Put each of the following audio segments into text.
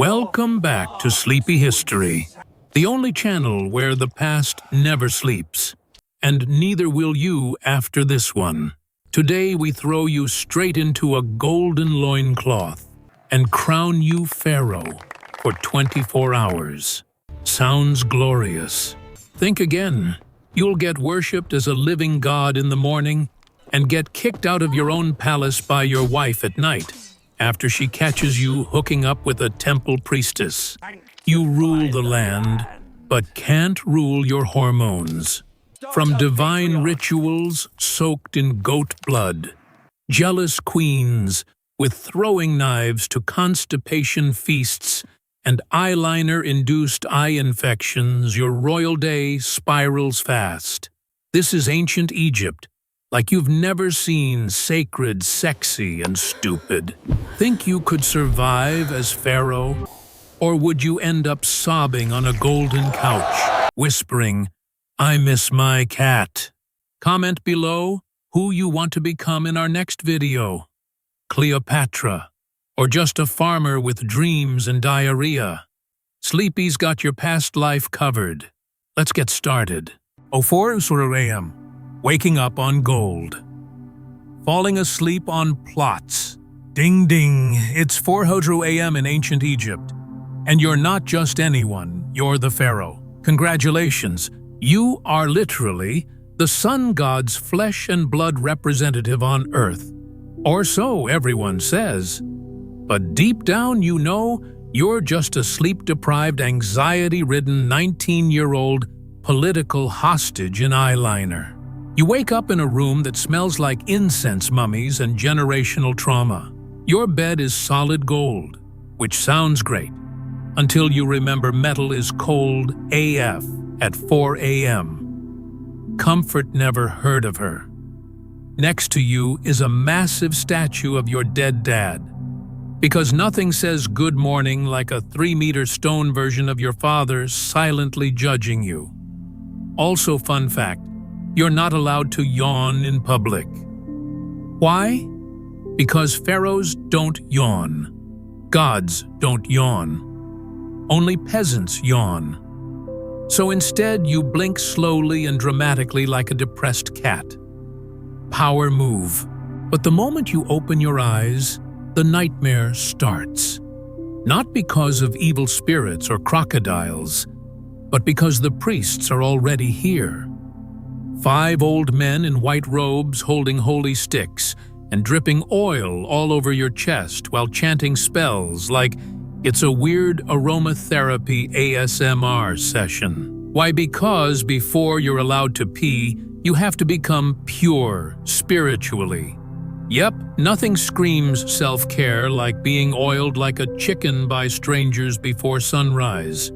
Welcome back to Sleepy History, the only channel where the past never sleeps. And neither will you after this one. Today we throw you straight into a golden loincloth and crown you Pharaoh for 24 hours. Sounds glorious. Think again. You'll get worshipped as a living god in the morning and get kicked out of your own palace by your wife at night after she catches you hooking up with a temple priestess. You rule the land, but can't rule your hormones. From divine rituals soaked in goat blood, jealous queens with throwing knives to constipation feasts and eyeliner-induced eye infections, your royal day spirals fast. This is ancient Egypt, like you've never seen, sacred, sexy, and stupid. Think you could survive as Pharaoh? Or would you end up sobbing on a golden couch, whispering, "I miss my cat"? Comment below who you want to become in our next video. Cleopatra, or just a farmer with dreams and diarrhea. Sleepy's got your past life covered. Let's get started. 4 a.m. Waking up on gold. Falling asleep on plots. Ding ding, it's 4 a.m. in ancient Egypt. And you're not just anyone, you're the Pharaoh. Congratulations, you are literally the sun god's flesh and blood representative on Earth. Or so everyone says. But deep down you know you're just a sleep-deprived, anxiety-ridden 19-year-old political hostage in eyeliner. You wake up in a room that smells like incense mummies and generational trauma. Your bed is solid gold, which sounds great, until you remember metal is cold AF at 4 a.m. Comfort never heard of her. Next to you is a massive statue of your dead dad, because nothing says good morning like a 3-meter stone version of your father silently judging you. Also, fun fact, you're not allowed to yawn in public. Why? Because pharaohs don't yawn. Gods don't yawn. Only peasants yawn. So instead, you blink slowly and dramatically like a depressed cat. Power move. But the moment you open your eyes, the nightmare starts. Not because of evil spirits or crocodiles, but because the priests are already here. 5 old men in white robes holding holy sticks and dripping oil all over your chest while chanting spells like it's a weird aromatherapy ASMR session. Why? Because before you're allowed to pee, you have to become pure spiritually. Yep, nothing screams self-care like being oiled like a chicken by strangers before sunrise.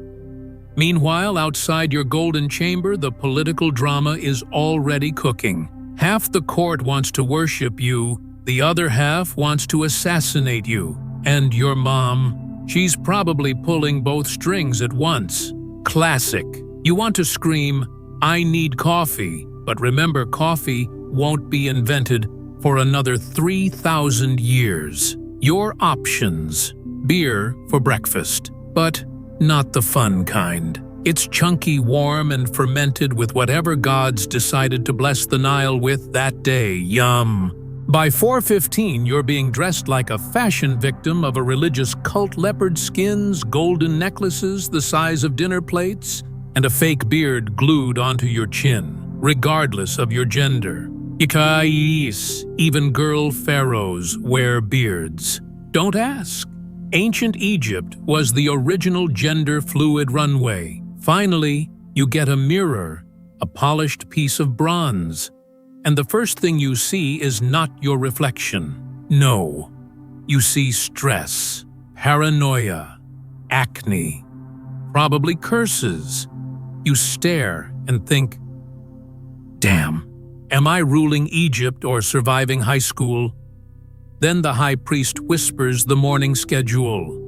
Meanwhile, outside your golden chamber, the political drama is already cooking. Half the court wants to worship you, the other half wants to assassinate you. And your mom, she's probably pulling both strings at once. Classic. You want to scream, "I need coffee," but remember, coffee won't be invented for another 3,000 years. Your options: beer for breakfast, but not the fun kind. It's chunky, warm, and fermented with whatever gods decided to bless the Nile with that day. Yum! By 4:15, you're being dressed like a fashion victim of a religious cult, leopard skins, golden necklaces the size of dinner plates, and a fake beard glued onto your chin, regardless of your gender. Yikais, even girl pharaohs wear beards. Don't ask. Ancient Egypt was the original gender-fluid runway. Finally, you get a mirror, a polished piece of bronze, and the first thing you see is not your reflection. No, you see stress, paranoia, acne, probably curses. You stare and think, damn, am I ruling Egypt or surviving high school? Then the high priest whispers the morning schedule.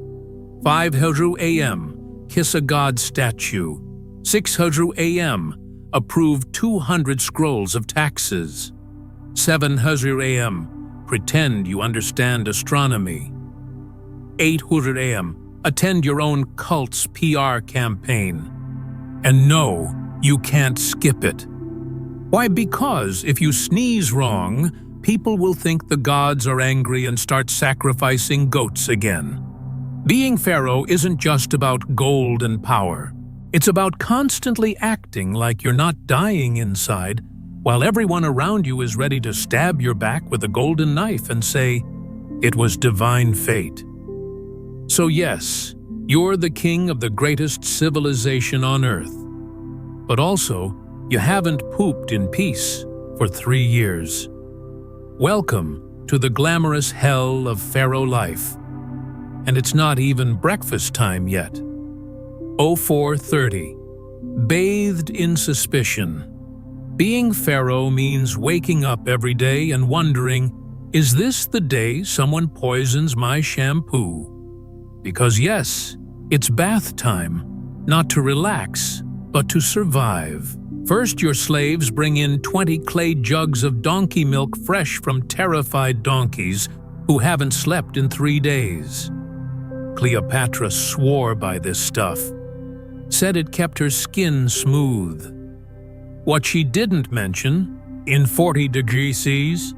5 a.m., kiss a god statue. 6 a.m., approve 200 scrolls of taxes. 7 a.m., pretend you understand astronomy. 8 a.m., attend your own cult's PR campaign. And no, you can't skip it. Why? Because if you sneeze wrong, people will think the gods are angry and start sacrificing goats again. Being Pharaoh isn't just about gold and power. It's about constantly acting like you're not dying inside, while everyone around you is ready to stab your back with a golden knife and say, "It was divine fate." So yes, you're the king of the greatest civilization on Earth. But also, you haven't pooped in peace for 3 years. Welcome to the glamorous hell of Pharaoh life. And it's not even breakfast time yet. 04:30. Bathed in suspicion. Being Pharaoh means waking up every day and wondering, is this the day someone poisons my shampoo? Because yes, it's bath time, not to relax, but to survive. First, your slaves bring in 20 clay jugs of donkey milk fresh from terrified donkeys who haven't slept in 3 days. Cleopatra swore by this stuff, said it kept her skin smooth. What she didn't mention, in 40°C,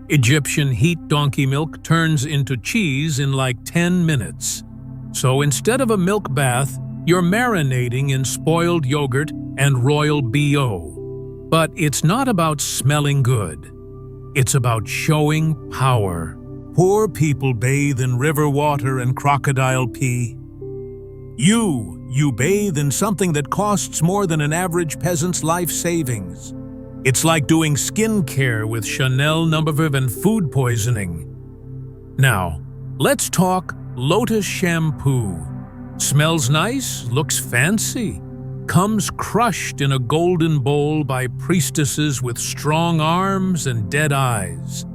Egyptian heat donkey milk turns into cheese in like 10 minutes. So instead of a milk bath, you're marinating in spoiled yogurt and royal BO. But it's not about smelling good. It's about showing power. Poor people bathe in river water and crocodile pee. You bathe in something that costs more than an average peasant's life savings. It's like doing skincare with Chanel No. 5 and food poisoning. Now, let's talk Lotus shampoo. Smells nice, looks fancy, comes crushed in a golden bowl by priestesses with strong arms and dead eyes.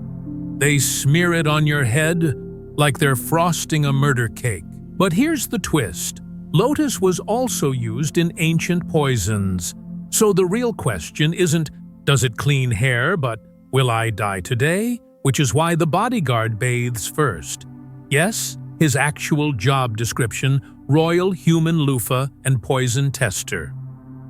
They smear it on your head like they're frosting a murder cake. But here's the twist. Lotus was also used in ancient poisons. So the real question isn't, does it clean hair, but will I die today? Which is why the bodyguard bathes first. Yes, his actual job description, royal human loofah and poison tester.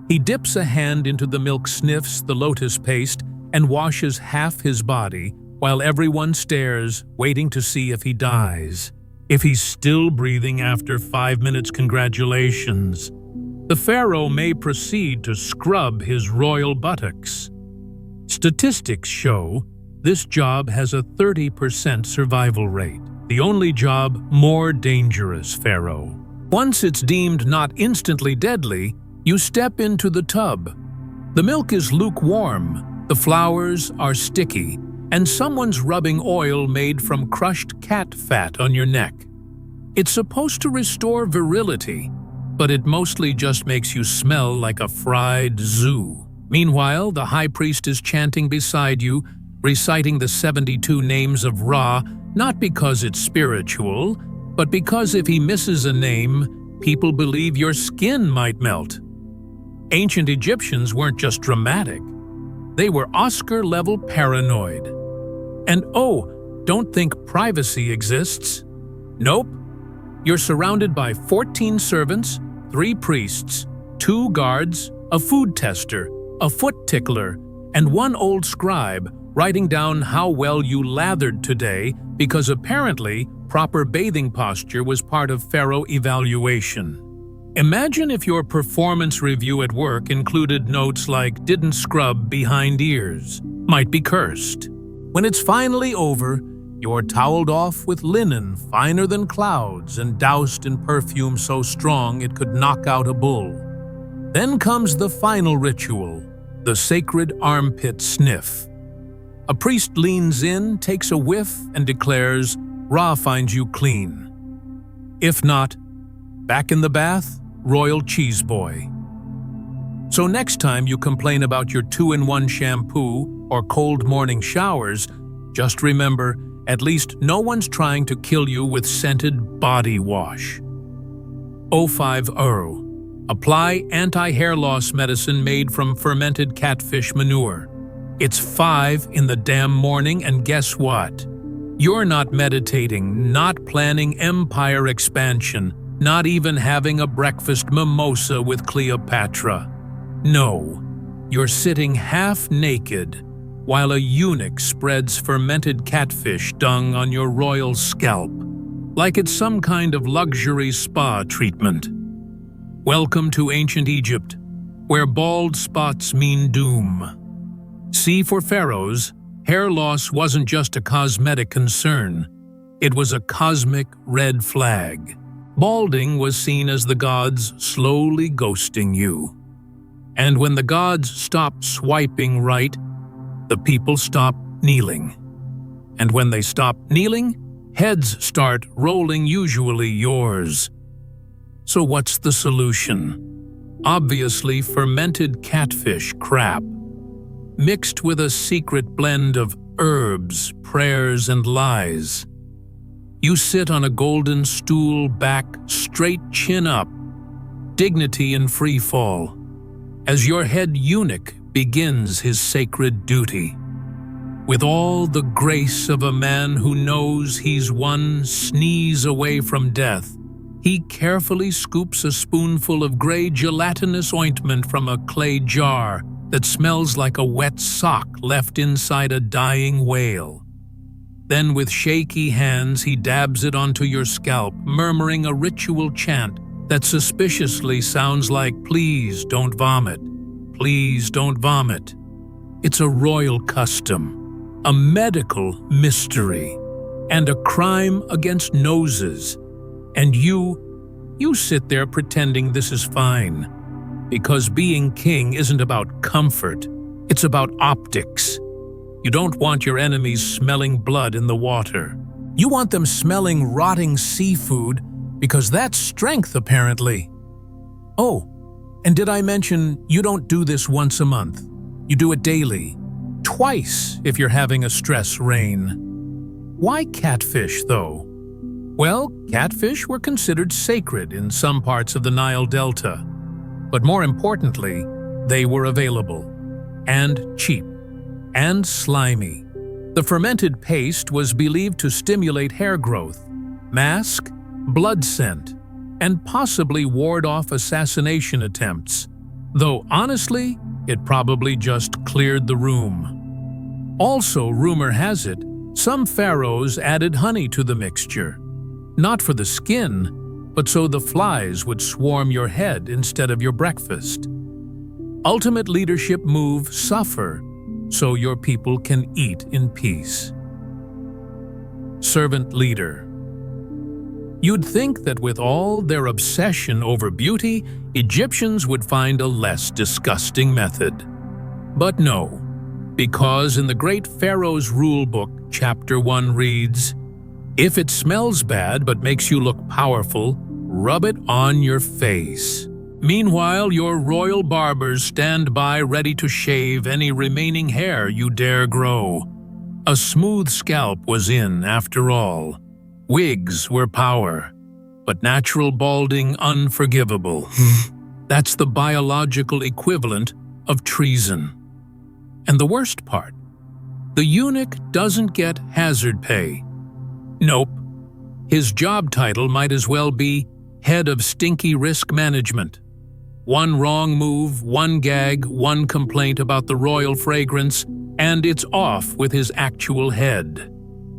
He dips a hand into the milk, sniffs the lotus paste, and washes half his body while everyone stares, waiting to see if he dies. If he's still breathing after 5 minutes, congratulations. The pharaoh may proceed to scrub his royal buttocks. Statistics show this job has a 30% survival rate. The only job more dangerous, Pharaoh. Once it's deemed not instantly deadly, you step into the tub. The milk is lukewarm, the flowers are sticky, and someone's rubbing oil made from crushed cat fat on your neck. It's supposed to restore virility, but it mostly just makes you smell like a fried zoo. Meanwhile, the high priest is chanting beside you, reciting the 72 names of Ra, not because it's spiritual, but because if he misses a name, people believe your skin might melt. Ancient Egyptians weren't just dramatic. They were Oscar-level paranoid. And oh, don't think privacy exists. Nope. You're surrounded by 14 servants, 3 priests, 2 guards, a food tester, a foot tickler, and 1 old scribe writing down how well you lathered today because apparently proper bathing posture was part of Pharaoh evaluation. Imagine if your performance review at work included notes like "didn't scrub behind ears," might be cursed. When it's finally over, you're toweled off with linen finer than clouds and doused in perfume so strong it could knock out a bull. Then comes the final ritual, the sacred armpit sniff. A priest leans in, takes a whiff, and declares, "Ra finds you clean." If not, back in the bath, royal cheese boy. So next time you complain about your 2-in-1 shampoo or cold morning showers, just remember, at least no one's trying to kill you with scented body wash. 050. Apply anti-hair loss medicine made from fermented catfish manure. It's 5 in the damn morning, and guess what? You're not meditating, not planning empire expansion, not even having a breakfast mimosa with Cleopatra. No, you're sitting half naked while a eunuch spreads fermented catfish dung on your royal scalp, like it's some kind of luxury spa treatment. Welcome to ancient Egypt, where bald spots mean doom. See, for pharaohs, hair loss wasn't just a cosmetic concern. It was a cosmic red flag. Balding was seen as the gods slowly ghosting you. And when the gods stop swiping right, the people stop kneeling. And when they stop kneeling, heads start rolling, usually yours. So what's the solution? Obviously fermented catfish crap, mixed with a secret blend of herbs, prayers, and lies. You sit on a golden stool, back straight, chin up, dignity in free fall, as your head eunuch begins his sacred duty. With all the grace of a man who knows he's one sneeze away from death, he carefully scoops a spoonful of gray gelatinous ointment from a clay jar that smells like a wet sock left inside a dying whale. Then with shaky hands he dabs it onto your scalp, murmuring a ritual chant that suspiciously sounds like, "Please don't vomit. Please don't vomit." It's a royal custom, a medical mystery, and a crime against noses. And you sit there pretending this is fine. Because being king isn't about comfort, it's about optics. You don't want your enemies smelling blood in the water. You want them smelling rotting seafood, because that's strength, apparently. Oh, and did I mention you don't do this once a month? You do it daily. Twice if you're having a stress reign. Why catfish, though? Well, catfish were considered sacred in some parts of the Nile Delta. But more importantly, they were available, and cheap, and slimy. The fermented paste was believed to stimulate hair growth, mask blood scent, and possibly ward off assassination attempts, though honestly, it probably just cleared the room. Also, rumor has it, some pharaohs added honey to the mixture, not for the skin, but so the flies would swarm your head instead of your breakfast. Ultimate leadership move: suffer, so your people can eat in peace. Servant leader. You'd think that with all their obsession over beauty, Egyptians would find a less disgusting method. But no, because in the Great Pharaoh's Rulebook, Chapter 1 reads, "If it smells bad but makes you look powerful, rub it on your face." Meanwhile, your royal barbers stand by ready to shave any remaining hair you dare grow. A smooth scalp was in, after all. Wigs were power, but natural balding unforgivable. That's the biological equivalent of treason. And the worst part, the eunuch doesn't get hazard pay. Nope. His job title might as well be Head of Stinky Risk Management. One wrong move, one gag, one complaint about the royal fragrance, and it's off with his actual head.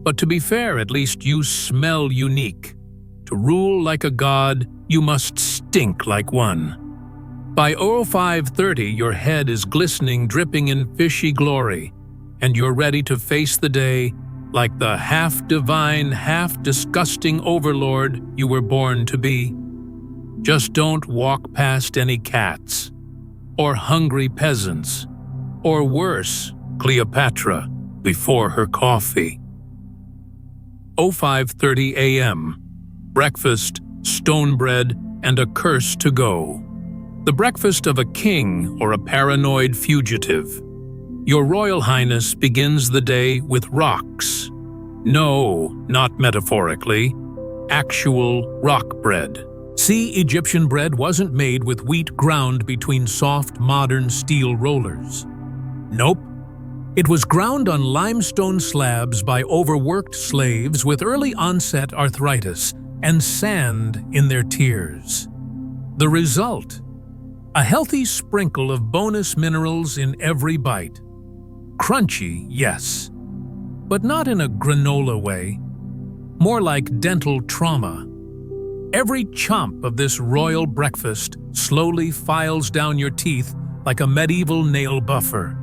But to be fair, at least you smell unique. To rule like a god, you must stink like one. By 0530, your head is glistening, dripping in fishy glory, and you're ready to face the day like the half-divine, half-disgusting overlord you were born to be. Just don't walk past any cats, or hungry peasants, or worse, Cleopatra, before her coffee. 0530 a.m. Breakfast, stone bread, and a curse to go. The breakfast of a king or a paranoid fugitive. Your Royal Highness begins the day with rocks. No, not metaphorically. Actual rock bread. See, Egyptian bread wasn't made with wheat ground between soft, modern steel rollers. Nope. It was ground on limestone slabs by overworked slaves with early onset arthritis and sand in their tears. The result? A healthy sprinkle of bonus minerals in every bite. Crunchy, yes, but not in a granola way. More like dental trauma. Every chomp of this royal breakfast slowly files down your teeth like a medieval nail buffer.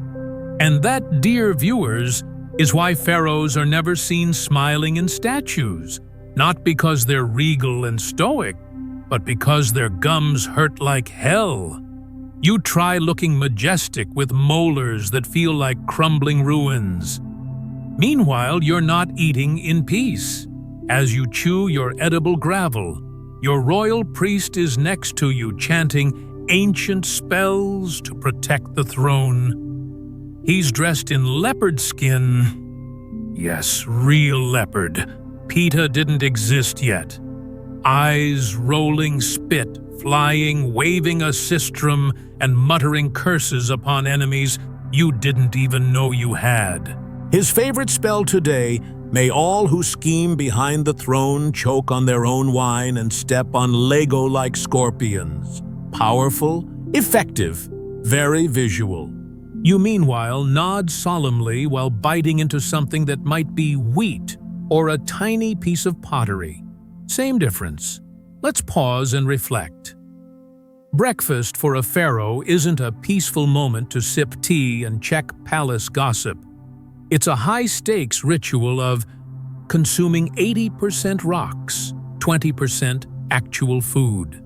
And that, dear viewers, is why pharaohs are never seen smiling in statues, not because they're regal and stoic, but because their gums hurt like hell. You try looking majestic with molars that feel like crumbling ruins. Meanwhile, you're not eating in peace. As you chew your edible gravel, your royal priest is next to you chanting ancient spells to protect the throne. He's dressed in leopard skin. Yes, real leopard. PETA didn't exist yet. Eyes rolling, spit flying, waving a sistrum, and muttering curses upon enemies you didn't even know you had. His favorite spell today: may all who scheme behind the throne choke on their own wine and step on Lego-like scorpions. Powerful, effective, very visual. You meanwhile nod solemnly while biting into something that might be wheat or a tiny piece of pottery. Same difference. Let's pause and reflect. Breakfast for a pharaoh isn't a peaceful moment to sip tea and check palace gossip. It's a high-stakes ritual of consuming 80% rocks, 20% actual food.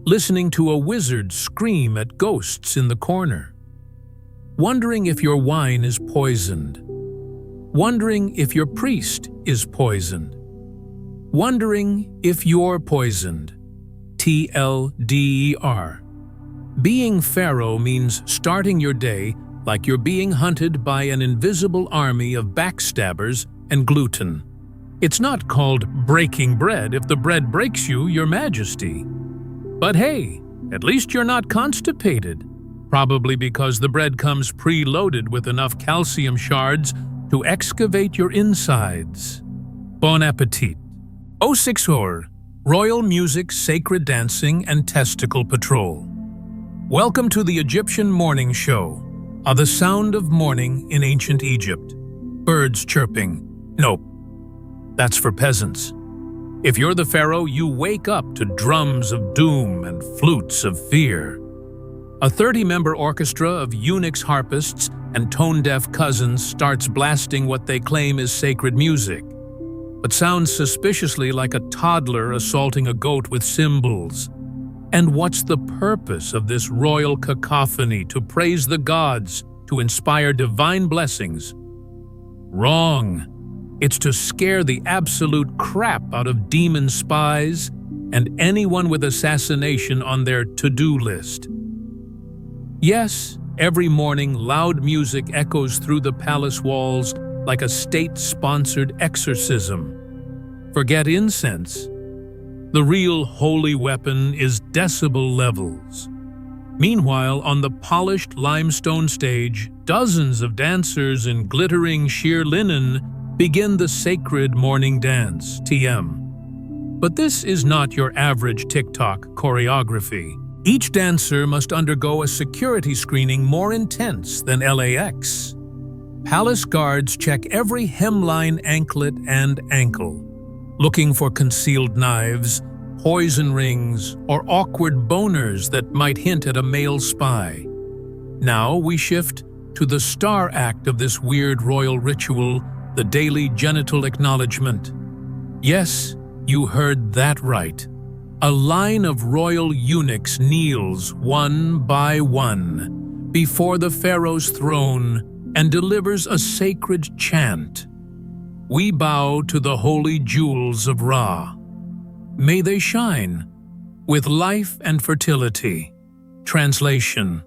Listening to a wizard scream at ghosts in the corner. Wondering if your wine is poisoned. Wondering if your priest is poisoned. Wondering if you're poisoned. TLDER. Being pharaoh means starting your day like you're being hunted by an invisible army of backstabbers and gluten. It's not called breaking bread if the bread breaks you, your majesty. But hey, at least you're not constipated, probably because the bread comes preloaded with enough calcium shards to excavate your insides. Bon appetit. Au succor, royal music, sacred dancing, and testicle patrol. Welcome to the Egyptian morning show. The sound of morning in ancient Egypt. Birds chirping. Nope, that's for peasants. If you're the pharaoh, you wake up to drums of doom and flutes of fear. A 30-member orchestra of eunuchs, harpists, and tone-deaf cousins starts blasting what they claim is sacred music, but sounds suspiciously like a toddler assaulting a goat with cymbals. And what's the purpose of this royal cacophony? To praise the gods, to inspire divine blessings? Wrong. It's to scare the absolute crap out of demon spies and anyone with assassination on their to-do list. Yes, every morning loud music echoes through the palace walls like a state-sponsored exorcism. Forget incense. The real holy weapon is decibel levels. Meanwhile, on the polished limestone stage, dozens of dancers in glittering sheer linen begin the sacred morning dance, TM. But this is not your average TikTok choreography. Each dancer must undergo a security screening more intense than LAX. Palace guards check every hemline, anklet, and ankle, looking for concealed knives, poison rings, or awkward boners that might hint at a male spy. Now we shift to the star act of this weird royal ritual, the daily genital acknowledgement. Yes, you heard that right. A line of royal eunuchs kneels one by one before the pharaoh's throne and delivers a sacred chant. We bow to the holy jewels of Ra. May they shine with life and fertility. Translation: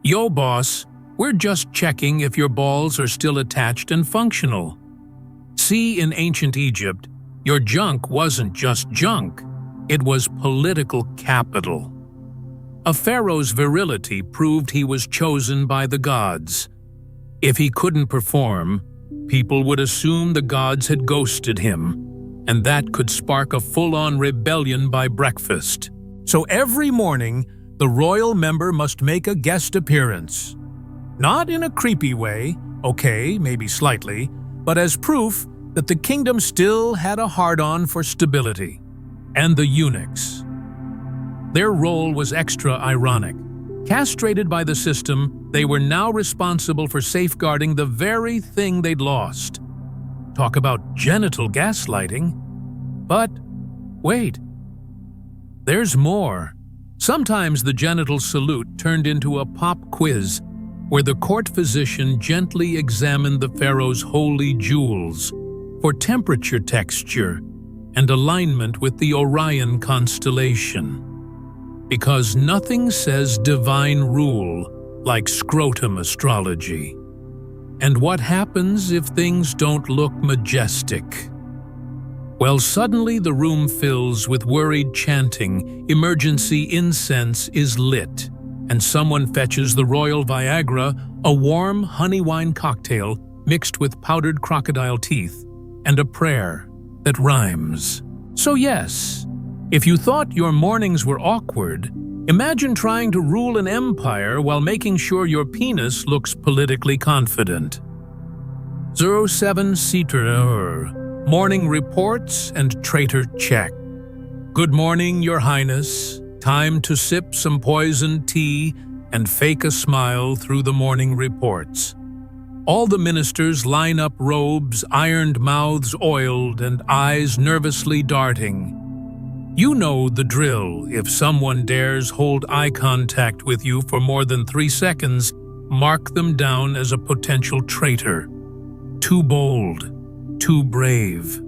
Yo, boss, we're just checking if your balls are still attached and functional. See, in ancient Egypt, your junk wasn't just junk, it was political capital. A pharaoh's virility proved he was chosen by the gods. If he couldn't perform, people would assume the gods had ghosted him, and that could spark a full-on rebellion by breakfast. So every morning, the royal member must make a guest appearance. Not in a creepy way, okay, maybe slightly, but as proof that the kingdom still had a hard-on for stability. And the eunuchs. Their role was extra ironic. Castrated by the system, they were now responsible for safeguarding the very thing they'd lost. Talk about genital gaslighting. But wait, there's more. Sometimes the genital salute turned into a pop quiz where the court physician gently examined the pharaoh's holy jewels for temperature, texture, and alignment with the Orion constellation. Because nothing says divine rule like scrotum astrology. And what happens if things don't look majestic? Well, suddenly the room fills with worried chanting, emergency incense is lit, and someone fetches the royal Viagra, a warm honey wine cocktail mixed with powdered crocodile teeth, and a prayer that rhymes. So yes, if you thought your mornings were awkward, imagine trying to rule an empire while making sure your penis looks politically confident. 07 Seater, morning reports and traitor check. Good morning, Your Highness. Time to sip some poisoned tea and fake a smile through the morning reports. All the ministers line up robes, ironed mouths oiled, and eyes nervously darting. You know the drill. If someone dares hold eye contact with you for more than 3 seconds, mark them down as a potential traitor. Too bold, too brave,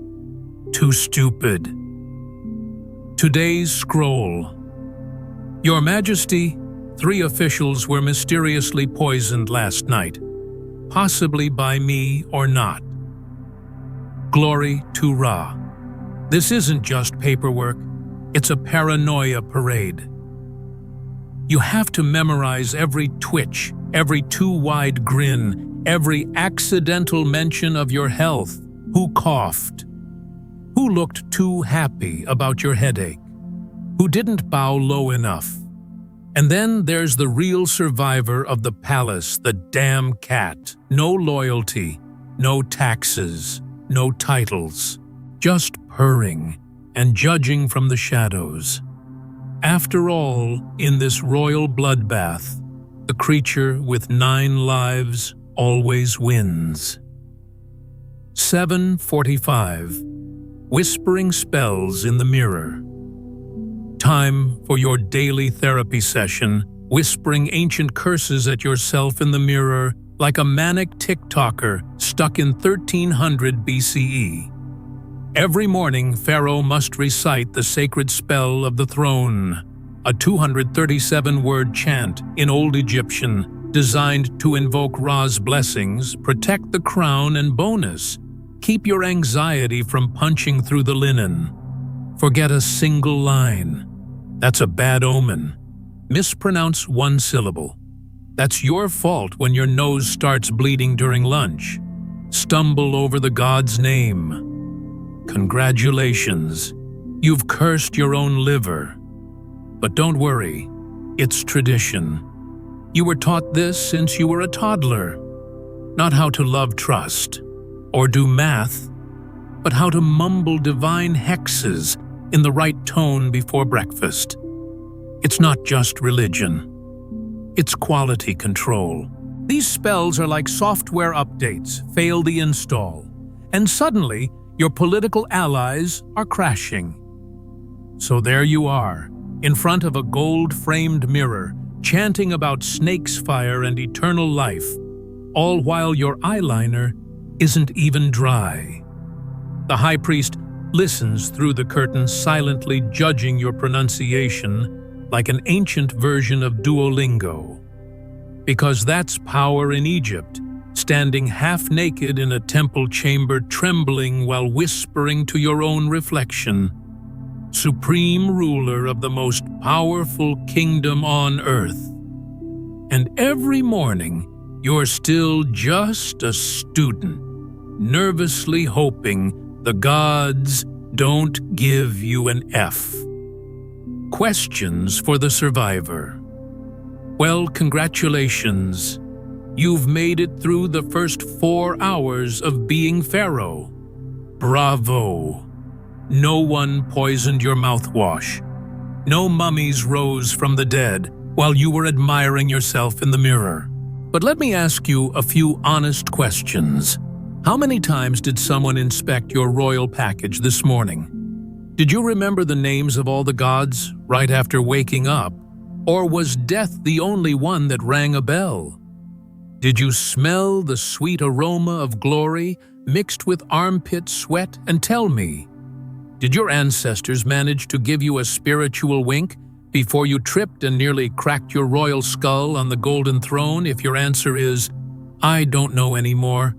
too stupid. Today's scroll. Your Majesty, 3 officials were mysteriously poisoned last night, possibly by me or not. Glory to Ra. This isn't just paperwork, it's a paranoia parade. You have to memorize every twitch, every too-wide grin, every accidental mention of your health. Who coughed? Who looked too happy about your headache? Who didn't bow low enough? And then there's the real survivor of the palace, the damn cat. No loyalty, no taxes, no titles, just purring and judging from the shadows. After all, in this royal bloodbath, the creature with 9 lives always wins. 7:45. Whispering spells in the mirror. Time for your daily therapy session, whispering ancient curses at yourself in the mirror like a manic TikToker stuck in 1300 BCE. Every morning, Pharaoh must recite the sacred spell of the throne, a 237-word chant in Old Egyptian designed to invoke Ra's blessings, protect the crown, and bonus, keep your anxiety from punching through the linen. Forget a single line. That's a bad omen. Mispronounce 1 syllable. That's your fault when your nose starts bleeding during lunch. Stumble over the god's name. Congratulations. You've cursed your own liver. But don't worry, it's tradition. You were taught this since you were a toddler. Not how to love trust or do math, but how to mumble divine hexes in the right tone before breakfast. It's not just religion. It's quality control. These spells are like software updates, fail the install, and suddenly your political allies are crashing. So there you are, in front of a gold-framed mirror, chanting about snake's fire and eternal life, all while your eyeliner isn't even dry. The high priest listens through the curtain, silently judging your pronunciation like an ancient version of Duolingo. Because that's power in Egypt, standing half-naked in a temple chamber, trembling while whispering to your own reflection. Supreme ruler of the most powerful kingdom on earth. And every morning, you're still just a student, nervously hoping the gods don't give you an F. Questions for the survivor. Well, congratulations. You've made it through the first 4 hours of being Pharaoh. Bravo! No one poisoned your mouthwash. No mummies rose from the dead while you were admiring yourself in the mirror. But let me ask you a few honest questions. How many times did someone inspect your royal package this morning? Did you remember the names of all the gods right after waking up? Or was death the only one that rang a bell? Did you smell the sweet aroma of glory mixed with armpit sweat? And tell me, did your ancestors manage to give you a spiritual wink before you tripped and nearly cracked your royal skull on the golden throne? If your answer is, I don't know anymore,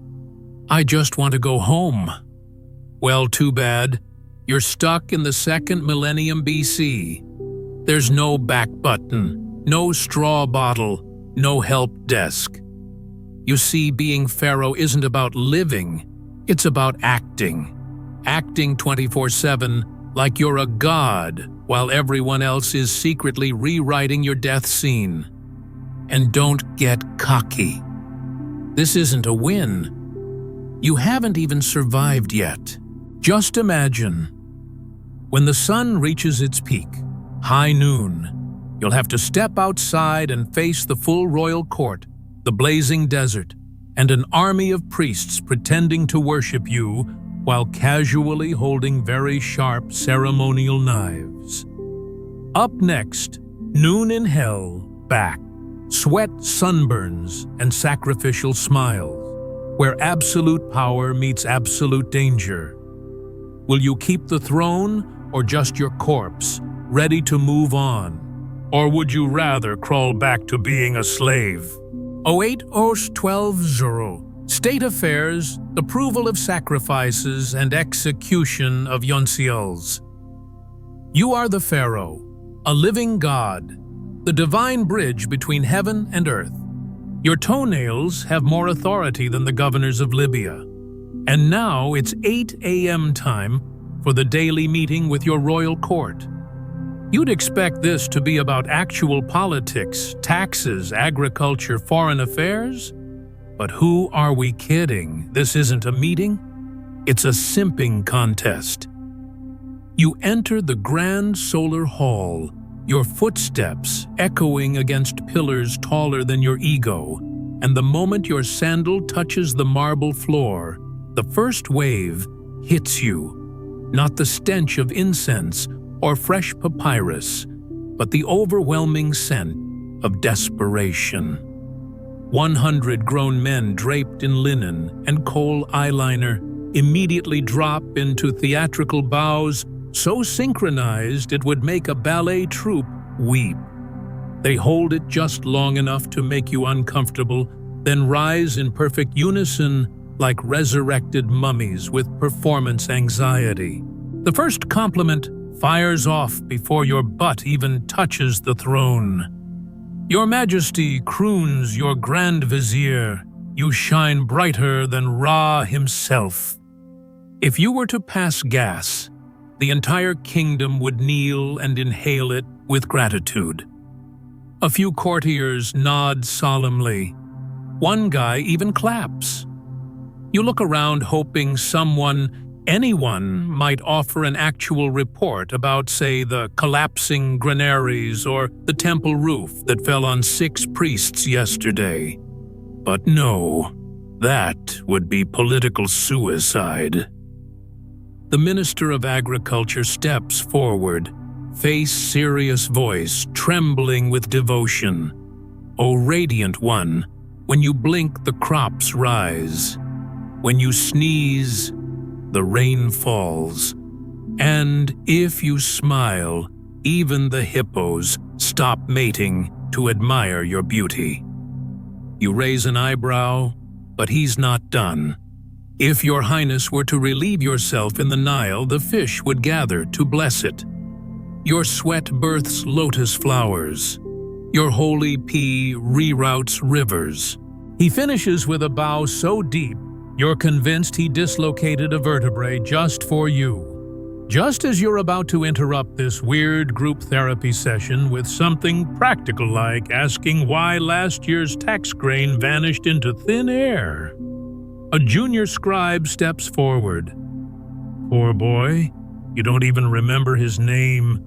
I just want to go home. Well, too bad. You're stuck in the 2nd millennium BC. There's no back button, no straw bottle, no help desk. You see, being Pharaoh isn't about living, it's about acting. Acting 24/7 like you're a god while everyone else is secretly rewriting your death scene. And don't get cocky. This isn't a win. You haven't even survived yet. Just imagine. When the sun reaches its peak, high noon, you'll have to step outside and face the full royal court, the blazing desert, and an army of priests pretending to worship you while casually holding very sharp ceremonial knives. Up next, noon in hell, back, sweat, sunburns, and sacrificial smiles, where absolute power meets absolute danger. Will you keep the throne or just your corpse, ready to move on? Or would you rather crawl back to being a slave? 08-12-0. State affairs, approval of sacrifices, and execution of Yonsiels. You are the Pharaoh, a living god, the divine bridge between heaven and earth. Your toenails have more authority than the governors of Libya. And now it's 8 a.m. time for the daily meeting with your royal court. You'd expect this to be about actual politics, taxes, agriculture, foreign affairs? But who are we kidding? This isn't a meeting. It's a simping contest. You enter the grand solar hall, your footsteps echoing against pillars taller than your ego, and the moment your sandal touches the marble floor, the first wave hits you. Not the stench of incense or fresh papyrus, but the overwhelming scent of desperation. 100 grown men draped in linen and kohl eyeliner immediately drop into theatrical bows so synchronized it would make a ballet troupe weep. They hold it just long enough to make you uncomfortable, then rise in perfect unison like resurrected mummies with performance anxiety. The first compliment fires off before your butt even touches the throne. Your Majesty croons your Grand Vizier. You shine brighter than Ra himself. If you were to pass gas, the entire kingdom would kneel and inhale it with gratitude. A few courtiers nod solemnly. One guy even claps. You look around hoping anyone might offer an actual report about, say, the collapsing granaries or the temple roof that fell on 6 priests yesterday. But no, that would be political suicide. The Minister of Agriculture steps forward, face serious voice trembling with devotion. O radiant one, when you blink the crops rise. When you sneeze, the rain falls. And if you smile, even the hippos stop mating to admire your beauty. You raise an eyebrow, but he's not done. If your highness were to relieve yourself in the Nile, the fish would gather to bless it. Your sweat births lotus flowers. Your holy pee reroutes rivers. He finishes with a bow so deep, you're convinced he dislocated a vertebrae just for you. Just as you're about to interrupt this weird group therapy session with something practical like asking why last year's tax grain vanished into thin air, a junior scribe steps forward. Poor boy, you don't even remember his name.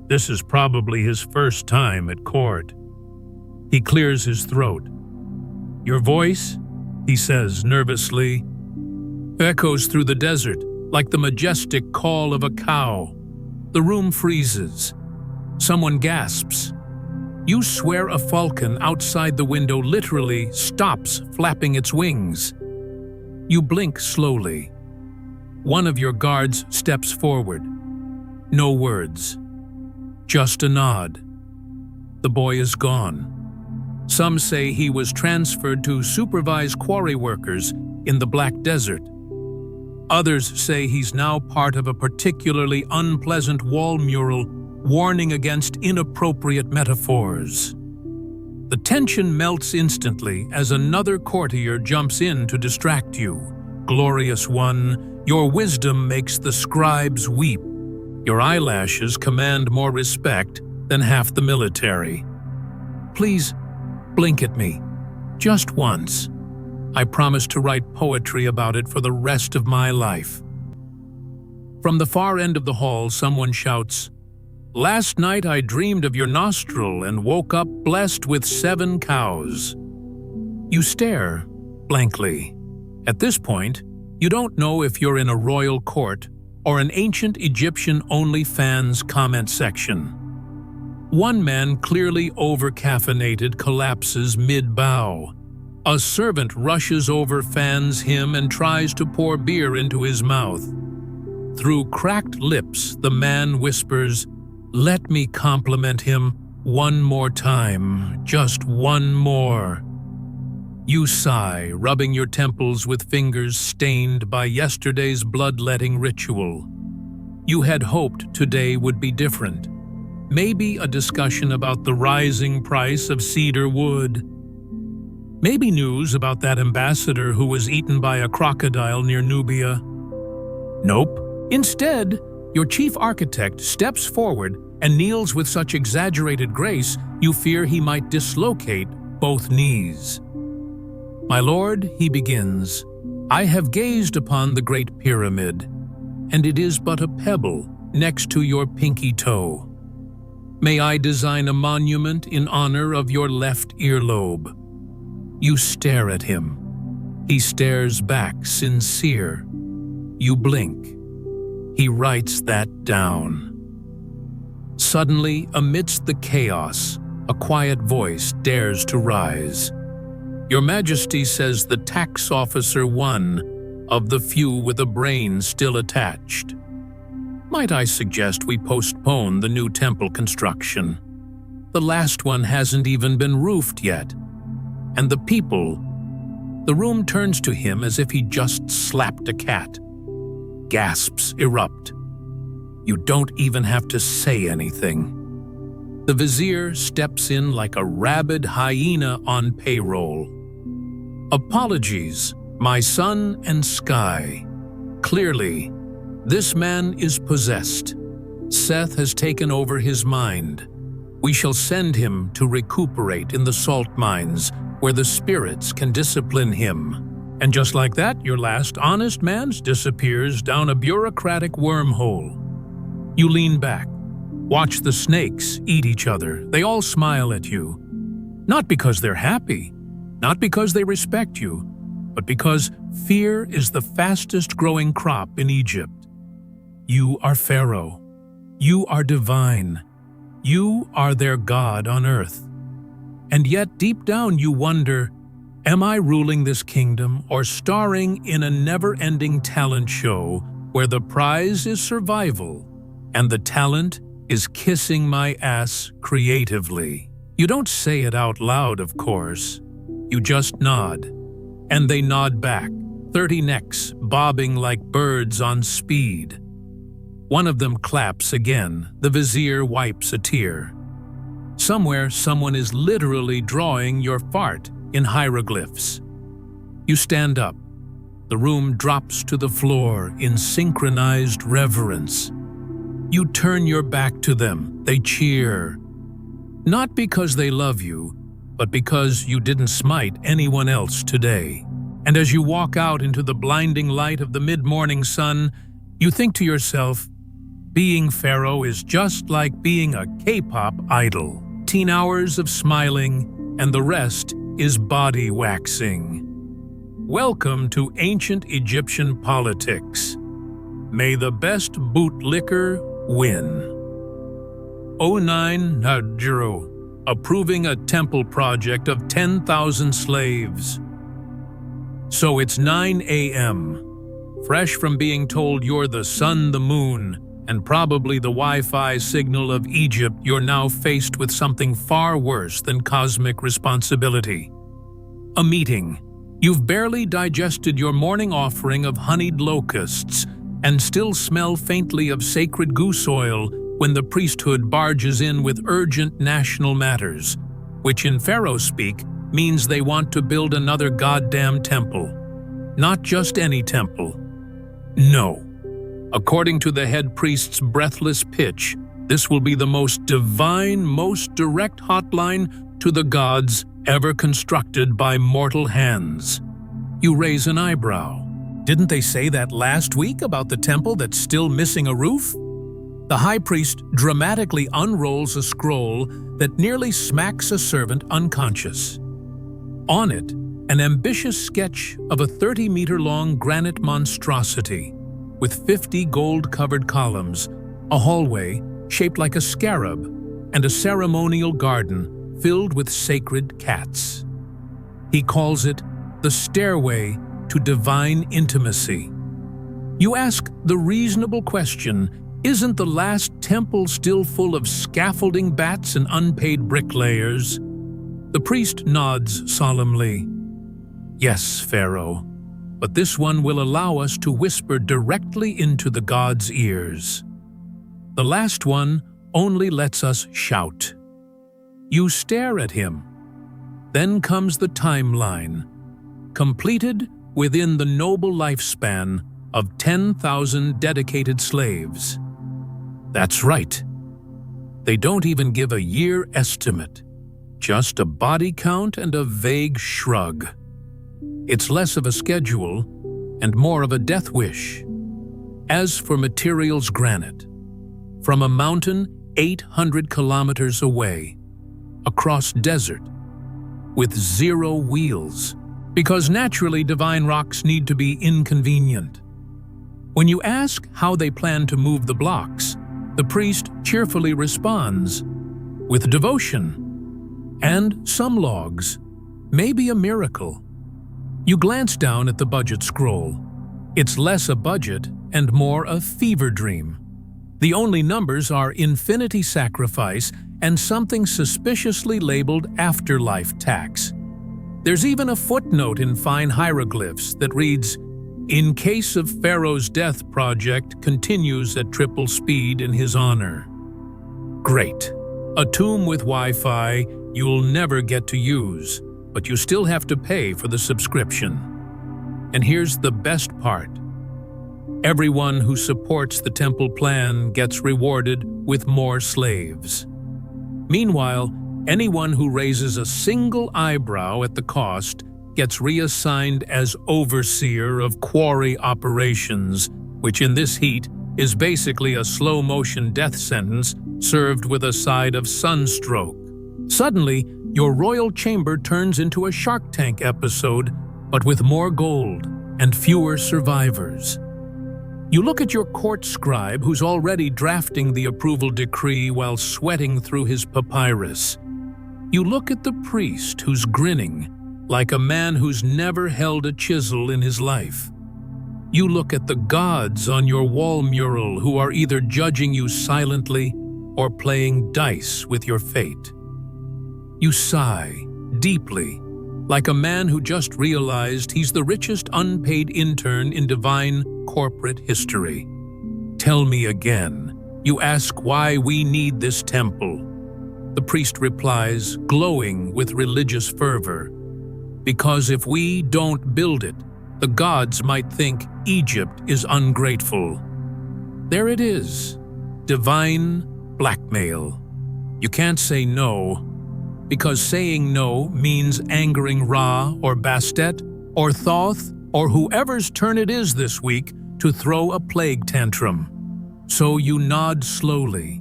This is probably his first time at court. He clears his throat. Your voice, he says nervously, echoes through the desert like the majestic call of a cow. The room freezes. Someone gasps. You swear a falcon outside the window literally stops flapping its wings. You blink slowly. One of your guards steps forward. No words. Just a nod. The boy is gone. Some say he was transferred to supervise quarry workers in the Black Desert. Others say he's now part of a particularly unpleasant wall mural warning against inappropriate metaphors. The tension melts instantly as another courtier jumps in to distract you. Glorious one, your wisdom makes the scribes weep. Your eyelashes command more respect than half the military. Please, blink at me. Just once. I promise to write poetry about it for the rest of my life. From the far end of the hall, someone shouts, Last night I dreamed of your nostril and woke up blessed with 7 cows. You stare blankly. At this point, you don't know if you're in a royal court or an ancient Egyptian OnlyFans comment section. One man, clearly over-caffeinated, collapses mid-bow. A servant rushes over, fans him, and tries to pour beer into his mouth. Through cracked lips, the man whispers, Let me compliment him one more time, just one more. You sigh, rubbing your temples with fingers stained by yesterday's bloodletting ritual. You had hoped today would be different. Maybe a discussion about the rising price of cedar wood. Maybe news about that ambassador who was eaten by a crocodile near Nubia. Nope. Instead, your chief architect steps forward and kneels with such exaggerated grace you fear he might dislocate both knees. My lord, he begins, I have gazed upon the Great Pyramid, and it is but a pebble next to your pinky toe. May I design a monument in honor of your left earlobe. You stare at him. He stares back, sincere. You blink. He writes that down. Suddenly, amidst the chaos, a quiet voice dares to rise. Your Majesty says the tax officer won, of the few with a brain still attached. Might I suggest we postpone the new temple construction? The last one hasn't even been roofed yet. And the people, the room turns to him as if he just slapped a cat. Gasps erupt. You don't even have to say anything. The vizier steps in like a rabid hyena on payroll. Apologies, my sun and sky. Clearly, this man is possessed. Seth has taken over his mind. We shall send him to recuperate in the salt mines, where the spirits can discipline him. And just like that, your last honest man disappears down a bureaucratic wormhole. You lean back, watch the snakes eat each other. They all smile at you. Not because they're happy, not because they respect you, but because fear is the fastest growing crop in Egypt. You are Pharaoh. You are divine. You are their god on earth. And yet deep down you wonder, am I ruling this kingdom or starring in a never-ending talent show where the prize is survival and the talent is kissing my ass creatively? You don't say it out loud, of course. You just nod. And they nod back, 30 necks bobbing like birds on speed. One of them claps again. The vizier wipes a tear. Somewhere, someone is literally drawing your fart in hieroglyphs. You stand up. The room drops to the floor in synchronized reverence. You turn your back to them. They cheer. Not because they love you, but because you didn't smite anyone else today. And as you walk out into the blinding light of the mid-morning sun, you think to yourself, being Pharaoh is just like being a K-pop idol. 18 hours of smiling, and the rest is body waxing. Welcome to ancient Egyptian politics. May the best bootlicker win. 09 Najro, approving a temple project of 10,000 slaves. So it's 9 a.m. Fresh from being told you're the sun, the moon, and probably the Wi-Fi signal of Egypt, you're now faced with something far worse than cosmic responsibility. A meeting. You've barely digested your morning offering of honeyed locusts and still smell faintly of sacred goose oil when the priesthood barges in with urgent national matters, which in Pharaoh speak means they want to build another goddamn temple. Not just any temple. No. According to the head priest's breathless pitch, this will be the most divine, most direct hotline to the gods ever constructed by mortal hands. You raise an eyebrow. Didn't they say that last week about the temple that's still missing a roof? The high priest dramatically unrolls a scroll that nearly smacks a servant unconscious. On it, an ambitious sketch of a 30-meter-long granite monstrosity with 50 gold-covered columns, a hallway shaped like a scarab, and a ceremonial garden filled with sacred cats. He calls it the stairway to divine intimacy. You ask the reasonable question, isn't the last temple still full of scaffolding bats and unpaid bricklayers? The priest nods solemnly. Yes, Pharaoh, but this one will allow us to whisper directly into the gods' ears. The last one only lets us shout. You stare at him. Then comes the timeline, completed within the noble lifespan of 10,000 dedicated slaves. That's right. They don't even give a year estimate, just a body count and a vague shrug. It's less of a schedule and more of a death wish. As for materials, granite, from a mountain 800 kilometers away, across desert, with 0 wheels, because naturally divine rocks need to be inconvenient. When you ask how they plan to move the blocks, the priest cheerfully responds, with devotion and some logs, maybe a miracle. You glance down at the budget scroll. It's less a budget and more a fever dream. The only numbers are infinity sacrifice and something suspiciously labeled afterlife tax. There's even a footnote in fine hieroglyphs that reads, "In case of Pharaoh's death project continues at triple speed in his honor." Great. A tomb with Wi-Fi you'll never get to use, but you still have to pay for the subscription. And here's the best part. Everyone who supports the temple plan gets rewarded with more slaves. Meanwhile, anyone who raises a single eyebrow at the cost gets reassigned as overseer of quarry operations, which in this heat is basically a slow-motion death sentence served with a side of sunstroke. Suddenly, your royal chamber turns into a Shark Tank episode, but with more gold and fewer survivors. You look at your court scribe who's already drafting the approval decree while sweating through his papyrus. You look at the priest who's grinning like a man who's never held a chisel in his life. You look at the gods on your wall mural who are either judging you silently or playing dice with your fate. You sigh deeply, like a man who just realized he's the richest unpaid intern in divine corporate history. Tell me again. You ask why we need this temple. The priest replies, glowing with religious fervor, because if we don't build it, The gods might think Egypt is ungrateful. There it is, divine blackmail. You can't say no, because saying no means angering Ra or Bastet or Thoth or whoever's turn it is this week to throw a plague tantrum. So you nod slowly,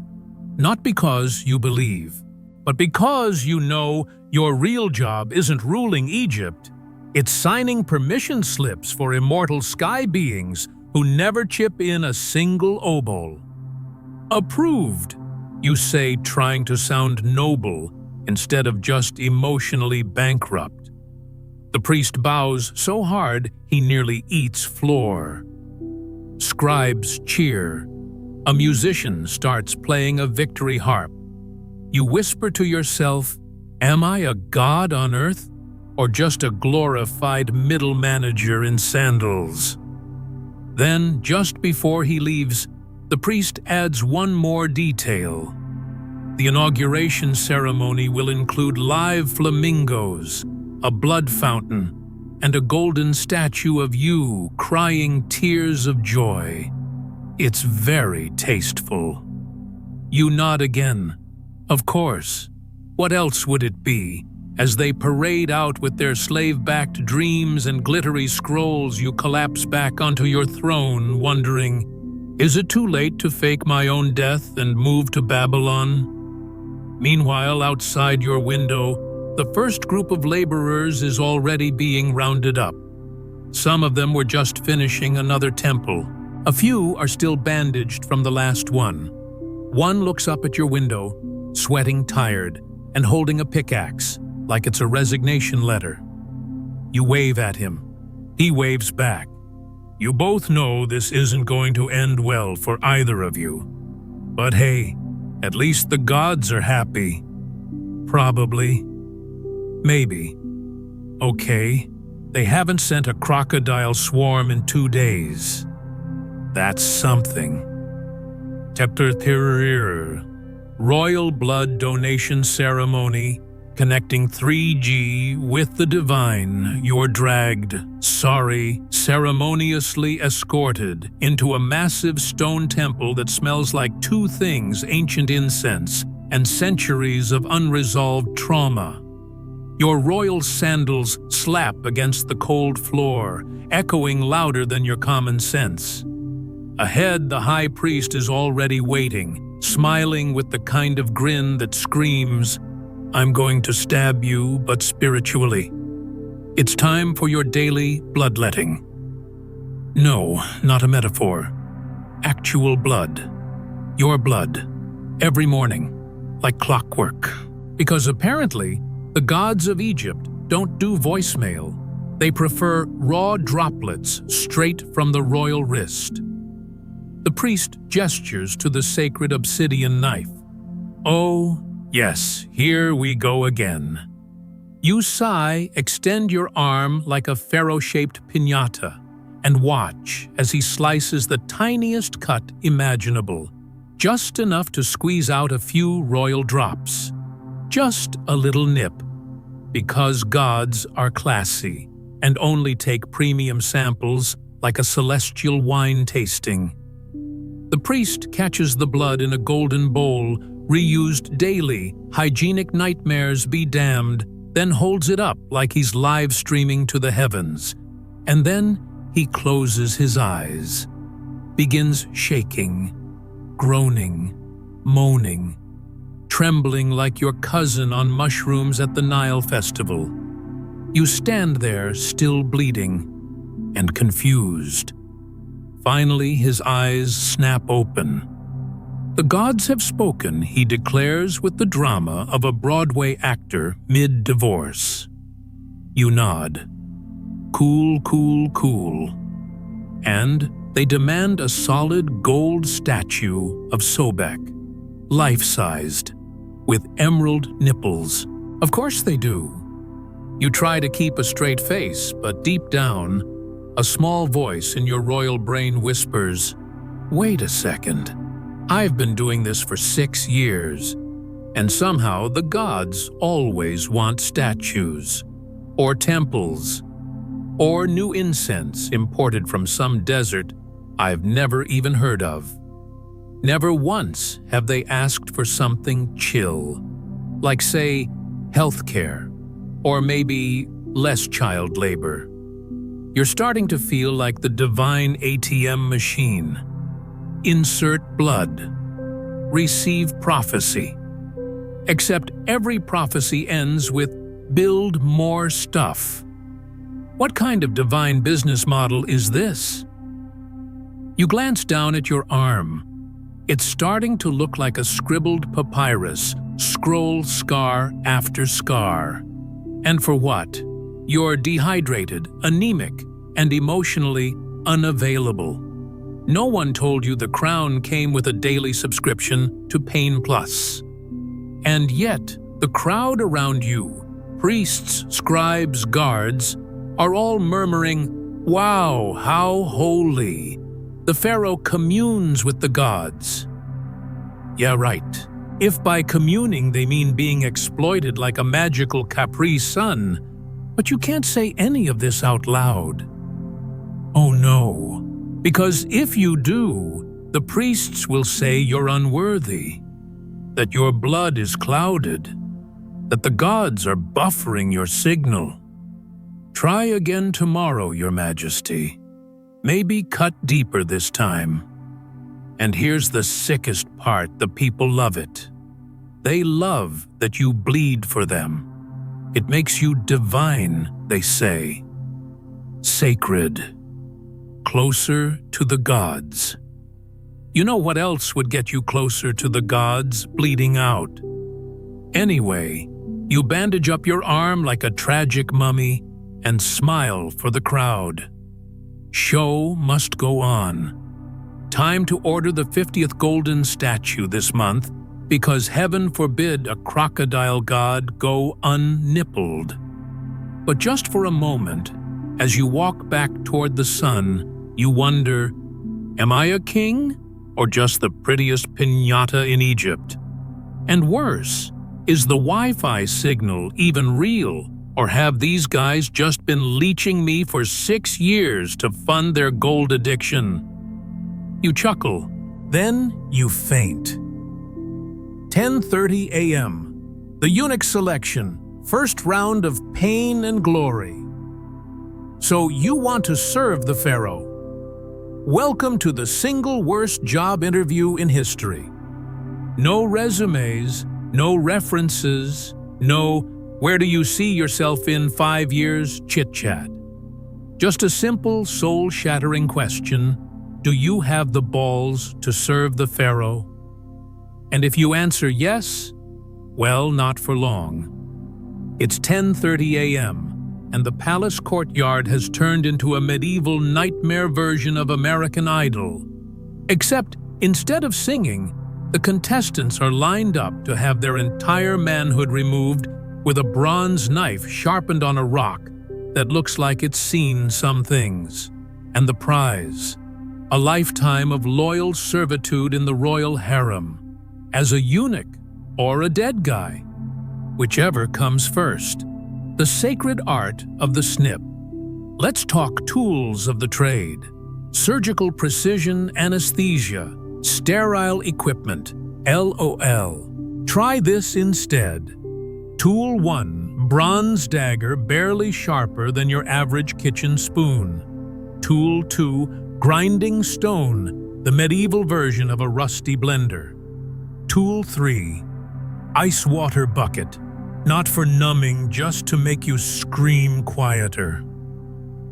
not because you believe, but because you know your real job isn't ruling Egypt. It's signing permission slips for immortal sky beings who never chip in a single obol. Approved, you say, trying to sound noble instead of just emotionally bankrupt. The priest bows so hard he nearly eats floor. Scribes cheer. A musician starts playing a victory harp. You whisper to yourself, "Am I a god on earth, or just a glorified middle manager in sandals?" Then, just before he leaves, the priest adds one more detail. The inauguration ceremony will include live flamingos, a blood fountain, and a golden statue of you crying tears of joy. It's very tasteful. You nod again. Of course. What else would it be? As they parade out with their slave-backed dreams and glittery scrolls, you collapse back onto your throne, wondering, is it too late to fake my own death and move to Babylon? Meanwhile, outside your window, the first group of laborers is already being rounded up. Some of them were just finishing another temple. A few are still bandaged from the last one. One looks up at your window, sweating tired, and holding a pickaxe, like it's a resignation letter. You wave at him. He waves back. You both know this isn't going to end well for either of you. But hey, at least the gods are happy. Probably. Maybe. Okay, they haven't sent a crocodile swarm in 2 days. That's something. Chapter 3. Royal Blood Donation Ceremony. Connecting 3G with the divine, you're dragged, ceremoniously escorted into a massive stone temple that smells like two things: ancient incense and centuries of unresolved trauma. Your royal sandals slap against the cold floor, echoing louder than your common sense. Ahead, the high priest is already waiting, smiling with the kind of grin that screams, "I'm going to stab you, but spiritually." It's time for your daily bloodletting. No, not a metaphor. Actual blood. Your blood. Every morning. Like clockwork. Because apparently, the gods of Egypt don't do voicemail. They prefer raw droplets straight from the royal wrist. The priest gestures to the sacred obsidian knife. Oh, yes, here we go again. You sigh, extend your arm like a Pharaoh-shaped piñata, and watch as he slices the tiniest cut imaginable, just enough to squeeze out a few royal drops. Just a little nip, because gods are classy and only take premium samples like a celestial wine tasting. The priest catches the blood in a golden bowl, reused daily, hygienic nightmares be damned, then holds it up like he's live streaming to the heavens. And then he closes his eyes, begins shaking, groaning, moaning, trembling like your cousin on mushrooms at the Nile festival. You stand there, still bleeding and confused. Finally, his eyes snap open. The gods have spoken, he declares with the drama of a Broadway actor mid-divorce. You nod. Cool, cool, cool. And they demand a solid gold statue of Sobek, life-sized, with emerald nipples. Of course they do. You try to keep a straight face, but deep down, a small voice in your royal brain whispers, "Wait a second. I've been doing this for 6 years, and somehow the gods always want statues, or temples, or new incense imported from some desert I've never even heard of. Never once have they asked for something chill, like, say, healthcare, or maybe less child labor. You're starting to feel like the divine ATM machine. Insert blood. Receive prophecy. Except every prophecy ends with build more stuff. What kind of divine business model is this? You glance down at your arm. It's starting to look like a scribbled papyrus, scroll scar after scar. And for what? You're dehydrated, anemic, and emotionally unavailable. No one told you the crown came with a daily subscription to Pain Plus. And yet, the crowd around you, priests, scribes, guards, are all murmuring, "Wow, how holy! The Pharaoh communes with the gods." Yeah, right. If by communing they mean being exploited like a magical Capri Sun, but you can't say any of this out loud. Oh no, because if you do, the priests will say you're unworthy, that your blood is clouded, that the gods are buffering your signal. Try again tomorrow, Your Majesty. Maybe cut deeper this time. And here's the sickest part, the people love it. They love that you bleed for them. It makes you divine, they say. Sacred. Closer to the gods. You know what else would get you closer to the gods, bleeding out? Anyway, you bandage up your arm like a tragic mummy and smile for the crowd. Show must go on. Time to order the 50th golden statue this month, because heaven forbid a crocodile god go unnippled. But just for a moment, as you walk back toward the sun, you wonder, am I a king or just the prettiest piñata in Egypt? And worse, is the Wi-Fi signal even real, or have these guys just been leeching me for 6 years to fund their gold addiction? You chuckle, then you faint. 10:30 a.m. The eunuch selection, first round of pain and glory. So you want to serve the Pharaoh. Welcome to the single worst job interview in history. No resumes, no references, no "where do you see yourself in 5 years" chit-chat. Just a simple, soul-shattering question: do you have the balls to serve the Pharaoh? And if you answer yes, well, not for long. It's 10:30 a.m., and the palace courtyard has turned into a medieval nightmare version of American Idol. Except, instead of singing, the contestants are lined up to have their entire manhood removed with a bronze knife sharpened on a rock that looks like it's seen some things. And the prize, a lifetime of loyal servitude in the royal harem, as a eunuch or a dead guy, whichever comes first. The sacred art of the snip. Let's talk tools of the trade. Surgical precision anesthesia, sterile equipment, LOL. Try this instead. Tool 1, bronze dagger barely sharper than your average kitchen spoon. Tool 2, grinding stone, the medieval version of a rusty blender. Tool 3, ice water bucket, not for numbing, just to make you scream quieter.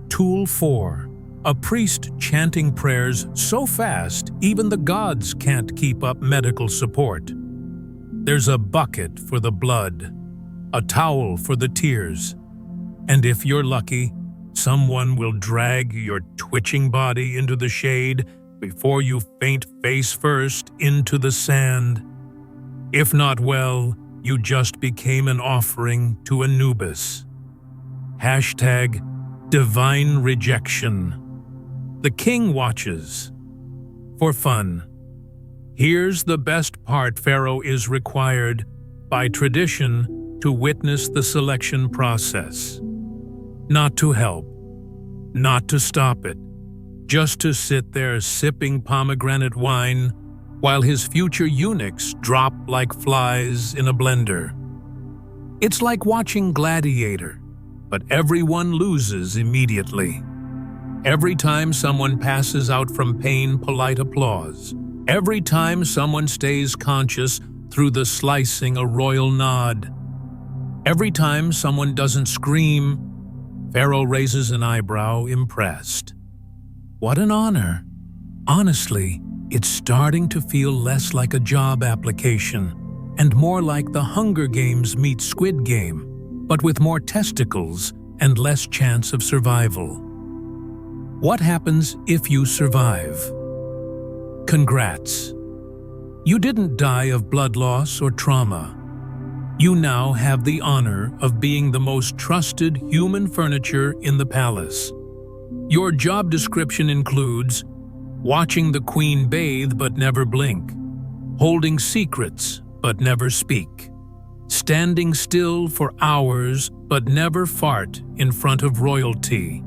Tool 4, a priest chanting prayers so fast even the gods can't keep up medical support. There's a bucket for the blood, a towel for the tears, and if you're lucky, someone will drag your twitching body into the shade before you faint face first into the sand. If not, well, you just became an offering to Anubis. Hashtag divine rejection. The king watches. For fun. Here's the best part: Pharaoh is required, by tradition, to witness the selection process. Not to help, not to stop it, just to sit there sipping pomegranate wine while his future eunuchs drop like flies in a blender. It's like watching Gladiator, but everyone loses immediately. Every time someone passes out from pain, polite applause. Every time someone stays conscious through the slicing, a royal nod. Every time someone doesn't scream, Pharaoh raises an eyebrow, impressed. What an honor. Honestly, it's starting to feel less like a job application and more like the Hunger Games meets Squid Game, but with more testicles and less chance of survival. What happens if you survive? Congrats. You didn't die of blood loss or trauma. You now have the honor of being the most trusted human furniture in the palace. Your job description includes watching the queen bathe but never blink, holding secrets but never speak, standing still for hours but never fart in front of royalty,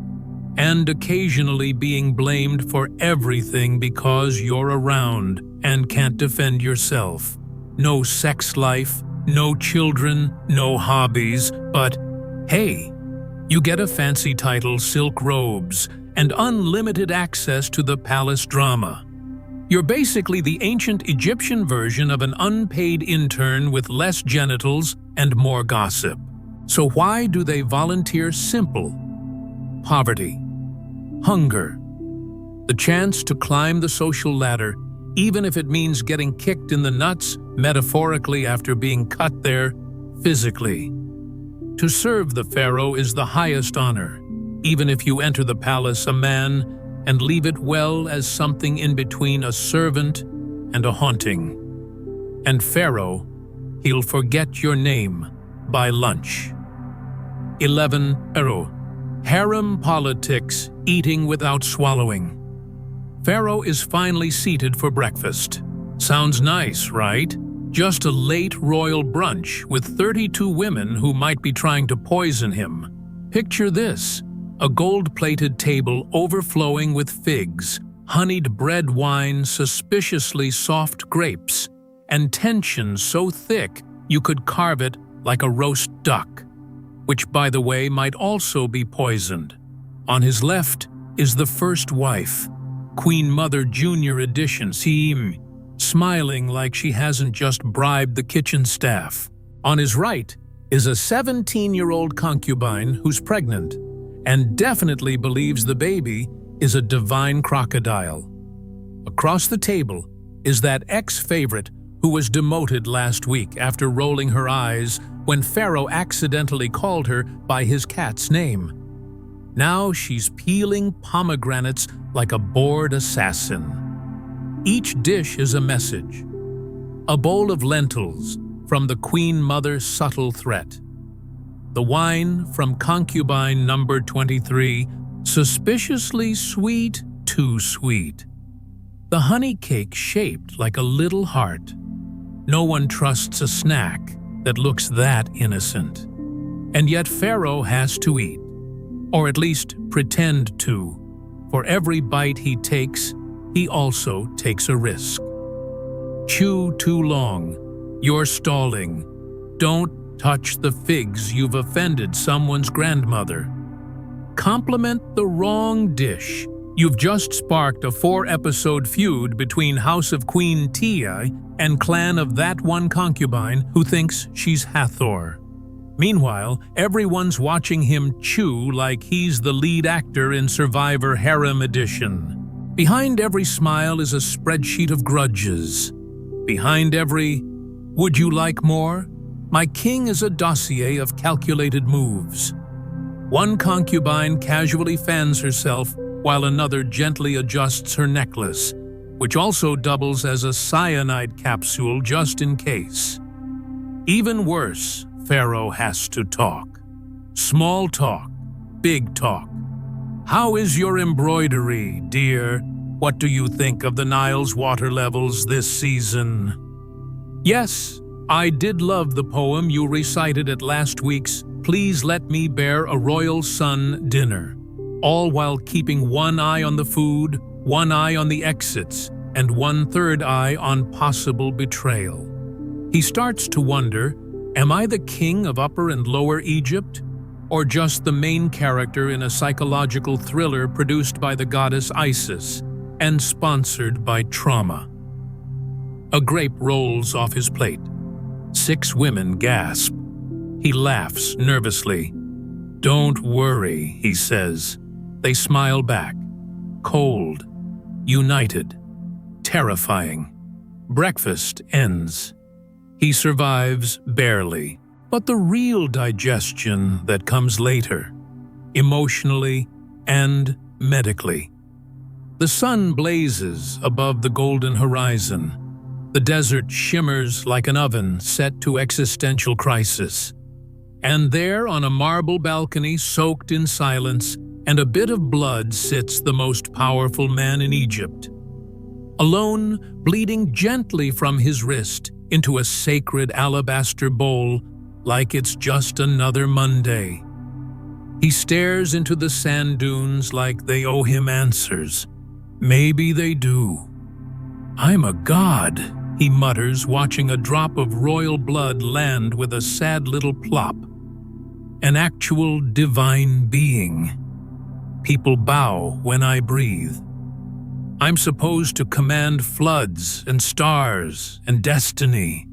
and occasionally being blamed for everything because you're around and can't defend yourself. No sex life, no children, no hobbies, but hey, you get a fancy title, silk robes, and unlimited access to the palace drama. You're basically the ancient Egyptian version of an unpaid intern with less genitals and more gossip. So why do they volunteer? Simple. Poverty. Hunger. The chance to climb the social ladder, even if it means getting kicked in the nuts, metaphorically after being cut there, physically. To serve the pharaoh is the highest honor, even if you enter the palace a man and leave it well as something in between a servant and a haunting. And Pharaoh, he'll forget your name by lunch. 11. Pharaoh. Harem politics, eating without swallowing. Pharaoh is finally seated for breakfast. Sounds nice, right? Just a late royal brunch with 32 women who might be trying to poison him. Picture this, a gold-plated table overflowing with figs, honeyed bread wine, suspiciously soft grapes, and tension so thick you could carve it like a roast duck, which, by the way, might also be poisoned. On his left is the first wife, Queen Mother Junior Edition, smiling like she hasn't just bribed the kitchen staff. On his right is a 17-year-old concubine who's pregnant and definitely believes the baby is a divine crocodile. Across the table is that ex-favorite who was demoted last week after rolling her eyes when Pharaoh accidentally called her by his cat's name. Now she's peeling pomegranates like a bored assassin. Each dish is a message. A bowl of lentils from the Queen Mother's subtle threat. The wine from concubine number 23, suspiciously sweet, too sweet. The honey cake shaped like a little heart. No one trusts a snack that looks that innocent. And yet Pharaoh has to eat, or at least pretend to. For every bite he takes, he also takes a risk. Chew too long, you're stalling. Don't touch the figs, you've offended someone's grandmother. Compliment the wrong dish. You've just sparked a 4-episode feud between House of Queen Tia and clan of that one concubine who thinks she's Hathor. Meanwhile, everyone's watching him chew like he's the lead actor in Survivor Harem Edition. Behind every smile is a spreadsheet of grudges. Behind every, "Would you like more?" my king is a dossier of calculated moves. One concubine casually fans herself while another gently adjusts her necklace, which also doubles as a cyanide capsule just in case. Even worse, Pharaoh has to talk. Small talk, big talk. How is your embroidery, dear? What do you think of the Nile's water levels this season? Yes, I did love the poem you recited at last week's Please Let Me Bear a Royal Son dinner. all while keeping one eye on the food, one eye on the exits, and one third eye on possible betrayal. He starts to wonder, am I the king of Upper and Lower Egypt, or just the main character in a psychological thriller produced by the goddess Isis and sponsored by trauma? A grape rolls off his plate. 6 women gasp. He laughs nervously. "Don't worry," he says. They smile back. Cold, united, terrifying. Breakfast ends. He survives barely, but the real digestion that comes later, emotionally and medically. The sun blazes above the golden horizon. The desert shimmers like an oven set to existential crisis. And there, on a marble balcony soaked in silence and a bit of blood, sits the most powerful man in Egypt. Alone, bleeding gently from his wrist into a sacred alabaster bowl like it's just another Monday. He stares into the sand dunes like they owe him answers. Maybe they do. "I'm a god," he mutters, watching a drop of royal blood land with a sad little plop. An actual divine being. People bow when I breathe. I'm supposed to command floods and stars and destiny.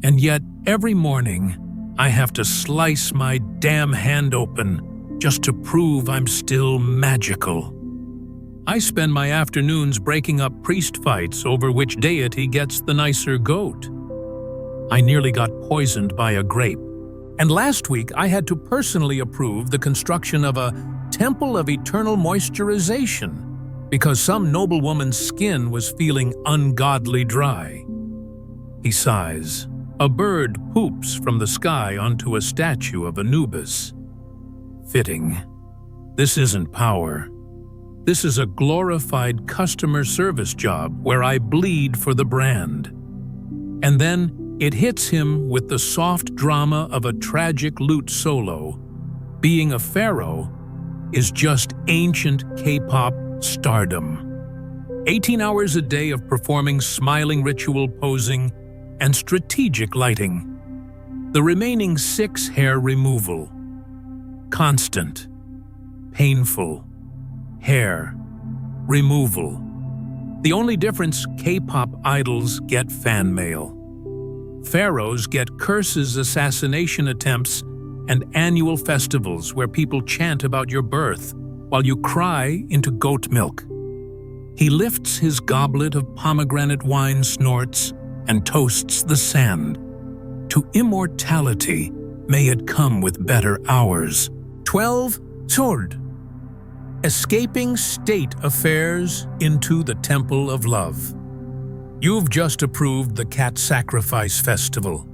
And yet, every morning, I have to slice my damn hand open just to prove I'm still magical. I spend my afternoons breaking up priest fights over which deity gets the nicer goat. I nearly got poisoned by a grape. And last week, I had to personally approve the construction of a temple of eternal moisturization because some noblewoman's skin was feeling ungodly dry. He sighs. A bird poops from the sky onto a statue of Anubis. Fitting. This isn't power. This is a glorified customer service job where I bleed for the brand. And then it hits him with the soft drama of a tragic lute solo. Being a pharaoh is just ancient K-pop stardom. 18 hours a day of performing smiling ritual posing and strategic lighting. The remaining 6 hair removal. Constant. Painful. Hair. Removal. The only difference, K-pop idols get fan mail. Pharaohs get curses, assassination attempts, and annual festivals where people chant about your birth while you cry into goat milk. He lifts his goblet of pomegranate wine, snorts, and toasts the sand. To immortality, may it come with better hours. 12. Surd. Escaping state affairs into the Temple of Love. You've just approved the cat sacrifice festival.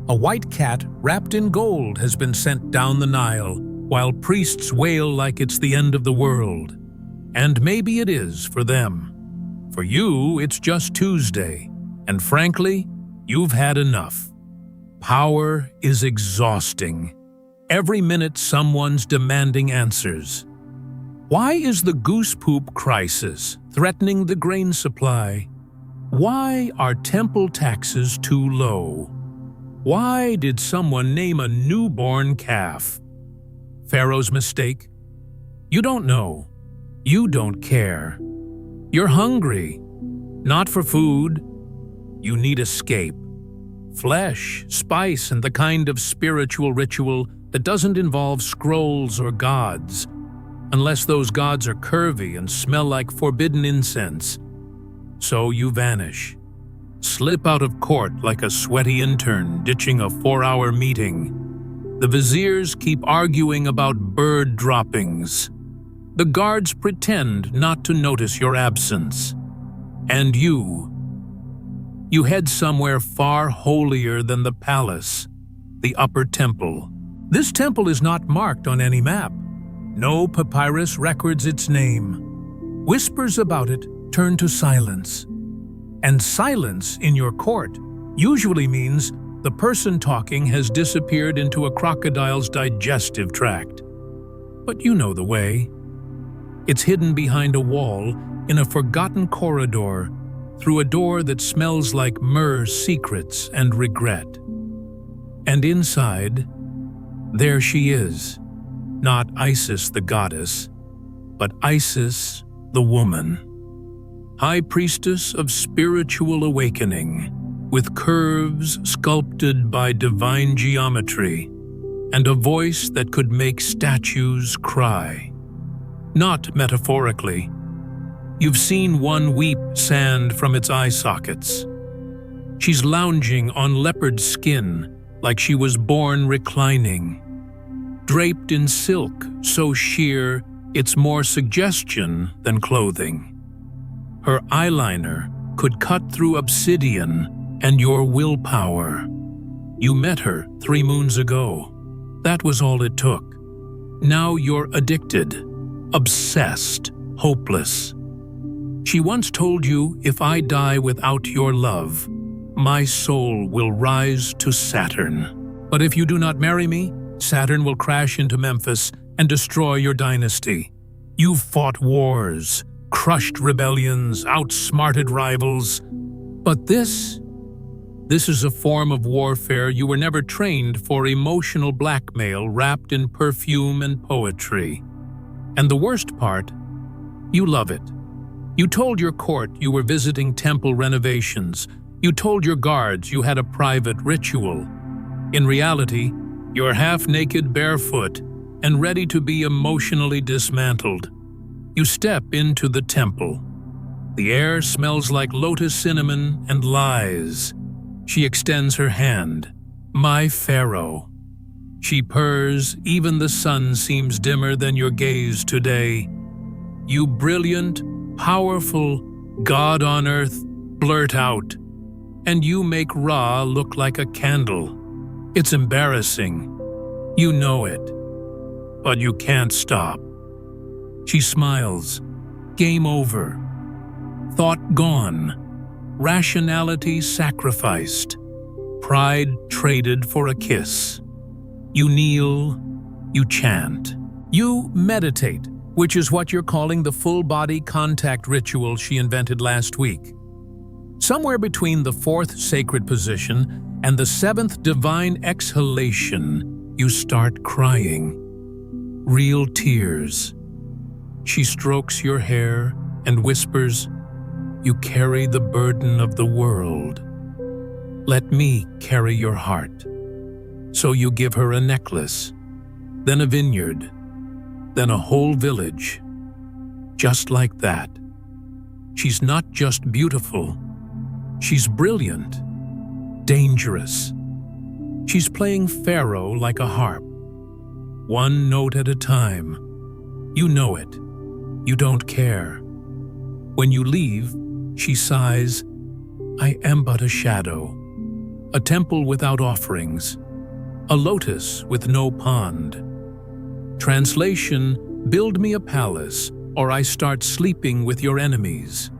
A white cat wrapped in gold has been sent down the Nile, while priests wail like it's the end of the world. And maybe it is for them. For you, it's just Tuesday. And frankly, you've had enough. Power is exhausting. Every minute someone's demanding answers. Why is the goose poop crisis threatening the grain supply? Why are temple taxes too low? Why did someone name a newborn calf? Pharaoh's mistake? You don't know. You don't care. You're hungry. Not for food. You need escape. Flesh, spice, and the kind of spiritual ritual that doesn't involve scrolls or gods, unless those gods are curvy and smell like forbidden incense. So you vanish. Slip out of court like a sweaty intern ditching a 4-hour meeting. The viziers keep arguing about bird droppings. The guards pretend not to notice your absence. And you head somewhere far holier than the palace, the upper temple. This temple is not marked on any map. No papyrus records its name. Whispers about it turn to silence. And silence in your court usually means the person talking has disappeared into a crocodile's digestive tract. But you know the way. It's hidden behind a wall, in a forgotten corridor, through a door that smells like myrrh's secrets and regret. And inside, there she is, not Isis the goddess, but Isis the woman. High priestess of spiritual awakening, with curves sculpted by divine geometry, and a voice that could make statues cry. Not metaphorically. You've seen one weep sand from its eye sockets. She's lounging on leopard skin like she was born reclining, draped in silk so sheer it's more suggestion than clothing. Her eyeliner could cut through obsidian and your willpower. You met her 3 moons ago. That was all it took. Now you're addicted, obsessed, hopeless. She once told you, if I die without your love, my soul will rise to Saturn. But if you do not marry me, Saturn will crash into Memphis and destroy your dynasty. You've fought wars, crushed rebellions, outsmarted rivals. But this is a form of warfare you were never trained for. Emotional blackmail wrapped in perfume and poetry. And the worst part, you love it. You told your court you were visiting temple renovations. You told your guards you had a private ritual. In reality, you're half-naked, barefoot, and ready to be emotionally dismantled. You step into the temple. The air smells like lotus cinnamon and lies. She extends her hand. My Pharaoh. She purrs, even the sun seems dimmer than your gaze today. You brilliant, powerful, God on earth, blurt out. And you make Ra look like a candle. It's embarrassing. You know it. But you can't stop. She smiles. Game over. Thought gone. Rationality sacrificed. Pride traded for a kiss. You kneel. You chant. You meditate, which is what you're calling the full-body contact ritual she invented last week. Somewhere between the 4th sacred position and the 7th divine exhalation, you start crying. Real tears. She strokes your hair and whispers, you carry the burden of the world. Let me carry your heart. So you give her a necklace, then a vineyard, then a whole village. Just like that. She's not just beautiful. She's brilliant, dangerous. She's playing Pharaoh like a harp. One note at a time. You know it. You don't care. When you leave, she sighs, I am but a shadow, a temple without offerings, a lotus with no pond. Translation, build me a palace, or I start sleeping with your enemies.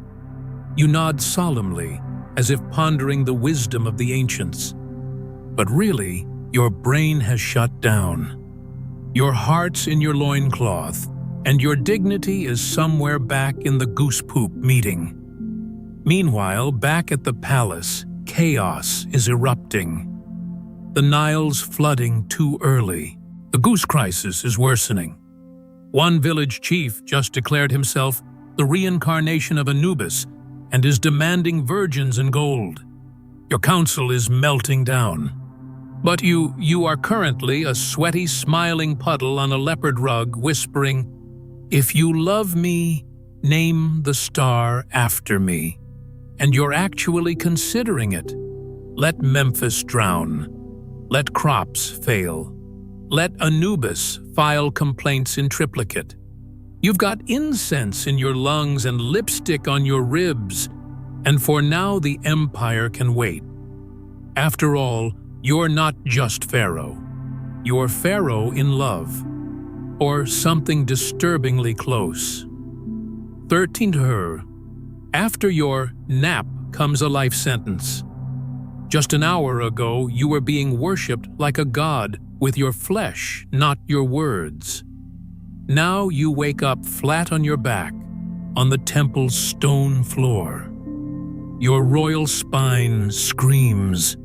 You nod solemnly, as if pondering the wisdom of the ancients. But really, your brain has shut down. Your heart's in your loincloth, and your dignity is somewhere back in the goose poop meeting. Meanwhile, back at the palace, chaos is erupting. The Nile's flooding too early. The goose crisis is worsening. One village chief just declared himself the reincarnation of Anubis and is demanding virgins and gold. Your council is melting down. But you are currently a sweaty, smiling puddle on a leopard rug whispering, if you love me, name the star after me. And you're actually considering it. Let Memphis drown. Let crops fail. Let Anubis file complaints in triplicate. You've got incense in your lungs and lipstick on your ribs, and for now the empire can wait. After all, you're not just Pharaoh. You're Pharaoh in love, or something disturbingly close. 13 to her. After your nap comes a life sentence. Just an hour ago, you were being worshipped like a god with your flesh, not your words. Now you wake up flat on your back on the temple's stone floor. Your royal spine screams.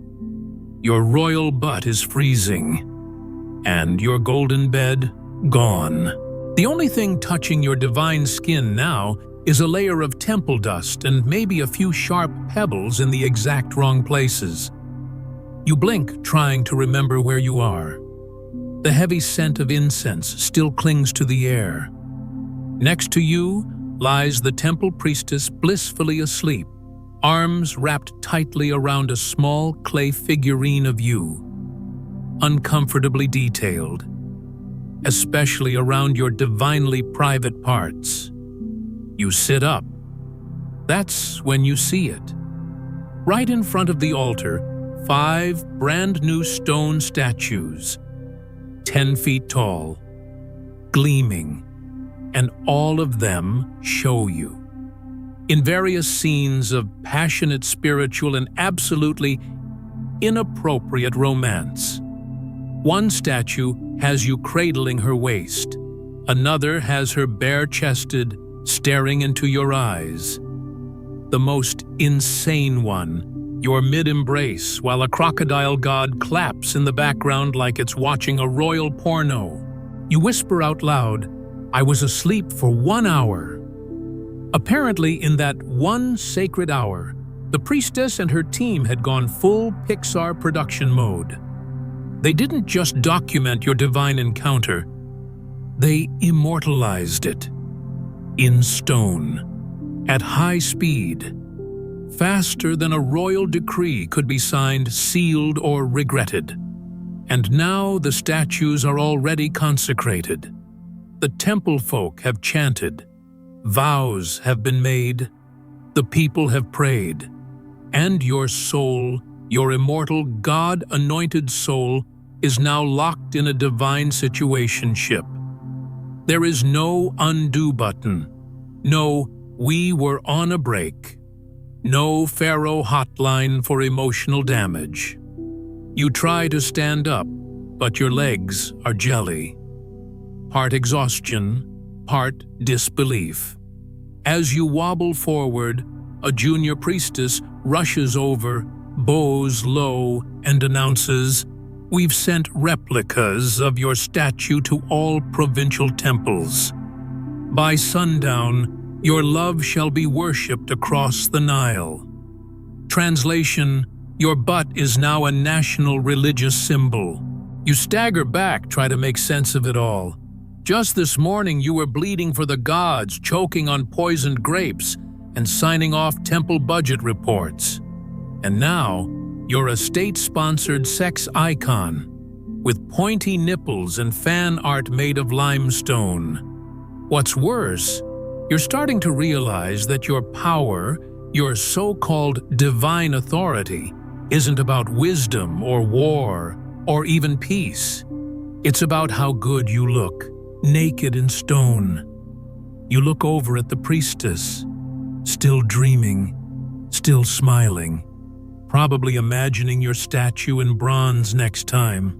Your royal butt is freezing. And your golden bed, gone. The only thing touching your divine skin now is a layer of temple dust and maybe a few sharp pebbles in the exact wrong places. You blink, trying to remember where you are. The heavy scent of incense still clings to the air. Next to you lies the temple priestess blissfully asleep, arms wrapped tightly around a small clay figurine of you, uncomfortably detailed, especially around your divinely private parts. You sit up. That's when you see it. Right in front of the altar, 5 brand new stone statues, 10 feet tall, gleaming, and all of them show you. In various scenes of passionate spiritual and absolutely inappropriate romance. One statue has you cradling her waist. Another has her bare-chested, staring into your eyes. The most insane one, your mid-embrace while a crocodile god claps in the background like it's watching a royal porno. You whisper out loud, "I was asleep for 1 hour." Apparently, in that one sacred hour, the priestess and her team had gone full Pixar production mode. They didn't just document your divine encounter, they immortalized it. In stone, at high speed, faster than a royal decree could be signed, sealed, or regretted. And now the statues are already consecrated. The temple folk have chanted, vows have been made, the people have prayed, and your soul, your immortal God-anointed soul, is now locked in a divine situationship. There is no undo button, no "we were on a break," no Pharaoh hotline for emotional damage. You try to stand up, but your legs are jelly. Part exhaustion, part disbelief. As you wobble forward, a junior priestess rushes over, bows low, and announces, "We've sent replicas of your statue to all provincial temples. By sundown, your love shall be worshipped across the Nile." Translation: your butt is now a national religious symbol. You stagger back, try to make sense of it all. Just this morning you were bleeding for the gods, choking on poisoned grapes, and signing off temple budget reports. And now, you're a state-sponsored sex icon, with pointy nipples and fan art made of limestone. What's worse, you're starting to realize that your power, your so-called divine authority, isn't about wisdom or war or even peace. It's about how good you look, naked in stone. You look over at the priestess, still dreaming, still smiling, probably imagining your statue in bronze next time.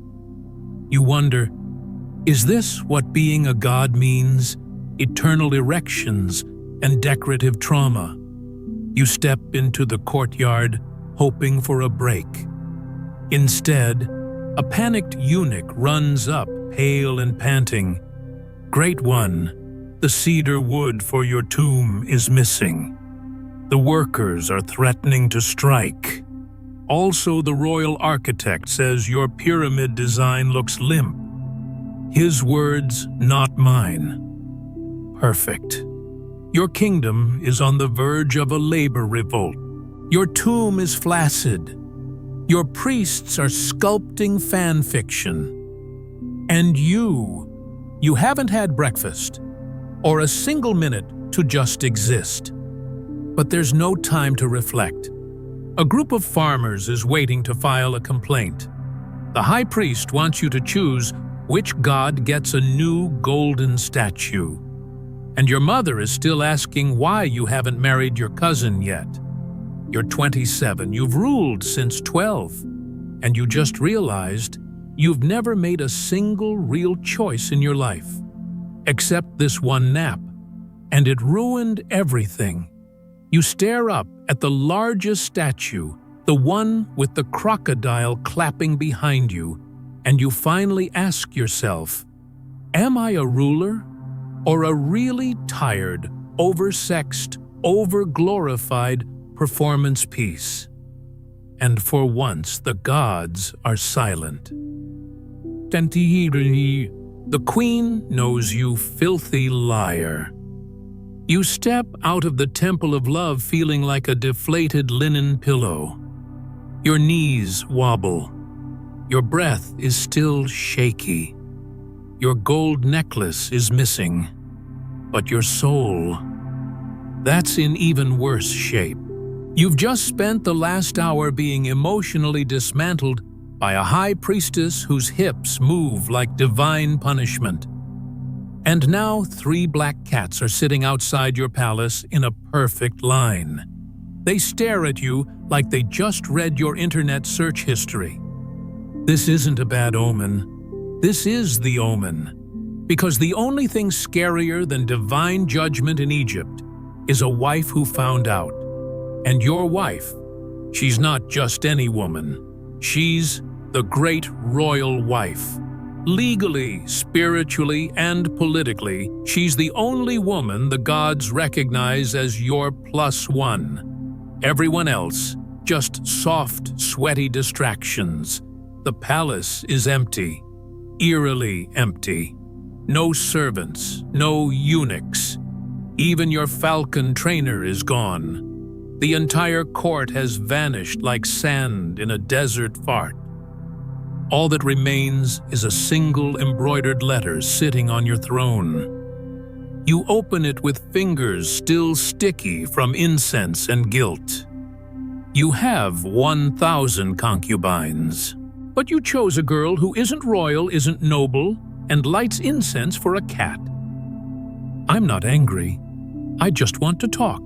You wonder, is this what being a god means? Eternal erections and decorative trauma. You step into the courtyard, hoping for a break. Instead, a panicked eunuch runs up, pale and panting. "Great one, the cedar wood for your tomb is missing. The workers are threatening to strike. Also, the royal architect says your pyramid design looks limp. His words, not mine." Perfect. Your kingdom is on the verge of a labor revolt. Your tomb is flaccid. Your priests are sculpting fan fiction. And you haven't had breakfast, or a single minute to just exist. But there's no time to reflect. A group of farmers is waiting to file a complaint. The high priest wants you to choose which god gets a new golden statue. And your mother is still asking why you haven't married your cousin yet. You're 27, you've ruled since 12, and you just realized you've never made a single real choice in your life. except this one nap, and it ruined everything. You stare up at the largest statue, the one with the crocodile clapping behind you, and you finally ask yourself, am I a ruler or a really tired, oversexed, over-glorified performance piece? And for once, the gods are silent. The queen knows you, filthy liar. You step out of the temple of love feeling like a deflated linen pillow. Your knees wobble. Your breath is still shaky. Your gold necklace is missing. But your soul, that's in even worse shape. You've just spent the last hour being emotionally dismantled by a high priestess whose hips move like divine punishment. And now 3 black cats are sitting outside your palace in a perfect line. They stare at you like they just read your internet search history. This isn't a bad omen. This is the omen. Because the only thing scarier than divine judgment in Egypt is a wife who found out. And your wife, she's not just any woman. She's the great royal wife. Legally, spiritually, and politically, she's the only woman the gods recognize as your +1. Everyone else, just soft, sweaty distractions. The palace is empty, eerily empty. No servants, no eunuchs. Even your falcon trainer is gone. The entire court has vanished like sand in a desert fart. All that remains is a single embroidered letter sitting on your throne. You open it with fingers still sticky from incense and guilt. You have 1,000 concubines, but you chose a girl who isn't royal, isn't noble, and lights incense for a cat. I'm not angry. I just want to talk.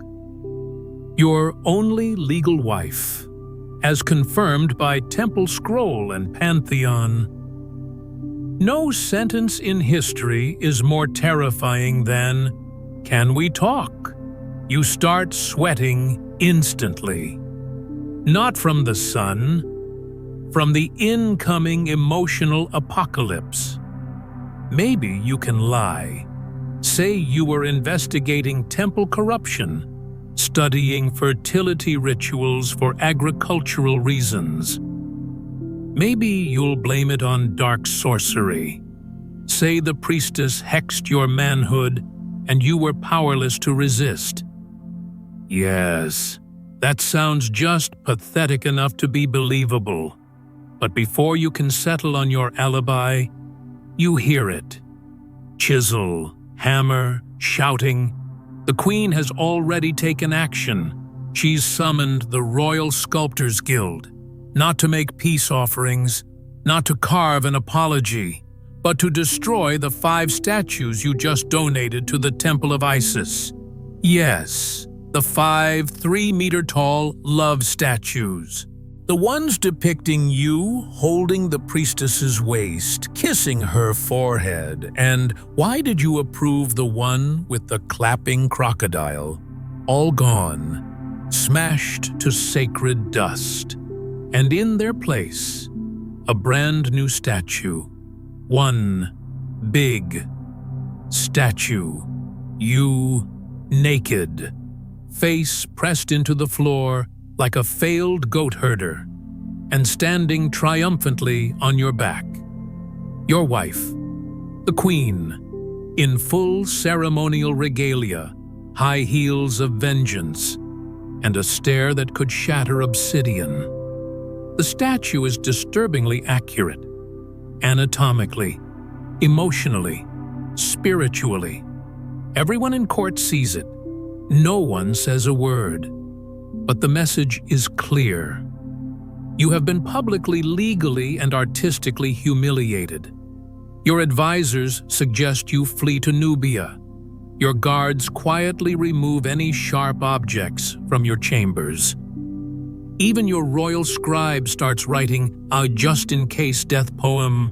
Your only legal wife, as confirmed by Temple Scroll and Pantheon. No sentence in history is more terrifying than, "Can we talk?" You start sweating instantly. Not from the sun, from the incoming emotional apocalypse. Maybe you can lie. Say you were investigating temple corruption, studying fertility rituals for agricultural reasons. Maybe you'll blame it on dark sorcery. Say the priestess hexed your manhood and you were powerless to resist. Yes, that sounds just pathetic enough to be believable. But before you can settle on your alibi, you hear it. Chisel, hammer, shouting. The queen has already taken action. She's summoned the Royal Sculptors Guild, not to make peace offerings, not to carve an apology, but to destroy the 5 statues you just donated to the Temple of Isis. Yes, the 5 3-meter-tall love statues. The ones depicting you holding the priestess's waist, kissing her forehead, and why did you approve the one with the clapping crocodile? All gone, smashed to sacred dust. And in their place, a brand new statue. One big statue. You naked, face pressed into the floor, like a failed goat herder, and standing triumphantly on your back. Your wife, the queen, in full ceremonial regalia, high heels of vengeance, and a stare that could shatter obsidian. The statue is disturbingly accurate, anatomically, emotionally, spiritually. Everyone in court sees it. No one says a word. But the message is clear. You have been publicly, legally, and artistically humiliated. Your advisors suggest you flee to Nubia. Your guards quietly remove any sharp objects from your chambers. Even your royal scribe starts writing a just-in-case death poem,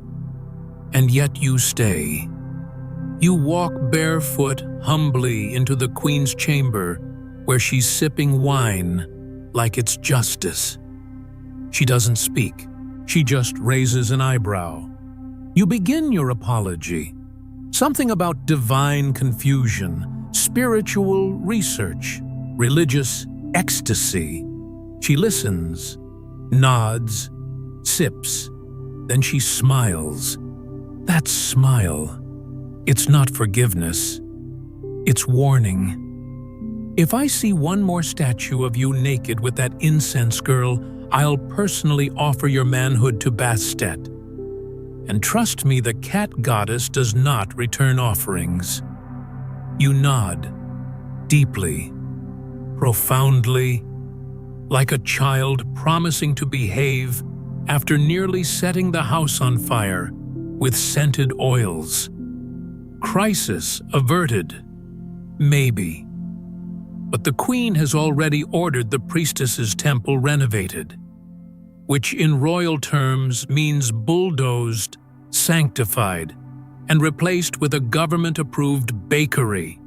and yet you stay. You walk barefoot humbly into the queen's chamber, where she's sipping wine like it's justice. She doesn't speak. She just raises an eyebrow. You begin your apology. Something about divine confusion, spiritual research, religious ecstasy. She listens, nods, sips, then she smiles. That smile, it's not forgiveness, it's warning. If I see one more statue of you naked with that incense girl, I'll personally offer your manhood to Bastet. And trust me, the cat goddess does not return offerings. You nod, deeply, profoundly, like a child promising to behave after nearly setting the house on fire with scented oils. Crisis averted, maybe. But the queen has already ordered the priestess's temple renovated, which in royal terms means bulldozed, sanctified, and replaced with a government-approved bakery.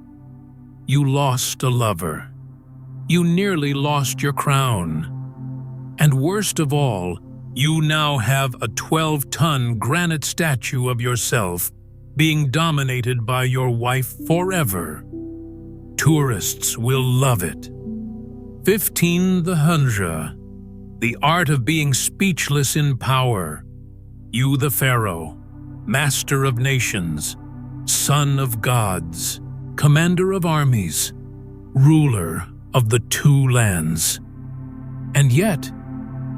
You lost a lover. You nearly lost your crown. And worst of all, you now have a 12-ton granite statue of yourself being dominated by your wife forever. Tourists will love it. 15 the Hundra. The art of being speechless in power. You the Pharaoh, master of nations, son of gods, commander of armies, ruler of the two lands. And yet,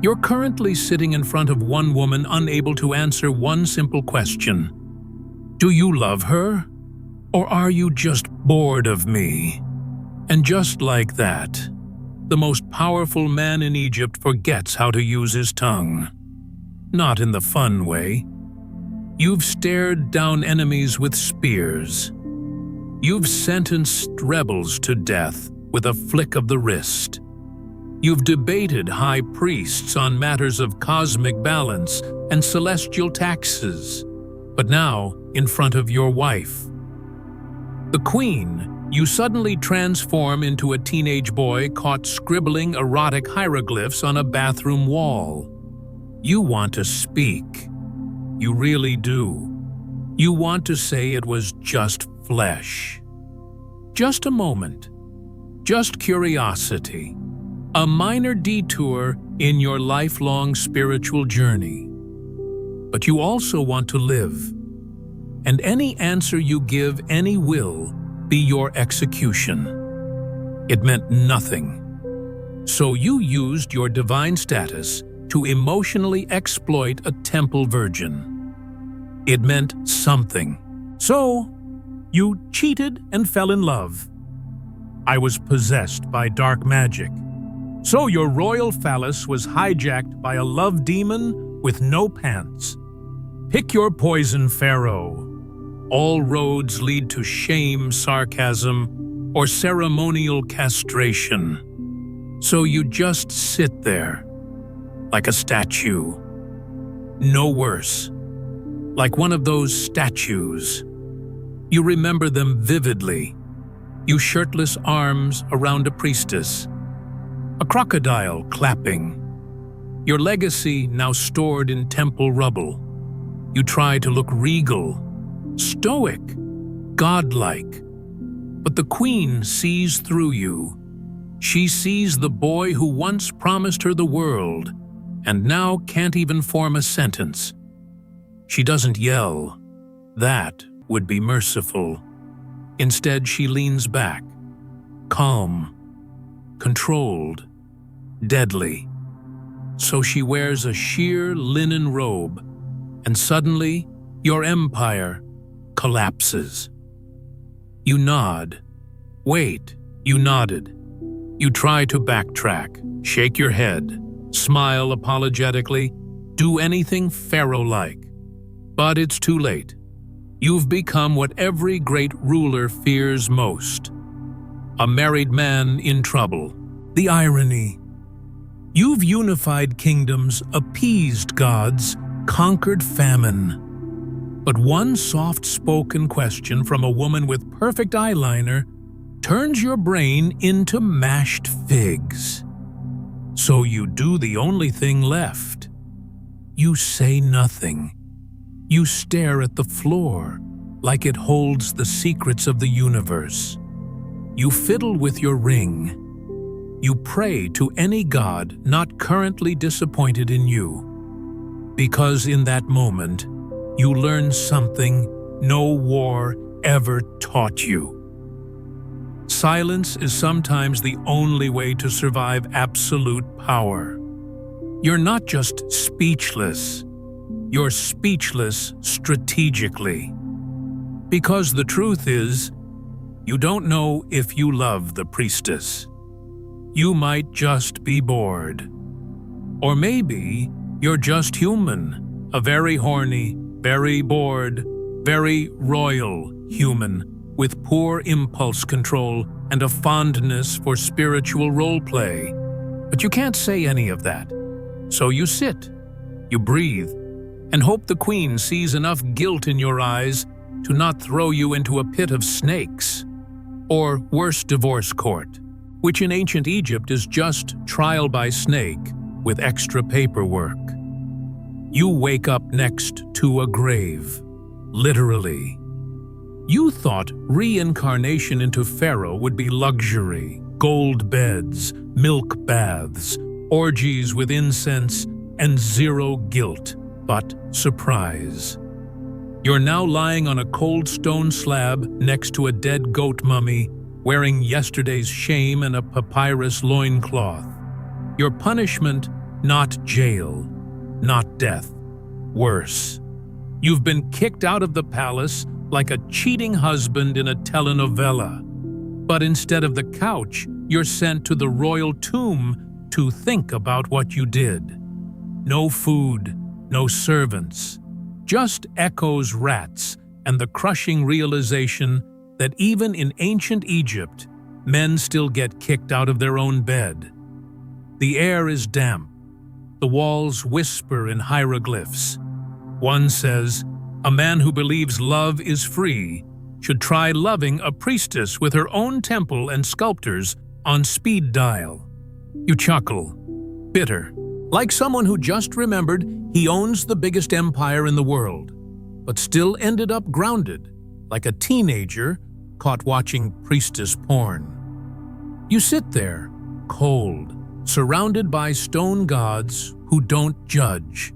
you're currently sitting in front of one woman unable to answer one simple question. Do you love her? Or are you just bored of me? And just like that, the most powerful man in Egypt forgets how to use his tongue. Not in the fun way. You've stared down enemies with spears. You've sentenced rebels to death with a flick of the wrist. You've debated high priests on matters of cosmic balance and celestial taxes, but now in front of your wife. The queen, you suddenly transform into a teenage boy caught scribbling erotic hieroglyphs on a bathroom wall. You want to speak. You really do. You want to say it was just flesh. Just a moment. Just curiosity. A minor detour in your lifelong spiritual journey. But you also want to live. And any answer you give, any will, be your execution. It meant nothing. So you used your divine status to emotionally exploit a temple virgin. It meant something. So you cheated and fell in love. I was possessed by dark magic. So your royal phallus was hijacked by a love demon with no pants. Pick your poison, Pharaoh. All roads lead to shame, sarcasm, or ceremonial castration. So you just sit there, like a statue. No worse, like one of those statues. You remember them vividly. You shirtless arms around a priestess, a crocodile clapping. Your legacy now stored in temple rubble. You try to look regal, stoic, godlike. But the queen sees through you. She sees the boy who once promised her the world and now can't even form a sentence. She doesn't yell. That would be merciful. Instead, she leans back, calm, controlled, deadly. So she wears a sheer linen robe, and suddenly your empire collapses. You nod. Wait, you nodded. You try to backtrack, shake your head, smile apologetically, do anything Pharaoh-like. But it's too late. You've become what every great ruler fears most. A married man in trouble. The irony. You've unified kingdoms, appeased gods, conquered famine. But one soft-spoken question from a woman with perfect eyeliner turns your brain into mashed figs. So you do the only thing left. You say nothing. You stare at the floor like it holds the secrets of the universe. You fiddle with your ring. You pray to any god not currently disappointed in you. Because in that moment, you learn something no war ever taught you. Silence is sometimes the only way to survive absolute power. You're not just speechless. You're speechless strategically. Because the truth is, you don't know if you love the priestess. You might just be bored. Or maybe you're just human, a very horny, very bored, very royal human with poor impulse control and a fondness for spiritual role play. But you can't say any of that. So you sit, you breathe, and hope the queen sees enough guilt in your eyes to not throw you into a pit of snakes. Or worse, divorce court, which in ancient Egypt is just trial by snake with extra paperwork. You wake up next to a grave, literally. You thought reincarnation into Pharaoh would be luxury, gold beds, milk baths, orgies with incense, and zero guilt, but surprise. You're now lying on a cold stone slab next to a dead goat mummy, wearing yesterday's shame and a papyrus loincloth. Your punishment, not jail, not death. Worse. You've been kicked out of the palace like a cheating husband in a telenovela. But instead of the couch, you're sent to the royal tomb to think about what you did. No food, no servants, just Echo's rats and the crushing realization that even in ancient Egypt, men still get kicked out of their own bed. The air is damp. The walls whisper in hieroglyphs. One says, a man who believes love is free should try loving a priestess with her own temple and sculptors on speed dial. You chuckle, bitter, like someone who just remembered he owns the biggest empire in the world, but still ended up grounded, like a teenager caught watching priestess porn. You sit there, cold, surrounded by stone gods who don't judge,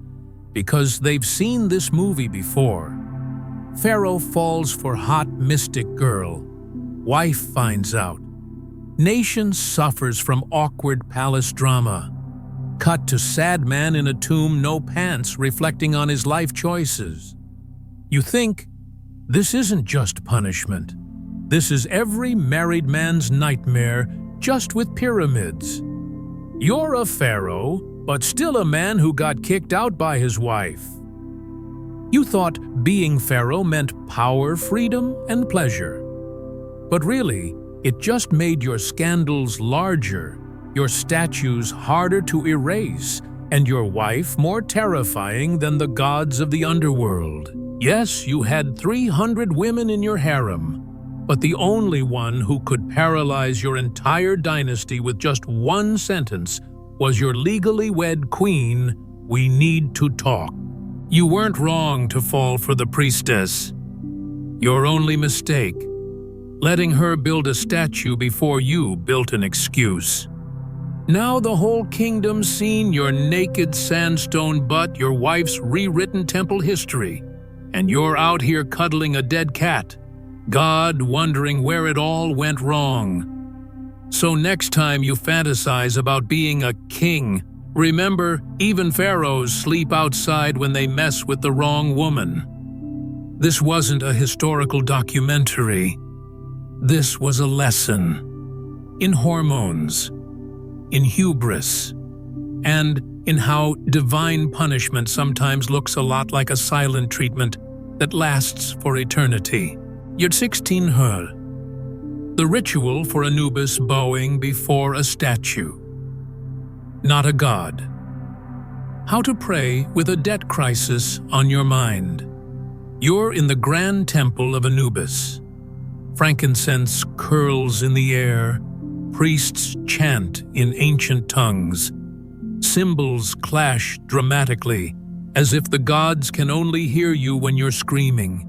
because they've seen this movie before. Pharaoh falls for hot mystic girl. Wife finds out. Nation suffers from awkward palace drama. Cut to sad man in a tomb, no pants, reflecting on his life choices. You think, this isn't just punishment. This is every married man's nightmare, just with pyramids. You're a pharaoh, but still a man who got kicked out by his wife. You thought being pharaoh meant power, freedom, and pleasure. But really, it just made your scandals larger, your statues harder to erase, and your wife more terrifying than the gods of the underworld. Yes, you had 300 women in your harem, but the only one who could paralyze your entire dynasty with just one sentence was your legally wed queen, we need to talk. You weren't wrong to fall for the priestess. Your only mistake, letting her build a statue before you built an excuse. Now the whole kingdom's seen your naked sandstone butt, your wife's rewritten temple history, and you're out here cuddling a dead cat, God wondering where it all went wrong. So next time you fantasize about being a king, remember, even pharaohs sleep outside when they mess with the wrong woman. This wasn't a historical documentary. This was a lesson in hormones, in hubris, and in how divine punishment sometimes looks a lot like a silent treatment that lasts for eternity. Yet 16 Her, the ritual for Anubis bowing before a statue. Not a god. How to pray with a debt crisis on your mind. You're in the grand temple of Anubis. Frankincense curls in the air, priests chant in ancient tongues. Cymbals clash dramatically, as if the gods can only hear you when you're screaming.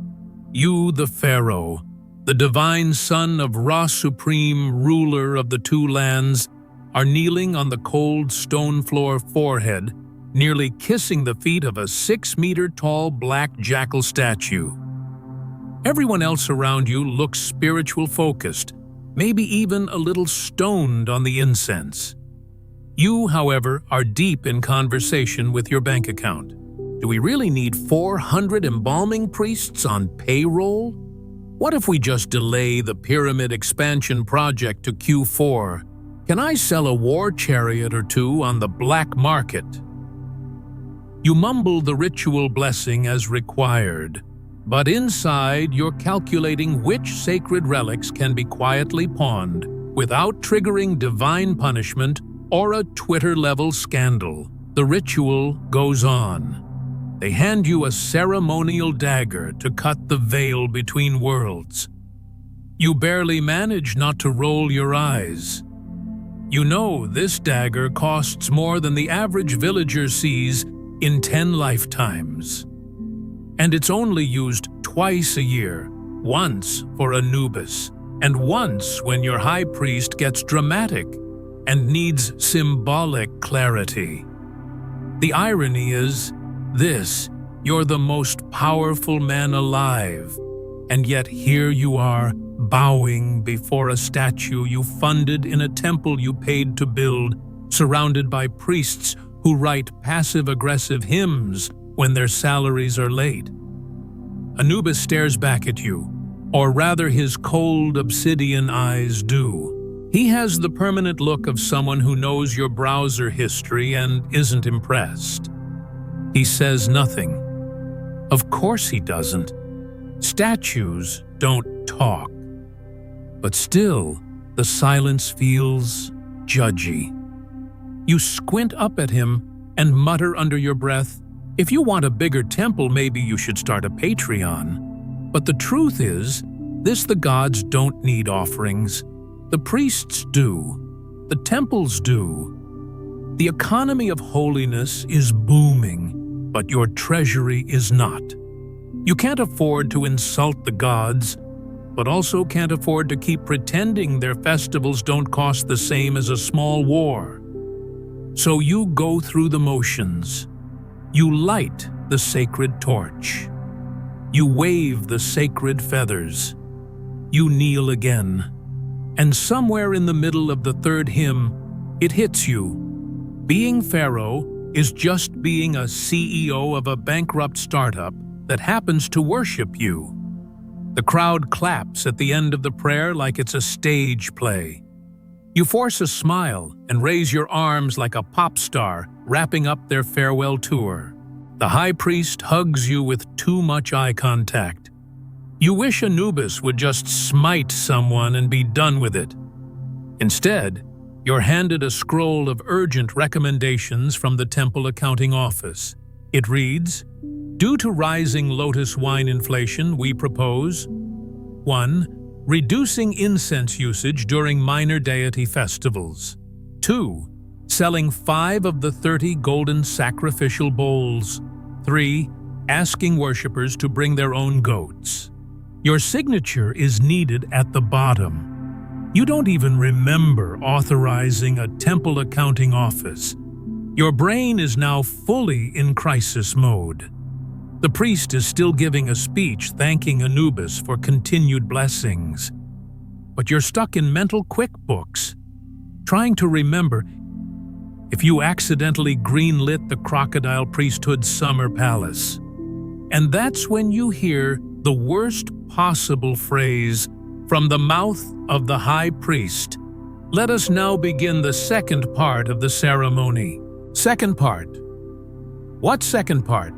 You, the Pharaoh, the divine son of Ra Supreme, ruler of the two lands, are kneeling on the cold stone floor forehead, nearly kissing the feet of a 6-meter-tall black jackal statue. Everyone else around you looks spiritual-focused, maybe even a little stoned on the incense. You, however, are deep in conversation with your bank account. Do we really need 400 embalming priests on payroll? What if we just delay the pyramid expansion project to Q4? Can I sell a war chariot or two on the black market? You mumble the ritual blessing as required, but inside you're calculating which sacred relics can be quietly pawned without triggering divine punishment or a Twitter-level scandal. The ritual goes on. They hand you a ceremonial dagger to cut the veil between worlds. You barely manage not to roll your eyes. You know this dagger costs more than the average villager sees in 10 lifetimes. And it's only used twice a year, once for Anubis, and once when your high priest gets dramatic and needs symbolic clarity. The irony is this: you're the most powerful man alive, and yet here you are, bowing before a statue you funded in a temple you paid to build, surrounded by priests who write passive-aggressive hymns when their salaries are late. Anubis stares back at you, or rather his cold obsidian eyes do. He has the permanent look of someone who knows your browser history and isn't impressed. He says nothing. Of course he doesn't. Statues don't talk. But still, the silence feels judgy. You squint up at him and mutter under your breath, "If you want a bigger temple, maybe you should start a Patreon." But the truth is, the gods don't need offerings. The priests do. The temples do. The economy of holiness is booming, but your treasury is not. You can't afford to insult the gods, but also can't afford to keep pretending their festivals don't cost the same as a small war. So you go through the motions. You light the sacred torch. You wave the sacred feathers. You kneel again. And somewhere in the middle of the third hymn, it hits you. Being Pharaoh is just being a CEO of a bankrupt startup that happens to worship you. The crowd claps at the end of the prayer like it's a stage play. You force a smile and raise your arms like a pop star wrapping up their farewell tour. The high priest hugs you with too much eye contact. You wish Anubis would just smite someone and be done with it. Instead, you're handed a scroll of urgent recommendations from the temple accounting office. It reads, "Due to rising lotus wine inflation, we propose 1. Reducing incense usage during minor deity festivals. 2. Selling 5 of the 30 golden sacrificial bowls. 3. Asking worshippers to bring their own goats." Your signature is needed at the bottom. You don't even remember authorizing a temple accounting office. Your brain is now fully in crisis mode. The priest is still giving a speech thanking Anubis for continued blessings. But you're stuck in mental QuickBooks, trying to remember if you accidentally greenlit the crocodile priesthood's summer palace. And that's when you hear the worst possible phrase from the mouth of the high priest. Let us now begin the second part of the ceremony. Second part. What second part?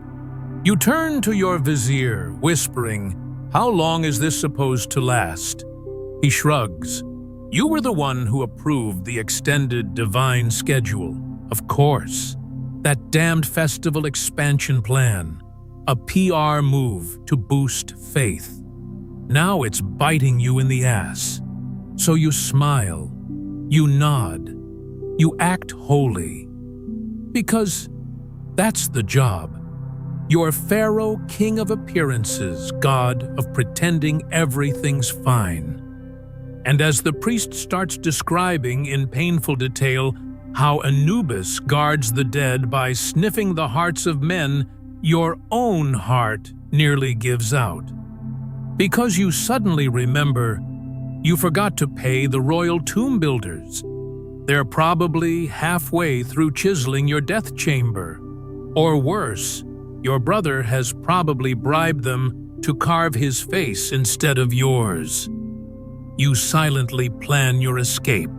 You turn to your vizier, whispering, "How long is this supposed to last?" He shrugs. You were the one who approved the extended divine schedule. Of course. That damned festival expansion plan. a PR move to boost faith. Now it's biting you in the ass. So you smile, you nod, you act holy. Because that's the job. You're Pharaoh, king of appearances, god of pretending everything's fine. And as the priest starts describing in painful detail how Anubis guards the dead by sniffing the hearts of men, your own heart nearly gives out. Because you suddenly remember you forgot to pay the royal tomb builders. They're probably halfway through chiseling your death chamber. Or worse, your brother has probably bribed them to carve his face instead of yours. You silently plan your escape.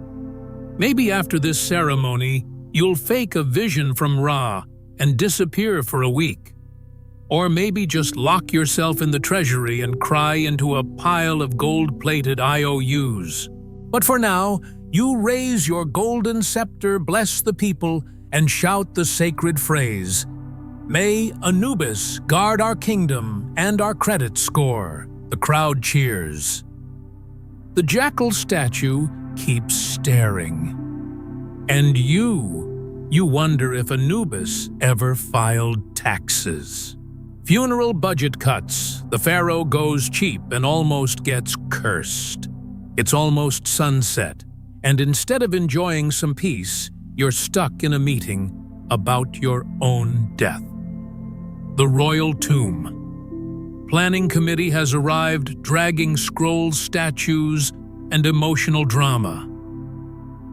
Maybe after this ceremony, you'll fake a vision from Ra and disappear for a week. Or maybe just lock yourself in the treasury and cry into a pile of gold-plated IOUs. But for now, you raise your golden scepter, bless the people, and shout the sacred phrase, "May Anubis guard our kingdom and our credit score." The crowd cheers. The jackal statue keeps staring. And you wonder if Anubis ever filed taxes. Funeral budget cuts. The pharaoh goes cheap and almost gets cursed. It's almost sunset, and instead of enjoying some peace, you're stuck in a meeting about your own death. The royal tomb. Planning committee has arrived, dragging scrolls, statues, and emotional drama.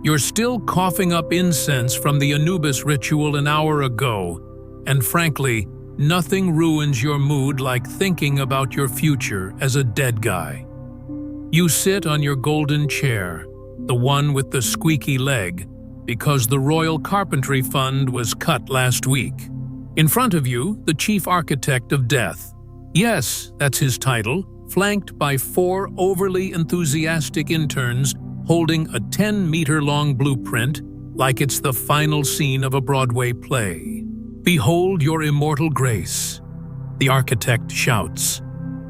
You're still coughing up incense from the Anubis ritual an hour ago, and frankly, nothing ruins your mood like thinking about your future as a dead guy. You sit on your golden chair, the one with the squeaky leg, because the Royal Carpentry Fund was cut last week. In front of you, the chief architect of death. Yes, that's his title, flanked by 4 overly enthusiastic interns holding a 10-meter-long blueprint like it's the final scene of a Broadway play. "Behold your immortal grace," the architect shouts.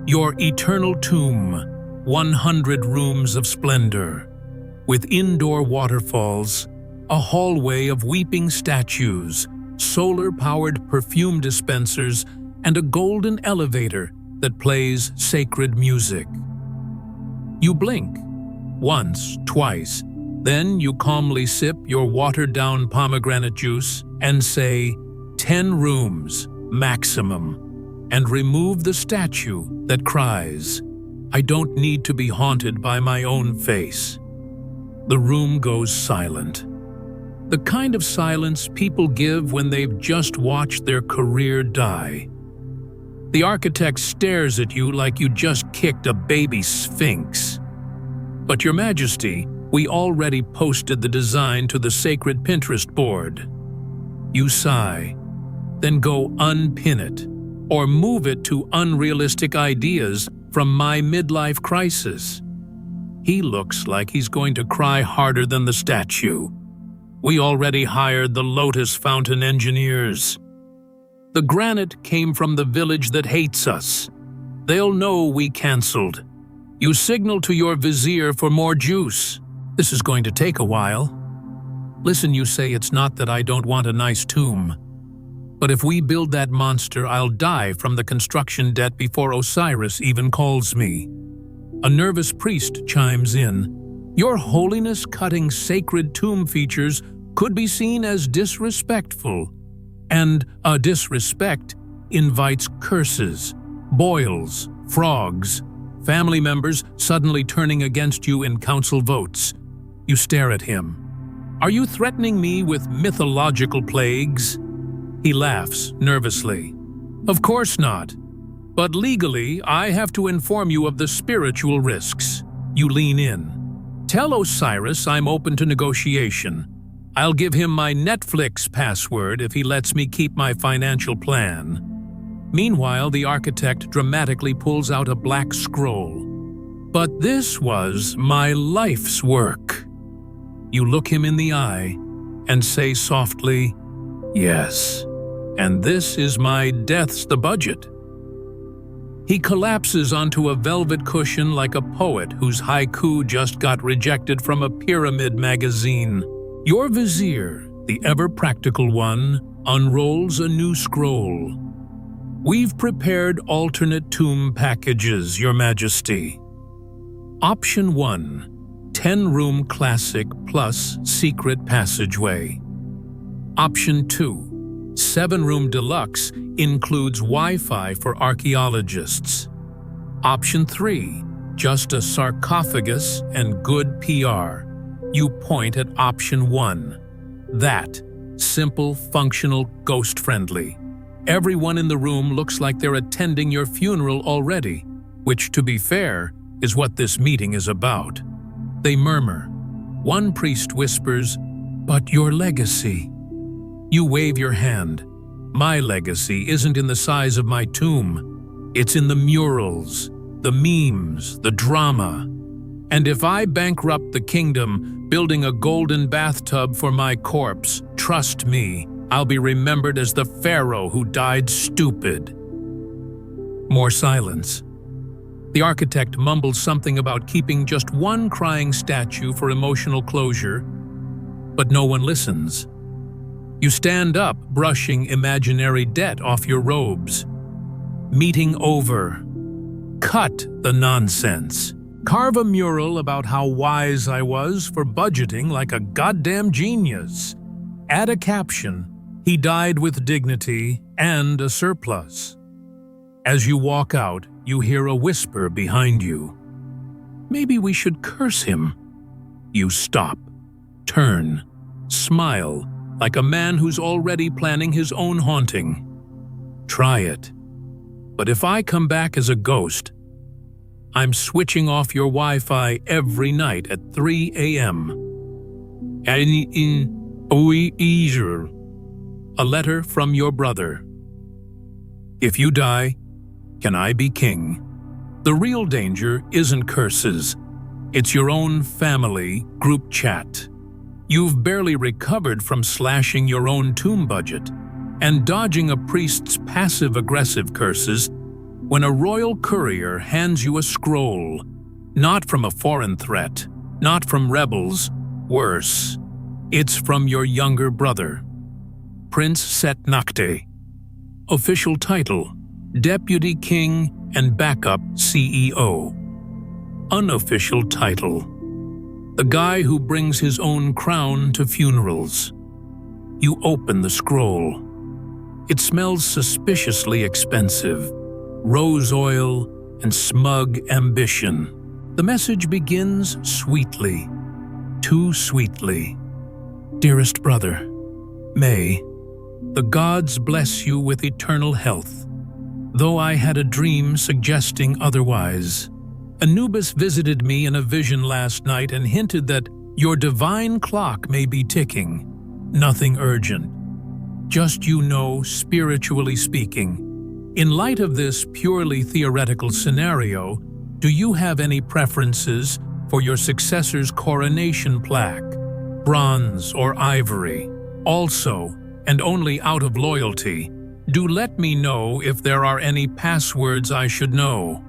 "Your eternal tomb, 100 rooms of splendor, with indoor waterfalls, a hallway of weeping statues, solar-powered perfume dispensers, and a golden elevator that plays sacred music." You blink. Once, twice. Then you calmly sip your watered-down pomegranate juice and say, 10 rooms, maximum, and remove the statue that cries, "I don't need to be haunted by my own face." The room goes silent. The kind of silence people give when they've just watched their career die. The architect stares at you like you just kicked a baby sphinx. "But Your Majesty, we already posted the design to the sacred Pinterest board." You sigh, then go unpin it, or move it to unrealistic ideas from My Midlife Crisis. He looks like he's going to cry harder than the statue. "We already hired the Lotus Fountain engineers. The granite came from the village that hates us. They'll know we canceled. You signal to your vizier for more juice. This is going to take a while. Listen, you say it's not that I don't want a nice tomb. But if we build that monster, I'll die from the construction debt before Osiris even calls me." A nervous priest chimes in. "Your Holiness cutting sacred tomb features could be seen as disrespectful. And a disrespect invites curses, boils, frogs, family members suddenly turning against you in council votes." You stare at him. "Are you threatening me with mythological plagues?" He laughs nervously. "Of course not. But legally, I have to inform you of the spiritual risks." You lean in. "Tell Osiris I'm open to negotiation. I'll give him my Netflix password if he lets me keep my financial plan." Meanwhile, the architect dramatically pulls out a black scroll. "But this was my life's work." You look him in the eye and say softly, "Yes, and this is my death's the budget." He collapses onto a velvet cushion like a poet whose haiku just got rejected from a pyramid magazine. Your vizier, the ever-practical one, unrolls a new scroll. We've prepared alternate tomb packages, Your Majesty. Option 1, 10-room classic plus secret passageway. Option 2, 7-room deluxe includes Wi-Fi for archaeologists. Option 3, just a sarcophagus and good PR. You point at option 1. That, simple, functional, ghost-friendly. Everyone in the room looks like they're attending your funeral already, which, to be fair, is what this meeting is about. They murmur. One priest whispers, "But your legacy." You wave your hand. My legacy isn't in the size of my tomb. It's in the murals, the memes, the drama. And if I bankrupt the kingdom building a golden bathtub for my corpse, trust me, I'll be remembered as the Pharaoh who died stupid. More silence. The architect mumbles something about keeping just one crying statue for emotional closure, but no one listens. You stand up, brushing imaginary debt off your robes. Meeting over. Cut the nonsense. Carve a mural about how wise I was for budgeting like a goddamn genius. Add a caption, "He died with dignity and a surplus." As you walk out, you hear a whisper behind you. Maybe we should curse him. You stop, turn, smile, like a man who's already planning his own haunting. Try it. But if I come back as a ghost, I'm switching off your Wi-Fi every night at 3 a.m. A letter from your brother. If you die, can I be king? The real danger isn't curses. It's your own family group chat. You've barely recovered from slashing your own tomb budget and dodging a priest's passive-aggressive curses when a royal courier hands you a scroll, not from a foreign threat, not from rebels, worse. It's from your younger brother, Prince Set Nakte. Official title, Deputy King and Backup CEO. Unofficial title, the guy who brings his own crown to funerals. You open the scroll. It smells suspiciously expensive. Rose oil and smug ambition. The message begins sweetly, too sweetly. Dearest brother, may the gods bless you with eternal health. Though I had a dream suggesting otherwise. Anubis visited me in a vision last night and hinted that your divine clock may be ticking. Nothing urgent. Just spiritually speaking. In light of this purely theoretical scenario, do you have any preferences for your successor's coronation plaque, bronze or ivory? Also, and only out of loyalty, do let me know if there are any passwords I should know.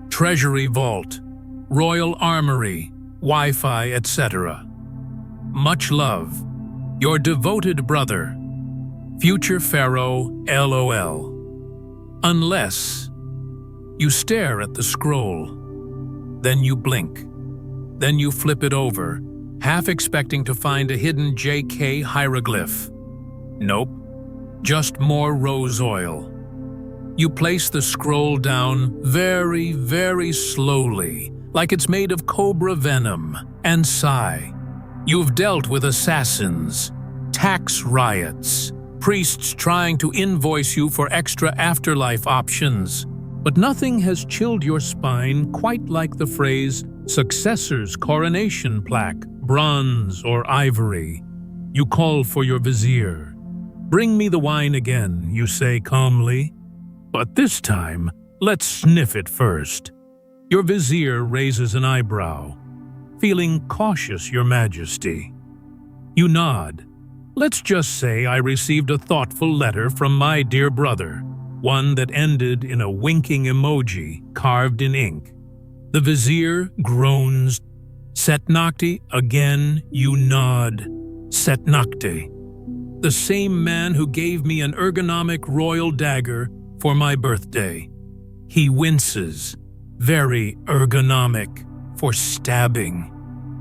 Treasury vault, royal armory, Wi-Fi, etc. Much love. Your devoted brother, future Pharaoh, LOL. Unless you stare at the scroll, then you blink, then you flip it over, half expecting to find a hidden JK hieroglyph. Nope, just more rose oil. You place the scroll down very, very slowly, like it's made of cobra venom, and sigh. You've dealt with assassins, tax riots, priests trying to invoice you for extra afterlife options. But nothing has chilled your spine quite like the phrase, successor's coronation plaque, bronze or ivory. You call for your vizier. Bring me the wine again, you say calmly. But this time, let's sniff it first. Your vizier raises an eyebrow, feeling cautious, Your Majesty. You nod. Let's just say I received a thoughtful letter from my dear brother. one that ended in a winking emoji carved in ink. The vizier groans. Set nocte, again you nod. Set nocte. The same man who gave me an ergonomic royal dagger for my birthday. He winces. Very ergonomic for stabbing.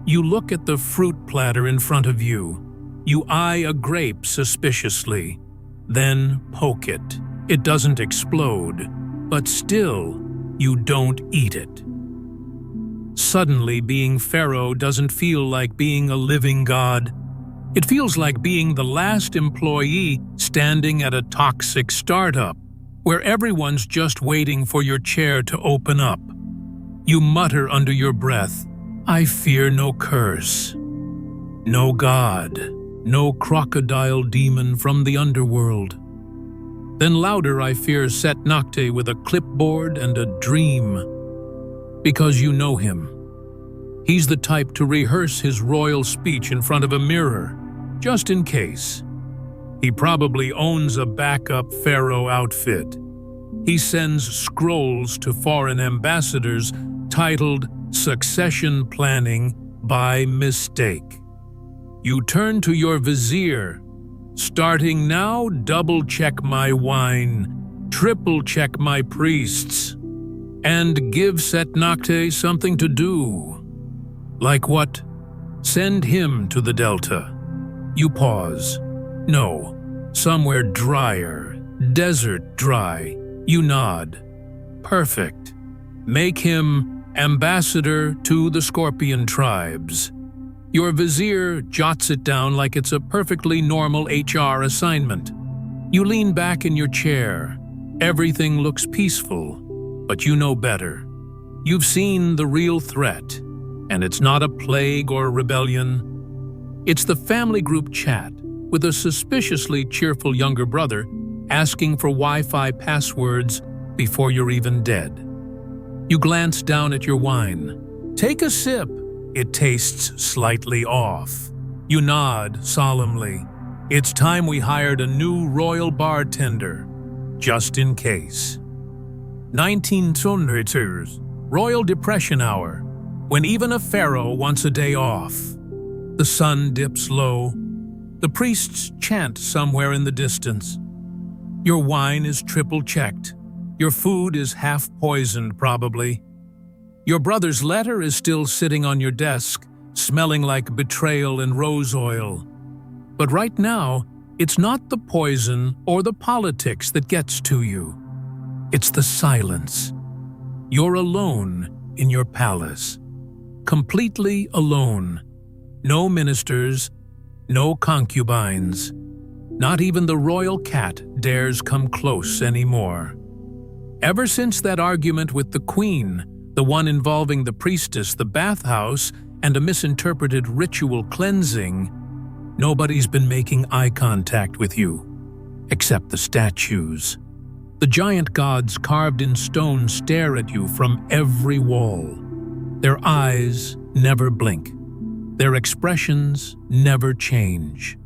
You look at the fruit platter in front of you. You eye a grape suspiciously. Then poke it. It doesn't explode, but still, you don't eat it. Suddenly, being Pharaoh doesn't feel like being a living god. It feels like being the last employee standing at a toxic startup, where everyone's just waiting for your chair to open up. You mutter under your breath, I fear no curse, no god, no crocodile demon from the underworld. Then louder I fear Set Nocte with a clipboard and a dream. Because you know him. He's the type to rehearse his royal speech in front of a mirror, just in case. He probably owns a backup Pharaoh outfit. He sends scrolls to foreign ambassadors titled Succession Planning by Mistake. You turn to your vizier. Starting now, double-check my wine, triple-check my priests, and give Set Nocte something to do. Like what? Send him to the Delta. You pause. No, somewhere drier, desert dry. You nod. Perfect. Make him ambassador to the Scorpion tribes. Your vizier jots it down like it's a perfectly normal HR assignment. You lean back in your chair. Everything looks peaceful, but you know better. You've seen the real threat, and it's not a plague or rebellion. It's the family group chat with a suspiciously cheerful younger brother asking for Wi-Fi passwords before you're even dead. You glance down at your wine. Take a sip. It tastes slightly off. You nod solemnly. It's time we hired a new royal bartender, just in case. 1900s, Royal Depression Hour, when even a pharaoh wants a day off. The sun dips low. The priests chant somewhere in the distance. Your wine is triple-checked. Your food is half-poisoned, probably. Your brother's letter is still sitting on your desk, smelling like betrayal and rose oil. But right now, it's not the poison or the politics that gets to you. It's the silence. You're alone in your palace. Completely alone. No ministers, no concubines. Not even the royal cat dares come close anymore. Ever since that argument with the queen, the one involving the priestess, the bathhouse, and a misinterpreted ritual cleansing, nobody's been making eye contact with you, except the statues. The giant gods carved in stone stare at you from every wall. Their eyes never blink. Their expressions never change.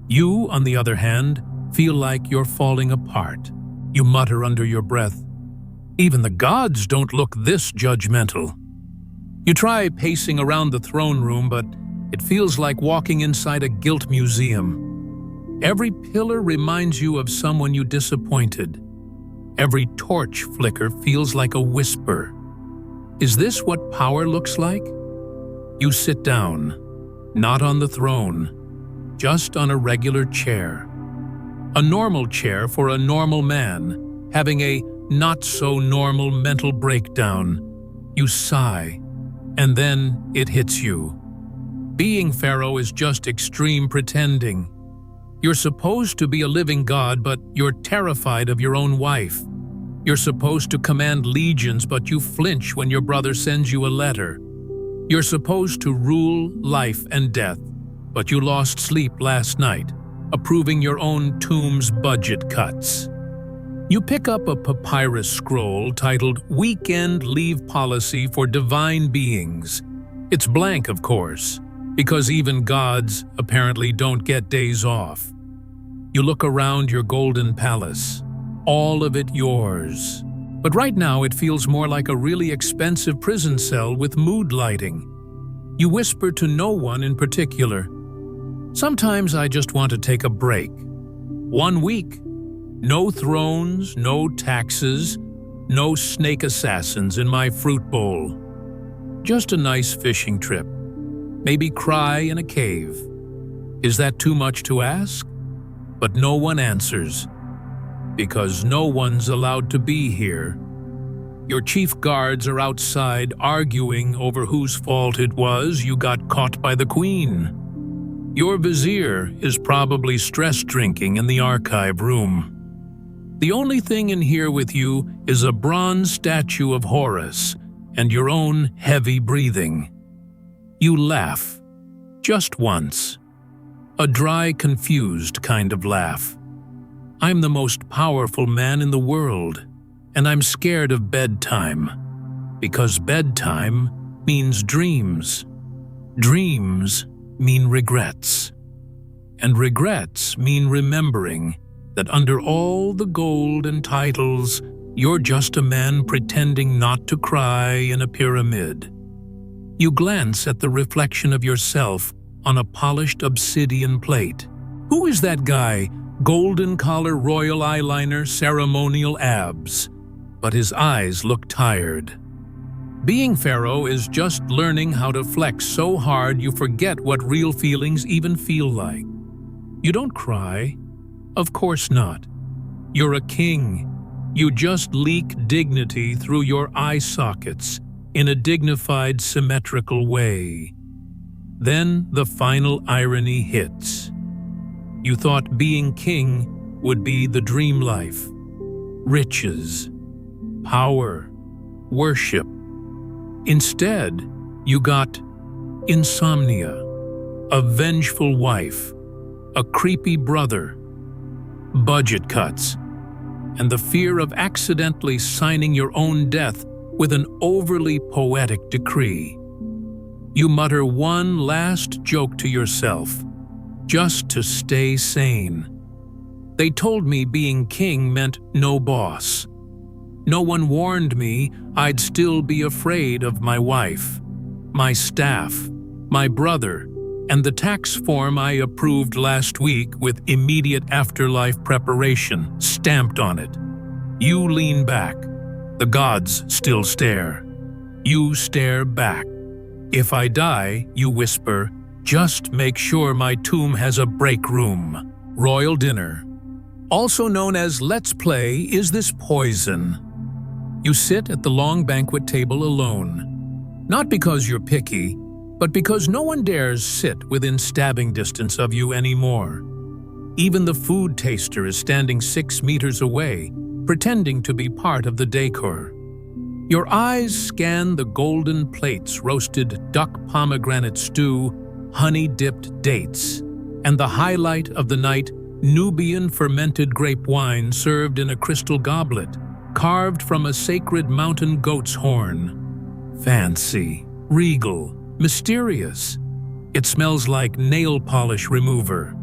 You, on the other hand, feel like you're falling apart. You mutter under your breath, even the gods don't look this judgmental. You try pacing around the throne room, but it feels like walking inside a guilt museum. Every pillar reminds you of someone you disappointed. Every torch flicker feels like a whisper. Is this what power looks like? You sit down, not on the throne, just on a regular chair. A normal chair for a normal man, having a not-so-normal mental breakdown. You sigh, and then it hits you. Being Pharaoh is just extreme pretending. You're supposed to be a living god, but you're terrified of your own wife. You're supposed to command legions, but you flinch when your brother sends you a letter. You're supposed to rule life and death, but you lost sleep last night, approving your own tomb's budget cuts. You pick up a papyrus scroll titled Weekend Leave Policy for Divine Beings. It's blank, of course, because even gods apparently don't get days off. You look around your golden palace. all of it yours. But right now it feels more like a really expensive prison cell with mood lighting. You whisper to no one in particular. Sometimes I just want to take a break. 1 week. No thrones, no taxes, no snake assassins in my fruit bowl. Just a nice fishing trip. Maybe cry in a cave. Is that too much to ask? But no one answers. Because no one's allowed to be here. Your chief guards are outside arguing over whose fault it was you got caught by the queen. Your vizier is probably stress drinking in the archive room. The only thing in here with you is a bronze statue of Horus and your own heavy breathing. You laugh. Just once. A dry, confused kind of laugh. I'm the most powerful man in the world, and I'm scared of bedtime. Because bedtime means dreams. Dreams mean regrets. And regrets mean remembering that under all the gold and titles, you're just a man pretending not to cry in a pyramid. You glance at the reflection of yourself on a polished obsidian plate. Who is that guy? Golden collar, royal eyeliner, ceremonial abs. But his eyes look tired. Being Pharaoh is just learning how to flex so hard you forget what real feelings even feel like. You don't cry. Of course not. You're a king. You just leak dignity through your eye sockets in a dignified, symmetrical way. Then the final irony hits. You thought being king would be the dream life. Riches, power, worship. Instead, you got insomnia, a vengeful wife, a creepy brother, budget cuts, and the fear of accidentally signing your own death with an overly poetic decree. You mutter one last joke to yourself, just to stay sane. They told me being king meant no boss. No one warned me I'd still be afraid of my wife, my staff, my brother, and the tax form I approved last week with immediate afterlife preparation stamped on it. You lean back. The gods still stare. You stare back. If I die, you whisper, just make sure my tomb has a break room. Royal dinner. Also known as Let's Play, Is This Poison? You sit at the long banquet table alone. Not because you're picky, but because no one dares sit within stabbing distance of you anymore. Even the food taster is standing 6 meters away, pretending to be part of the decor. Your eyes scan the golden plates, roasted duck pomegranate stew, honey-dipped dates, and the highlight of the night, Nubian fermented grape wine served in a crystal goblet, carved from a sacred mountain goat's horn. Fancy, regal, mysterious. It smells like nail polish remover.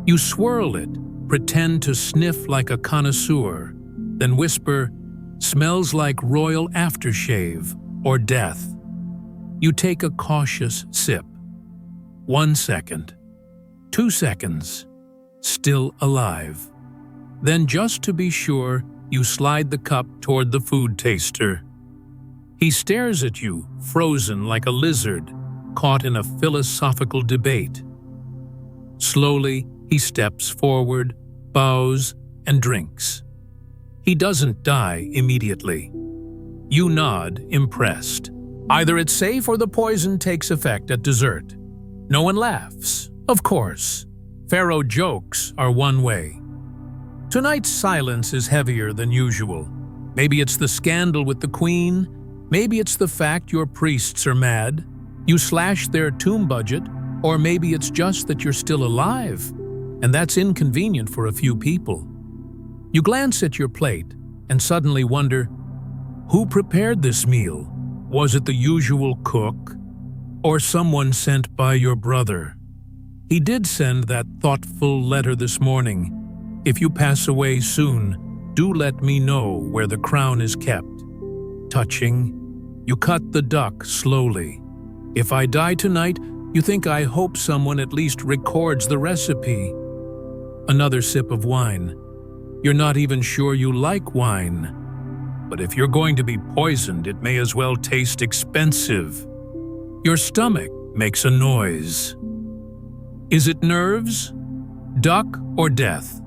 You swirl it, pretend to sniff like a connoisseur, then whisper, smells like royal aftershave or death. You take a cautious sip. 1 second. 2 seconds. Still alive. Then just to be sure, you slide the cup toward the food taster. He stares at you, frozen like a lizard, caught in a philosophical debate. Slowly, he steps forward, bows, and drinks. He doesn't die immediately. You nod, impressed. Either it's safe or the poison takes effect at dessert. No one laughs, of course. Pharaoh jokes are one way. Tonight's silence is heavier than usual. Maybe it's the scandal with the queen. Maybe it's the fact your priests are mad. You slash their tomb budget. Or maybe it's just that you're still alive. And that's inconvenient for a few people. You glance at your plate and suddenly wonder, who prepared this meal? Was it the usual cook? Or someone sent by your brother? He did send that thoughtful letter this morning. If you pass away soon, do let me know where the crown is kept. Touching, you cut the duck slowly. If I die tonight, you think I hope someone at least records the recipe. Another sip of wine. You're not even sure you like wine. But if you're going to be poisoned, it may as well taste expensive. Your stomach makes a noise. Is it nerves, duck, or death?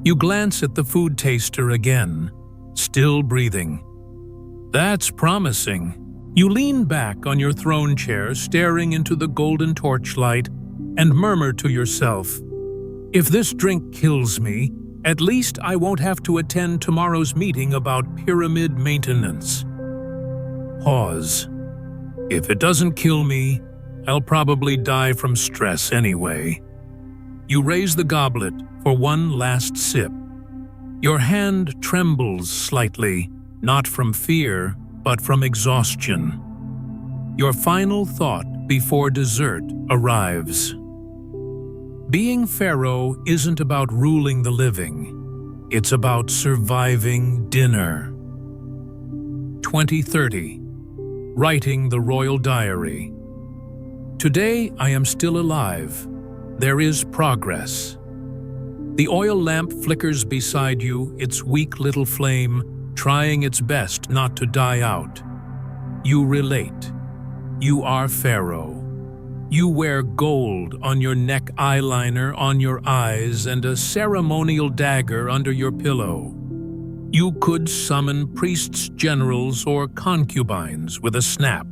You glance at the food taster again, still breathing. That's promising. You lean back on your throne chair, staring into the golden torchlight, and murmur to yourself, "If this drink kills me, at least I won't have to attend tomorrow's meeting about pyramid maintenance." Pause. If it doesn't kill me, I'll probably die from stress anyway. You raise the goblet for one last sip. Your hand trembles slightly, not from fear, but from exhaustion. Your final thought before dessert arrives. Being Pharaoh isn't about ruling the living. It's about surviving dinner. 2030. Writing the Royal Diary. Today I am still alive. There is progress. The oil lamp flickers beside you, its weak little flame trying its best not to die out. You relate. You are Pharaoh. You wear gold on your neck, eyeliner on your eyes, and a ceremonial dagger under your pillow. You could summon priests, generals, or concubines with a snap.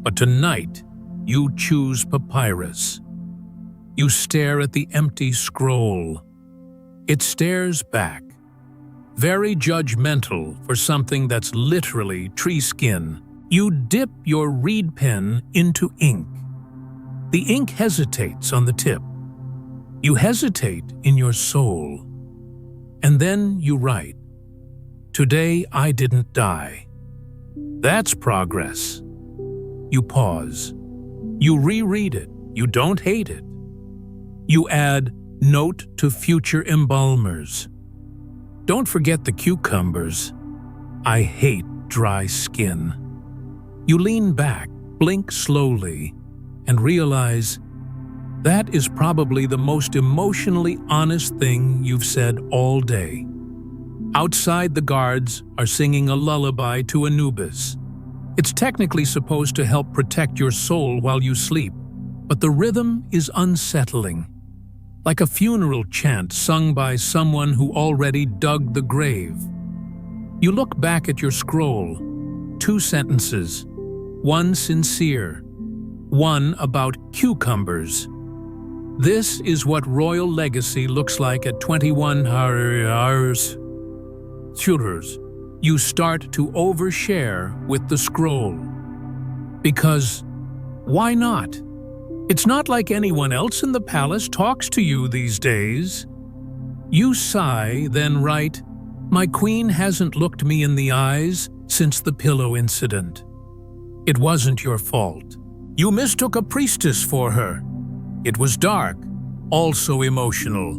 But tonight, you choose papyrus. You stare at the empty scroll. It stares back, very judgmental for something that's literally tree skin. You dip your reed pen into ink. The ink hesitates on the tip. You hesitate in your soul. And then you write, "Today I didn't die." That's progress. You pause. You reread it. You don't hate it. You add, "Note to future embalmers. Don't forget the cucumbers. I hate dry skin." You lean back, blink slowly, and realize that is probably the most emotionally honest thing you've said all day. Outside, the guards are singing a lullaby to Anubis. It's technically supposed to help protect your soul while you sleep, but the rhythm is unsettling, like a funeral chant sung by someone who already dug the grave. You look back at your scroll, 2 sentences, one sincere, one about cucumbers. This is what royal legacy looks like at 21 hours. Shooters, you start to overshare with the scroll. Because why not? It's not like anyone else in the palace talks to you these days. You sigh, then write, "My queen hasn't looked me in the eyes since the pillow incident." It wasn't your fault. You mistook a priestess for her. It was dark, also emotional.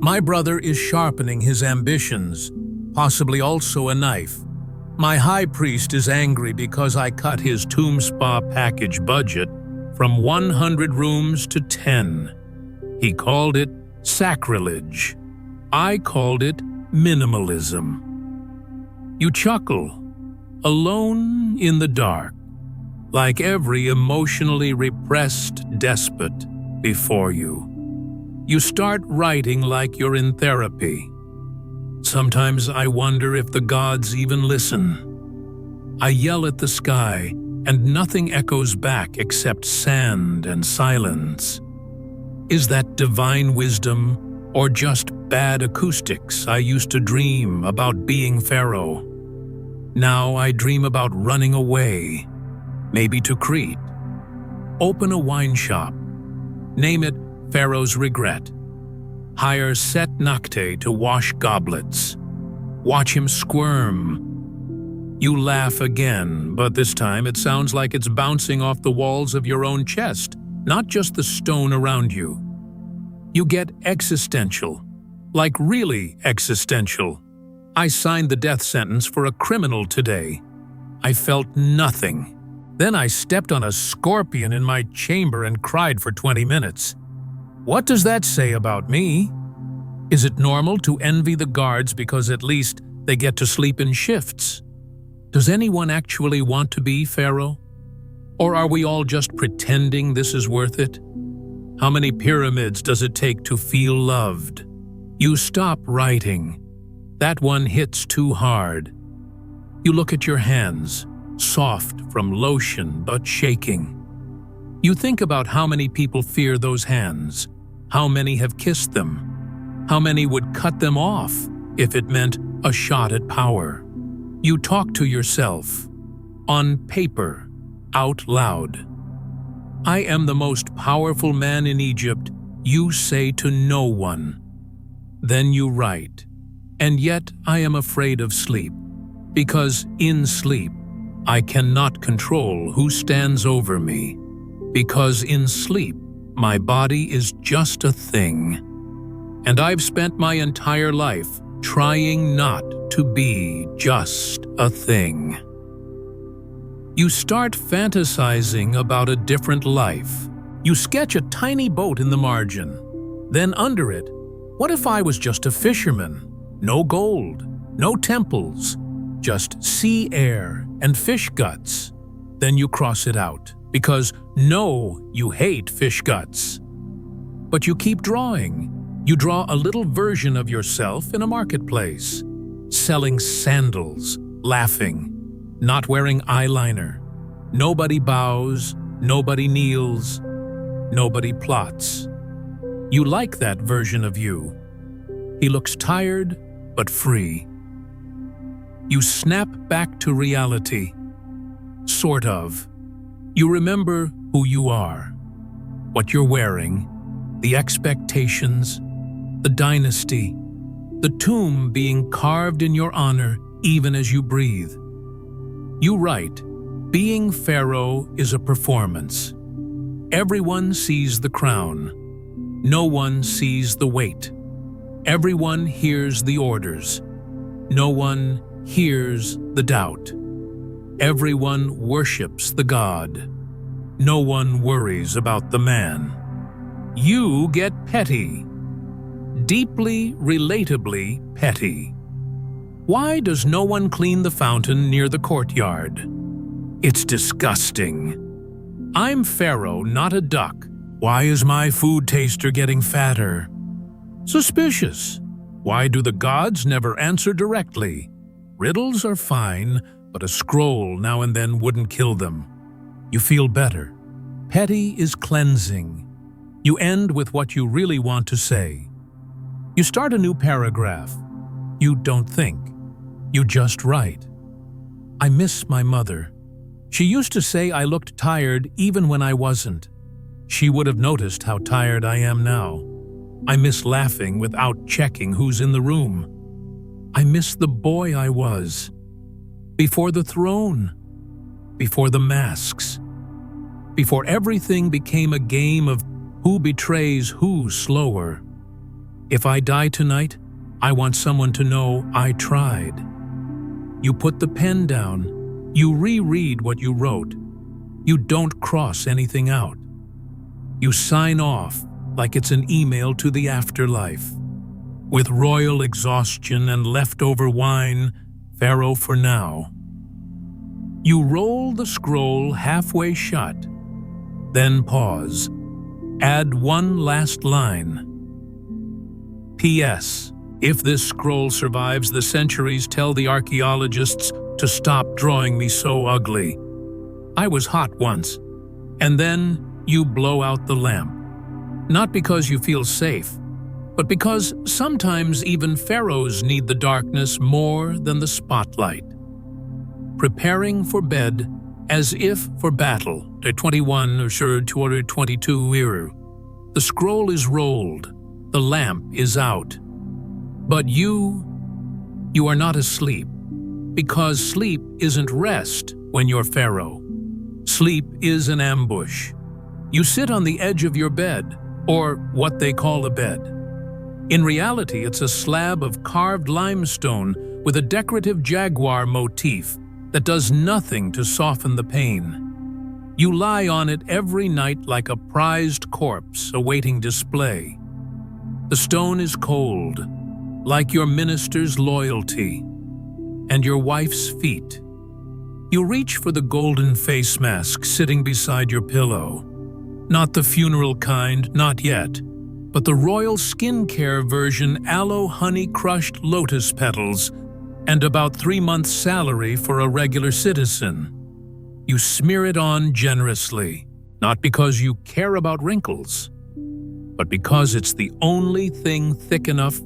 My brother is sharpening his ambitions, possibly also a knife. My high priest is angry because I cut his tomb spa package budget from 100 rooms to 10. He called it sacrilege. I called it minimalism. You chuckle, alone in the dark, like every emotionally repressed despot before you. You start writing like you're in therapy. Sometimes I wonder if the gods even listen. I yell at the sky, and nothing echoes back except sand and silence. Is that divine wisdom, or just bad acoustics I used to dream about being Pharaoh? Now I dream about running away, maybe to Crete. Open a wine shop. Name it Pharaoh's Regret. Hire Set Nocte to wash goblets. Watch him squirm. You laugh again, but this time it sounds like it's bouncing off the walls of your own chest, not just the stone around you. You get existential, like really existential. I signed the death sentence for a criminal today. I felt nothing. Then I stepped on a scorpion in my chamber and cried for 20 minutes. What does that say about me? Is it normal to envy the guards because at least they get to sleep in shifts? Does anyone actually want to be Pharaoh? Or are we all just pretending this is worth it? How many pyramids does it take to feel loved? You stop writing. That one hits too hard. You look at your hands, soft from lotion but shaking. You think about how many people fear those hands, how many have kissed them, how many would cut them off if it meant a shot at power. You talk to yourself, on paper, out loud. I am the most powerful man in Egypt, you say to no one. Then you write, and yet I am afraid of sleep, because in sleep I cannot control who stands over me, because in sleep my body is just a thing. And I've spent my entire life trying not to be just a thing. You start fantasizing about a different life. You sketch a tiny boat in the margin. Then under it, what if I was just a fisherman? No gold, no temples, just sea air and fish guts. Then you cross it out, because no, you hate fish guts. But you keep drawing. You draw a little version of yourself in a marketplace, selling sandals, laughing, not wearing eyeliner. Nobody bows, nobody kneels, nobody plots. You like that version of you. He looks tired, but free. You snap back to reality. Sort of. You remember who you are, what you're wearing, the expectations, the dynasty, the tomb being carved in your honor even as you breathe. You write, being Pharaoh is a performance. Everyone sees the crown. No one sees the weight. Everyone hears the orders. No one hears the doubt. Everyone worships the god. No one worries about the man. You get petty. Deeply, relatably petty. Why does no one clean the fountain near the courtyard? It's disgusting. I'm Pharaoh, not a duck. Why is my food taster getting fatter? Suspicious. Why do the gods never answer directly? Riddles are fine, but a scroll now and then wouldn't kill them. You feel better. Petty is cleansing. You end with what you really want to say. You start a new paragraph. You don't think. You just write. I miss my mother. She used to say I looked tired even when I wasn't. She would have noticed how tired I am now. I miss laughing without checking who's in the room. I miss the boy I was. Before the throne. Before the masks. Before everything became a game of who betrays who slower. If I die tonight, I want someone to know I tried. You put the pen down. You reread what you wrote. You don't cross anything out. You sign off like it's an email to the afterlife. With royal exhaustion and leftover wine, Pharaoh for now. You roll the scroll halfway shut, then pause. Add one last line. P.S. If this scroll survives the centuries, tell the archaeologists to stop drawing me so ugly. I was hot once. And then you blow out the lamp. Not because you feel safe, but because sometimes even pharaohs need the darkness more than the spotlight. Preparing for bed as if for battle, de 21 or 222 Iru. The scroll is rolled, the lamp is out. But you are not asleep, because sleep isn't rest when you're Pharaoh. Sleep is an ambush. You sit on the edge of your bed, or what they call a bed. In reality, it's a slab of carved limestone with a decorative jaguar motif that does nothing to soften the pain. You lie on it every night like a prized corpse awaiting display. The stone is cold, like your minister's loyalty, and your wife's feet. You reach for the golden face mask sitting beside your pillow. Not the funeral kind, not yet, but the royal skincare version, aloe honey crushed lotus petals, and about 3 months' salary for a regular citizen. You smear it on generously, not because you care about wrinkles, but because it's the only thing thick enough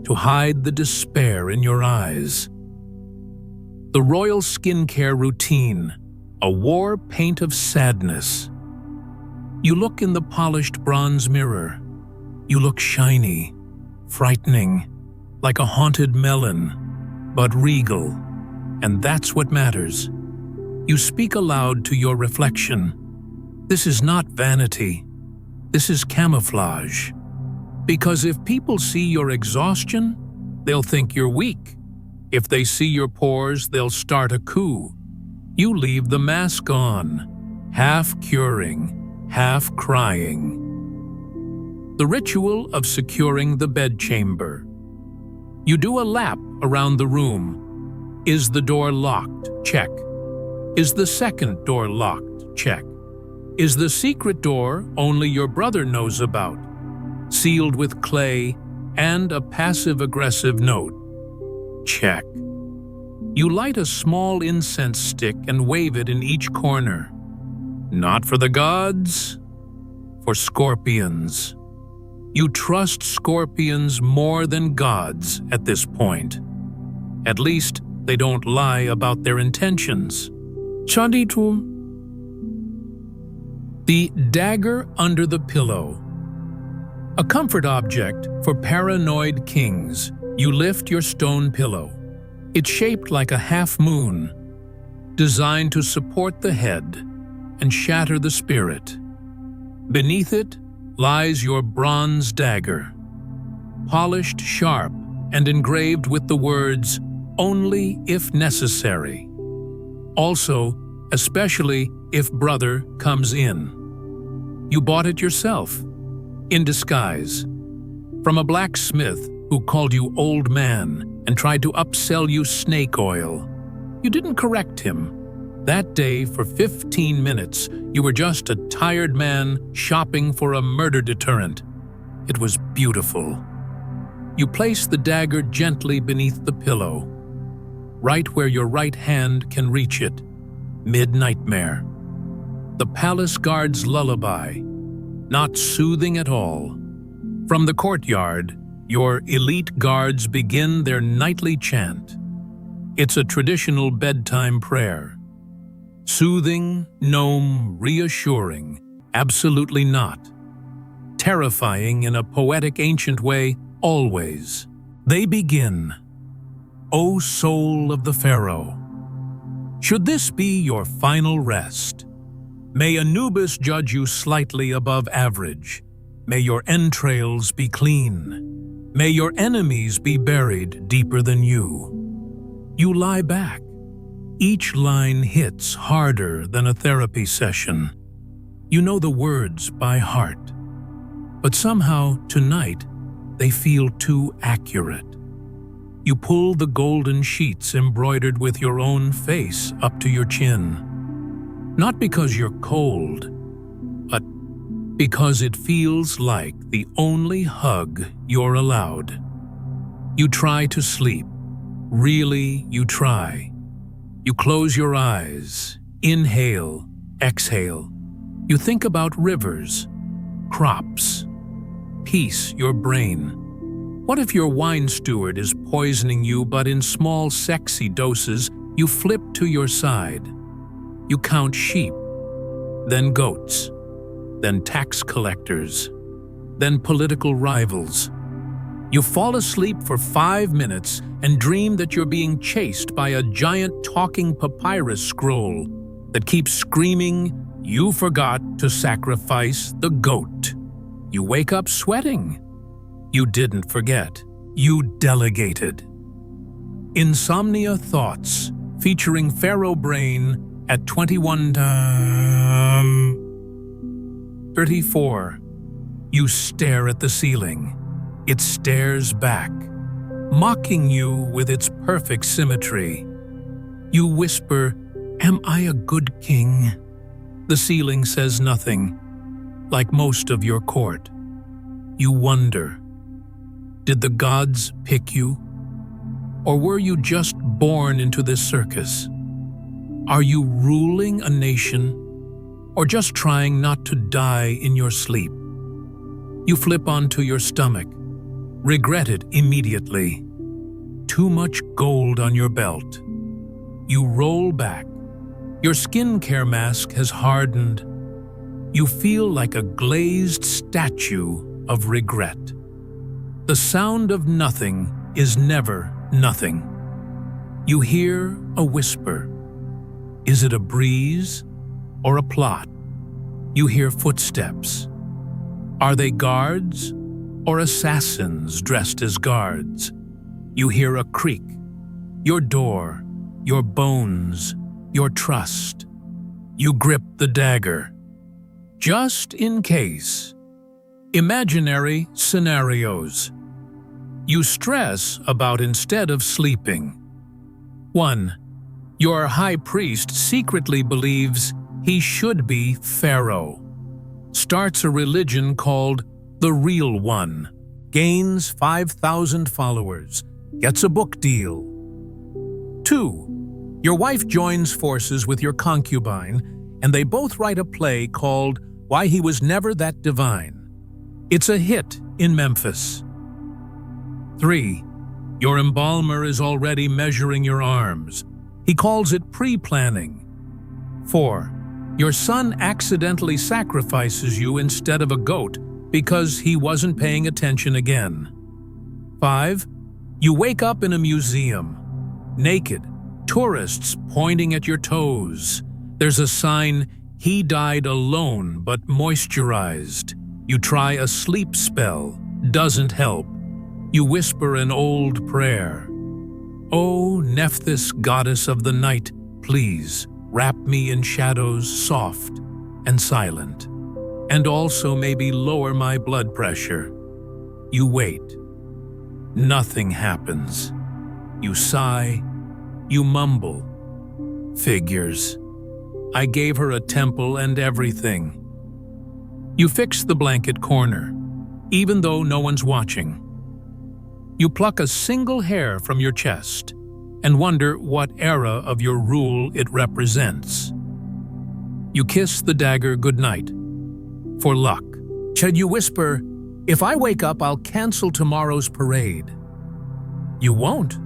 to hide the despair in your eyes. The royal skincare routine, a war paint of sadness. You look in the polished bronze mirror. You look shiny, frightening, like a haunted melon, but regal, and that's what matters. You speak aloud to your reflection. This is not vanity. This is camouflage. Because if people see your exhaustion, they'll think you're weak. If they see your pores, they'll start a coup. You leave the mask on, half curing, half crying. The ritual of securing the bedchamber. You do a lap around the room. Is the door locked? Check. Is the second door locked? Check. Is the secret door only your brother knows about, sealed with clay and a passive-aggressive note? Check. You light a small incense stick and wave it in each corner. Not for the gods, for scorpions. You trust scorpions more than gods at this point. At least they don't lie about their intentions. Chaditum. The dagger under the pillow. A comfort object for paranoid kings. You lift your stone pillow. It's shaped like a half-moon, designed to support the head and shatter the spirit. Beneath it lies your bronze dagger, polished sharp and engraved with the words, "Only if necessary." Also, especially if brother comes in. You bought it yourself, in disguise, from a blacksmith who called you old man and tried to upsell you snake oil. You didn't correct him. That day, for 15 minutes, you were just a tired man shopping for a murder deterrent. It was beautiful. You place the dagger gently beneath the pillow, right where your right hand can reach it, mid-nightmare. The palace guard's lullaby, not soothing at all. From the courtyard, your elite guards begin their nightly chant. It's a traditional bedtime prayer. Soothing, gnome, reassuring, absolutely not. Terrifying in a poetic ancient way, always. They begin, "O soul of the Pharaoh, should this be your final rest? May Anubis judge you slightly above average. May your entrails be clean. May your enemies be buried deeper than you." You lie back. Each line hits harder than a therapy session. You know the words by heart. But somehow, tonight, they feel too accurate. You pull the golden sheets embroidered with your own face up to your chin. Not because you're cold, but because it feels like the only hug you're allowed. You try to sleep. Really, you try. You close your eyes, inhale, exhale. You think about rivers, crops. Peace your brain. What if your wine steward is poisoning you, but in small, sexy doses, you flip to your side? You count sheep, then goats, then tax collectors, then political rivals. You fall asleep for 5 minutes and dream that you're being chased by a giant talking papyrus scroll that keeps screaming, "You forgot to sacrifice the goat." You wake up sweating. You didn't forget. You delegated. Insomnia Thoughts, featuring Pharaoh Brain at 34. You stare at the ceiling. It stares back, mocking you with its perfect symmetry. You whisper, "Am I a good king?" The ceiling says nothing, like most of your court. You wonder, did the gods pick you? Or were you just born into this circus? Are you ruling a nation, or just trying not to die in your sleep? You flip onto your stomach, regret it immediately. Too much gold on your belt. You roll back. Your skincare mask has hardened. You feel like a glazed statue of regret. The sound of nothing is never nothing. You hear a whisper. Is it a breeze or a plot? You hear footsteps. Are they guards or assassins dressed as guards? You hear a creak. Your door, your bones, your trust. You grip the dagger. Just in case. Imaginary scenarios. You stress about instead of sleeping. 1. Your high priest secretly believes he should be Pharaoh. Starts a religion called the Real One. Gains 5,000 followers. Gets a book deal. 2. Your wife joins forces with your concubine, and they both write a play called Why He Was Never That Divine. It's a hit in Memphis. 3. Your embalmer is already measuring your arms. He calls it pre-planning. 4. Your son accidentally sacrifices you instead of a goat because he wasn't paying attention again. 5. You wake up in a museum, naked, tourists pointing at your toes. There's a sign, "He died alone but moisturized." You try a sleep spell, doesn't help. You whisper an old prayer. "Oh, Nephthys, goddess of the night, please wrap me in shadows soft and silent, and also maybe lower my blood pressure." You wait. Nothing happens. You sigh. You mumble. "Figures. I gave her a temple and everything." You fix the blanket corner, even though no one's watching. You pluck a single hair from your chest and wonder what era of your rule it represents. You kiss the dagger goodnight, for luck. You whisper, "If I wake up, I'll cancel tomorrow's parade." You won't.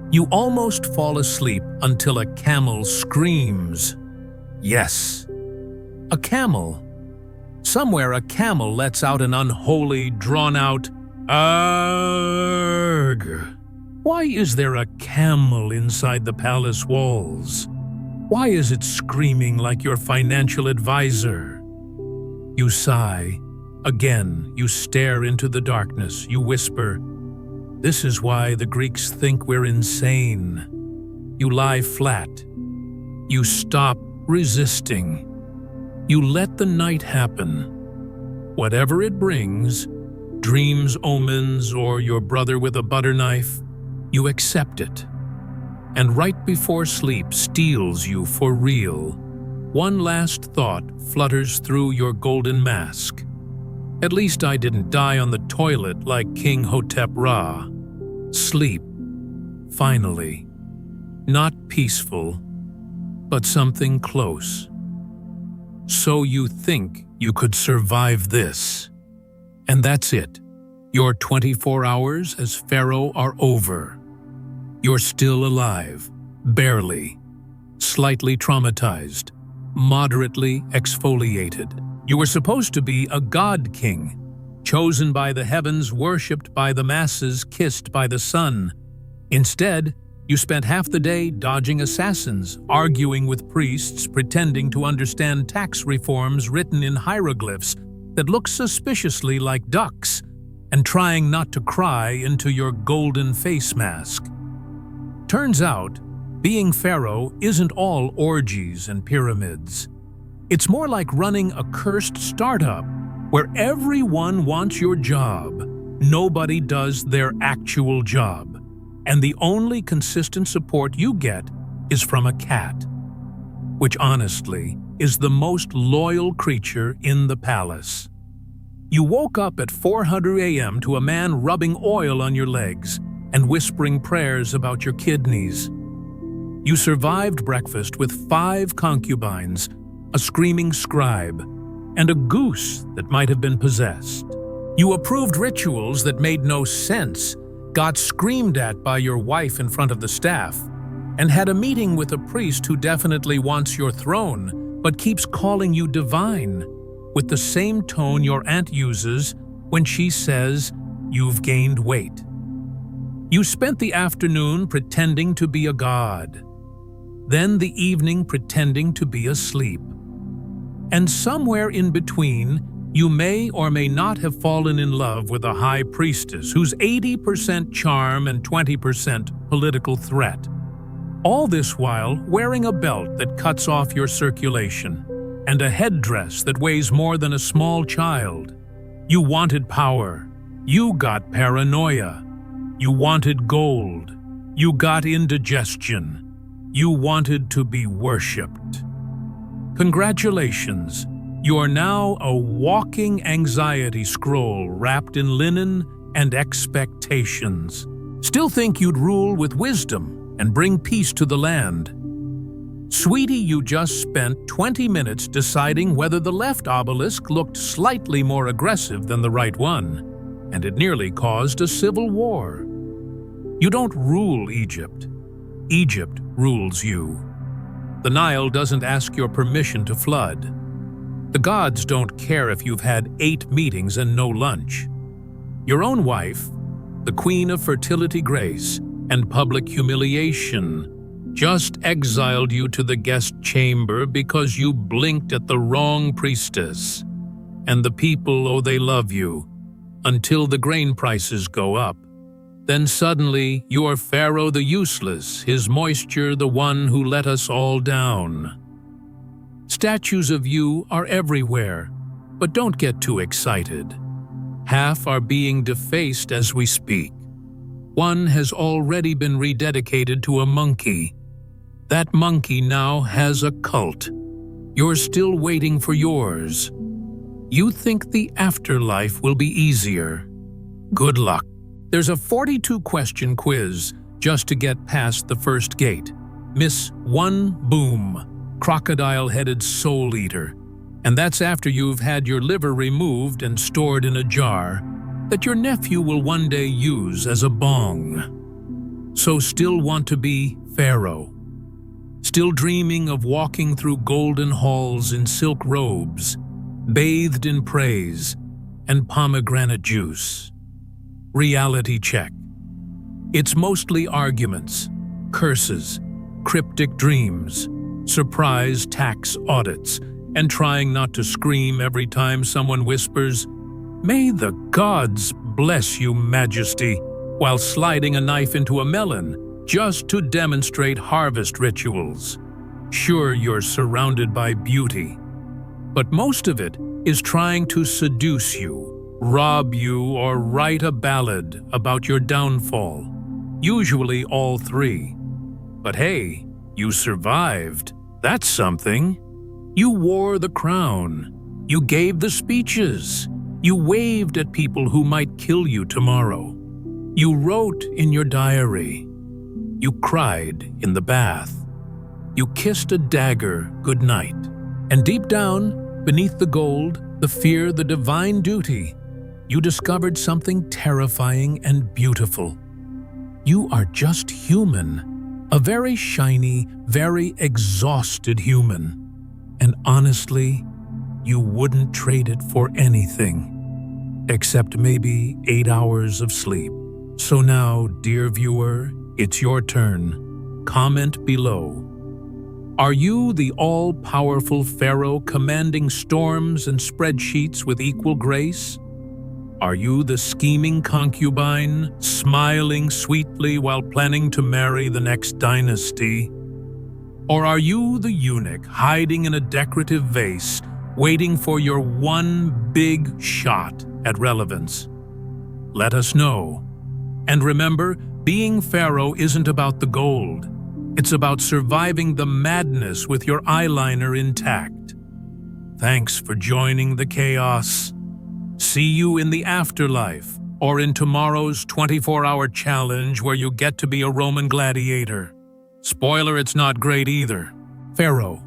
You almost fall asleep until a camel screams. Yes, a camel. Somewhere a camel lets out an unholy, drawn-out "Arg!" Why is there a camel inside the palace walls? Why is it screaming like your financial advisor? You sigh. Again, you stare into the darkness. You whisper, "This is why the Greeks think we're insane." You lie flat. You stop resisting. You let the night happen. Whatever it brings, dreams, omens, or your brother with a butter knife, you accept it. And right before sleep steals you for real, one last thought flutters through your golden mask. At least I didn't die on the toilet like King Hotep Ra. Sleep. Finally. Not peaceful, but something close. So you think you could survive this. And that's it. Your 24 hours as Pharaoh are over. You're still alive, barely, slightly traumatized, moderately exfoliated. You were supposed to be a god king, chosen by the heavens, worshipped by the masses, kissed by the sun. Instead, you spent half the day dodging assassins, arguing with priests, pretending to understand tax reforms written in hieroglyphs that look suspiciously like ducks, and trying not to cry into your golden face mask. Turns out, being Pharaoh isn't all orgies and pyramids. It's more like running a cursed startup where everyone wants your job, nobody does their actual job, and the only consistent support you get is from a cat, which honestly is the most loyal creature in the palace. You woke up at 400 a.m. to a man rubbing oil on your legs and whispering prayers about your kidneys. You survived breakfast with 5 concubines, a screaming scribe, and a goose that might have been possessed. You approved rituals that made no sense, got screamed at by your wife in front of the staff, and had a meeting with a priest who definitely wants your throne but keeps calling you divine, with the same tone your aunt uses when she says you've gained weight. You spent the afternoon pretending to be a god, then the evening pretending to be asleep. And somewhere in between, you may or may not have fallen in love with a high priestess who's 80% charm and 20% political threat. All this while wearing a belt that cuts off your circulation and a headdress that weighs more than a small child. You wanted power. You got paranoia. You wanted gold. You got indigestion. You wanted to be worshipped. Congratulations, you are now a walking anxiety scroll wrapped in linen and expectations. Still think you'd rule with wisdom and bring peace to the land. Sweetie, you just spent 20 minutes deciding whether the left obelisk looked slightly more aggressive than the right one, and it nearly caused a civil war. You don't rule Egypt. Egypt rules you. The Nile doesn't ask your permission to flood. The gods don't care if you've had 8 meetings and no lunch. Your own wife, the queen of fertility grace and public humiliation, just exiled you to the guest chamber because you blinked at the wrong priestess. And the people, oh, they love you, until the grain prices go up. Then suddenly, you are Pharaoh the useless, his moisture the one who let us all down. Statues of you are everywhere, but don't get too excited. Half are being defaced as we speak. One has already been rededicated to a monkey. That monkey now has a cult. You're still waiting for yours. You think the afterlife will be easier. Good luck. There's a 42-question quiz just to get past the first gate. Miss One Boom, crocodile-headed soul eater. And that's after you've had your liver removed and stored in a jar that your nephew will one day use as a bong. So still want to be Pharaoh. Still dreaming of walking through golden halls in silk robes, bathed in praise and pomegranate juice. Reality check. It's mostly arguments, curses, cryptic dreams, surprise tax audits, and trying not to scream every time someone whispers, "May the gods bless you, Majesty," while sliding a knife into a melon just to demonstrate harvest rituals. Sure, you're surrounded by beauty, but most of it is trying to seduce you, rob you, or write a ballad about your downfall. Usually all 3. But hey, you survived. That's something. You wore the crown. You gave the speeches. You waved at people who might kill you tomorrow. You wrote in your diary. You cried in the bath. You kissed a dagger goodnight. And deep down, beneath the gold, the fear, the divine duty, you discovered something terrifying and beautiful. You are just human, a very shiny, very exhausted human. And honestly, you wouldn't trade it for anything, except maybe 8 hours of sleep. So now, dear viewer, it's your turn. Comment below. Are you the all-powerful Pharaoh commanding storms and spreadsheets with equal grace? Are you the scheming concubine, smiling sweetly while planning to marry the next dynasty? Or are you the eunuch hiding in a decorative vase, waiting for your one big shot at relevance? Let us know. And remember, being Pharaoh isn't about the gold. It's about surviving the madness with your eyeliner intact. Thanks for joining the chaos. See you in the afterlife or in tomorrow's 24-hour challenge where you get to be a Roman gladiator. Spoiler, it's not great either. Pharaoh,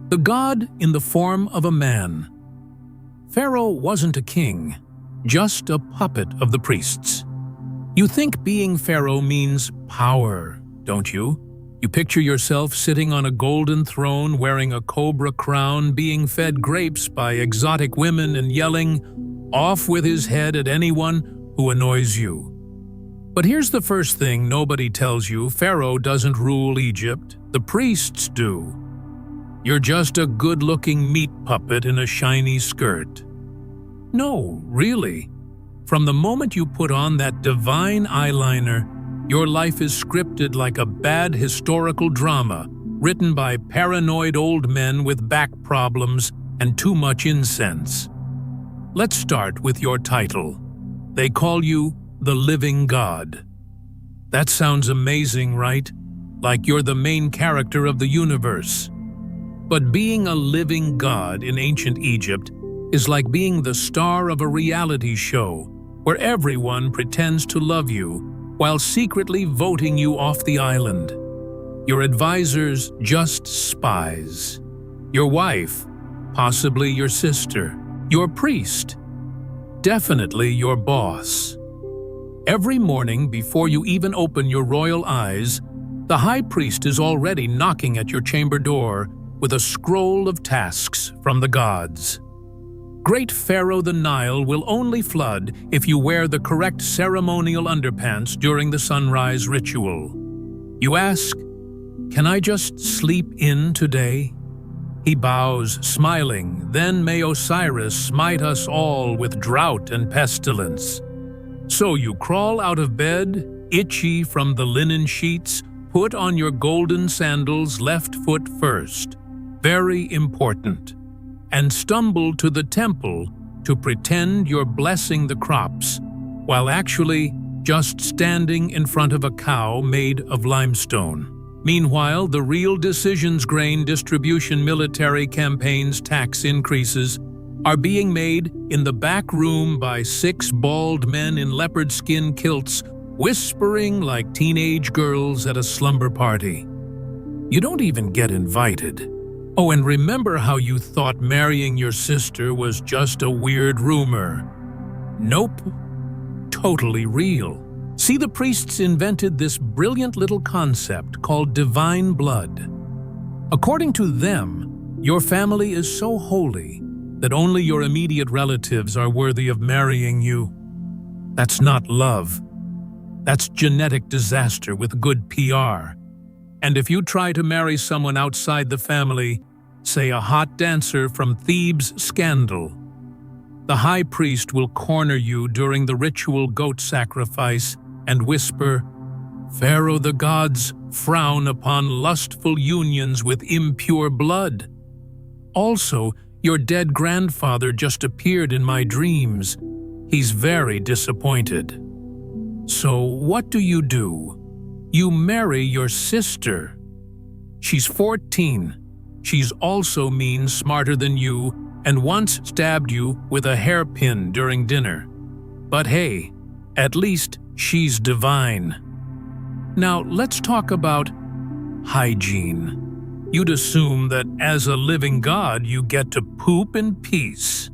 the god in the form of a man. Pharaoh wasn't a king, just a puppet of the priests. You think being Pharaoh means power, don't you? You picture yourself sitting on a golden throne wearing a cobra crown, being fed grapes by exotic women and yelling, "Off with his head" at anyone who annoys you. But here's the first thing nobody tells you: Pharaoh doesn't rule Egypt, the priests do. You're just a good-looking meat puppet in a shiny skirt. No, really. From the moment you put on that divine eyeliner, your life is scripted like a bad historical drama written by paranoid old men with back problems and too much incense. Let's start with your title. They call you the living god. That sounds amazing, right? Like you're the main character of the universe. But being a living god in ancient Egypt is like being the star of a reality show where everyone pretends to love you while secretly voting you off the island. Your advisors, just spies. Your wife, possibly your sister. Your priest, definitely your boss. Every morning before you even open your royal eyes, the high priest is already knocking at your chamber door with a scroll of tasks from the gods. Great Pharaoh the Nile will only flood if you wear the correct ceremonial underpants during the sunrise ritual. You ask, "Can I just sleep in today?" He bows, smiling, "Then may Osiris smite us all with drought and pestilence." So you crawl out of bed, itchy from the linen sheets, put on your golden sandals, left foot first. Very important. And stumble to the temple to pretend you're blessing the crops, while actually just standing in front of a cow made of limestone. Meanwhile, the real decisions, grain distribution, military campaigns, tax increases, are being made in the back room by 6 bald men in leopard skin kilts, whispering like teenage girls at a slumber party. You don't even get invited. Oh, and remember how you thought marrying your sister was just a weird rumor? Nope. Totally real. See, the priests invented this brilliant little concept called divine blood. According to them, your family is so holy that only your immediate relatives are worthy of marrying you. That's not love. That's genetic disaster with good PR. And if you try to marry someone outside the family, say a hot dancer from Thebes' scandal, the high priest will corner you during the ritual goat sacrifice and whisper, "Pharaoh, the gods frown upon lustful unions with impure blood. Also, your dead grandfather just appeared in my dreams. He's very disappointed." So what do? You marry your sister. She's 14. She's also mean, smarter than you, and once stabbed you with a hairpin during dinner. But hey, at least she's divine. Now let's talk about hygiene. You'd assume that as a living god you get to poop in peace.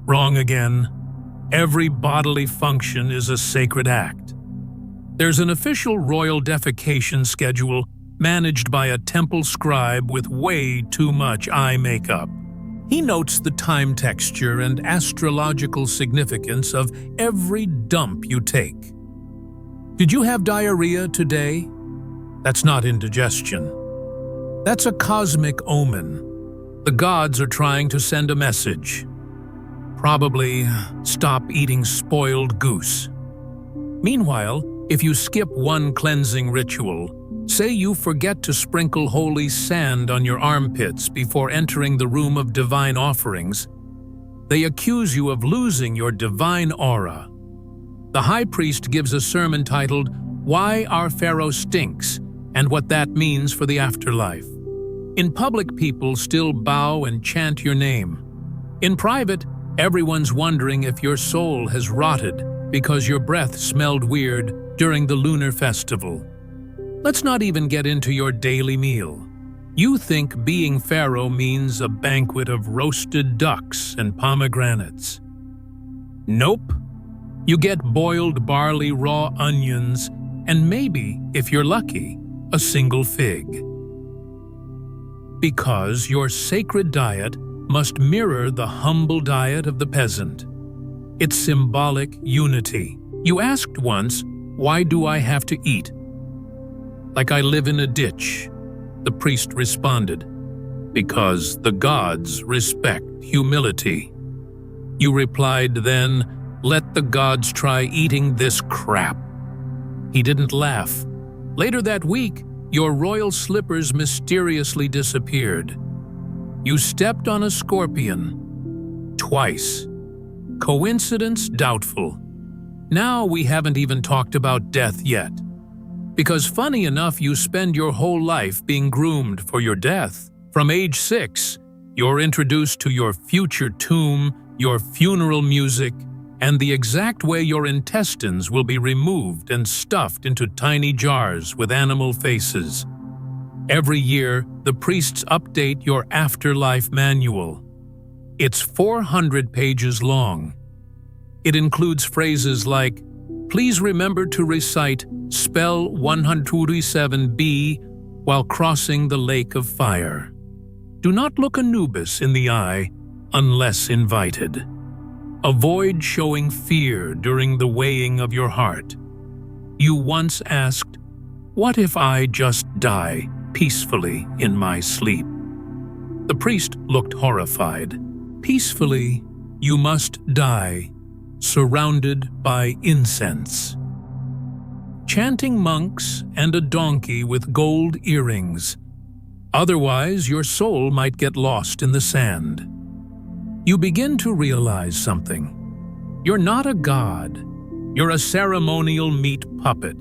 Wrong again. Every bodily function is a sacred act. There's an official royal defecation schedule managed by a temple scribe with way too much eye makeup. He notes the time texture and astrological significance of every dump you take. Did you have diarrhea today? That's not indigestion. That's a cosmic omen. The gods are trying to send a message. Probably stop eating spoiled goose. Meanwhile, if you skip one cleansing ritual, say you forget to sprinkle holy sand on your armpits before entering the room of divine offerings, they accuse you of losing your divine aura. The high priest gives a sermon titled, "Why Our Pharaoh Stinks," and what that means for the afterlife. In public, people still bow and chant your name. In private, everyone's wondering if your soul has rotted because your breath smelled weird during the lunar festival. Let's not even get into your daily meal. You think being Pharaoh means a banquet of roasted ducks and pomegranates. Nope. You get boiled barley, raw onions, and maybe, if you're lucky, a single fig. Because your sacred diet must mirror the humble diet of the peasant. It's symbolic unity. You asked once, "Why do I have to eat?" "Like I live in a ditch," the priest responded. "Because the gods respect humility." You replied then, "Let the gods try eating this crap." He didn't laugh. Later that week, your royal slippers mysteriously disappeared. You stepped on a scorpion. Twice. Coincidence doubtful. Now we haven't even talked about death yet. Because funny enough, you spend your whole life being groomed for your death. From age 6, you're introduced to your future tomb, your funeral music, and the exact way your intestines will be removed and stuffed into tiny jars with animal faces. Every year, the priests update your afterlife manual. It's 400 pages long. It includes phrases like, "Please remember to recite spell 127b while crossing the lake of fire. Do not look Anubis in the eye unless invited. Avoid showing fear during the weighing of your heart. You once asked, 'What if I just die peacefully in my sleep?'" The priest looked horrified. Peacefully, you must die, surrounded by incense. Chanting monks and a donkey with gold earrings. Otherwise, your soul might get lost in the sand. You begin to realize something. You're not a god. You're a ceremonial meat puppet.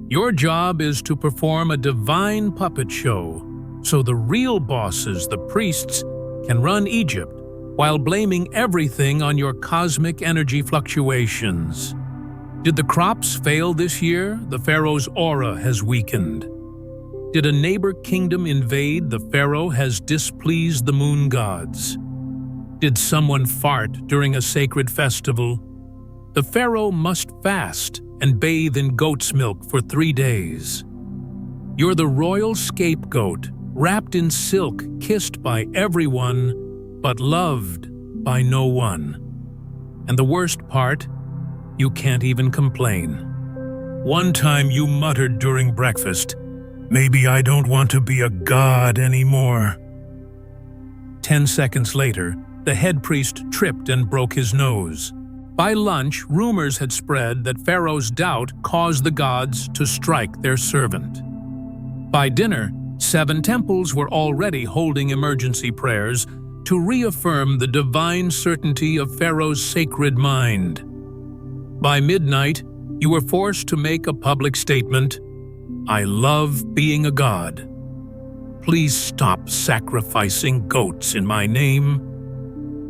Your job is to perform a divine puppet show, so the real bosses, the priests, can run Egypt while blaming everything on your cosmic energy fluctuations. Did the crops fail this year? The Pharaoh's aura has weakened. Did a neighbor kingdom invade? The Pharaoh has displeased the moon gods. Did someone fart during a sacred festival? The Pharaoh must fast and bathe in goat's milk for 3 days. You're the royal scapegoat, wrapped in silk, kissed by everyone, but loved by no one. And the worst part, you can't even complain. One time you muttered during breakfast, "Maybe I don't want to be a god anymore." 10 seconds later, the head priest tripped and broke his nose. By lunch, rumors had spread that Pharaoh's doubt caused the gods to strike their servant. By dinner, 7 temples were already holding emergency prayers to reaffirm the divine certainty of Pharaoh's sacred mind. By midnight, you were forced to make a public statement, "I love being a god. Please stop sacrificing goats in my name.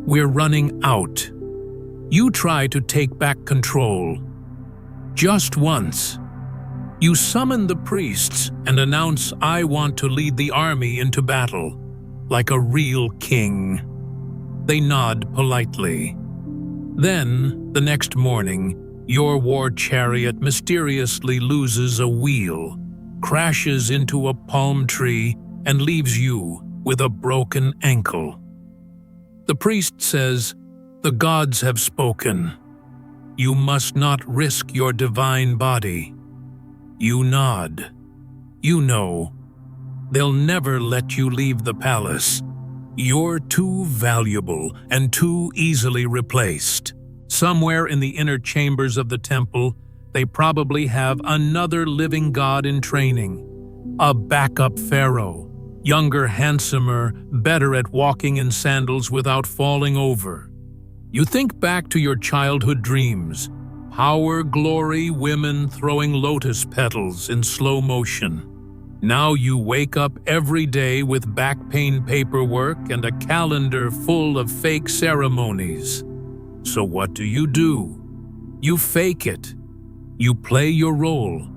We're running out." You try to take back control. Just once. You summon the priests and announce, "I want to lead the army into battle, like a real king." They nod politely. Then, the next morning, your war chariot mysteriously loses a wheel, crashes into a palm tree, and leaves you with a broken ankle. The priest says, "The gods have spoken. You must not risk your divine body." You nod. You know. They'll never let you leave the palace. You're too valuable and too easily replaced. Somewhere in the inner chambers of the temple, they probably have another living god in training. A backup pharaoh, younger, handsomer, better at walking in sandals without falling over. You think back to your childhood dreams. Power, glory, women throwing lotus petals in slow motion. Now you wake up every day with back pain paperwork and a calendar full of fake ceremonies. So what do? You fake it. You play your role.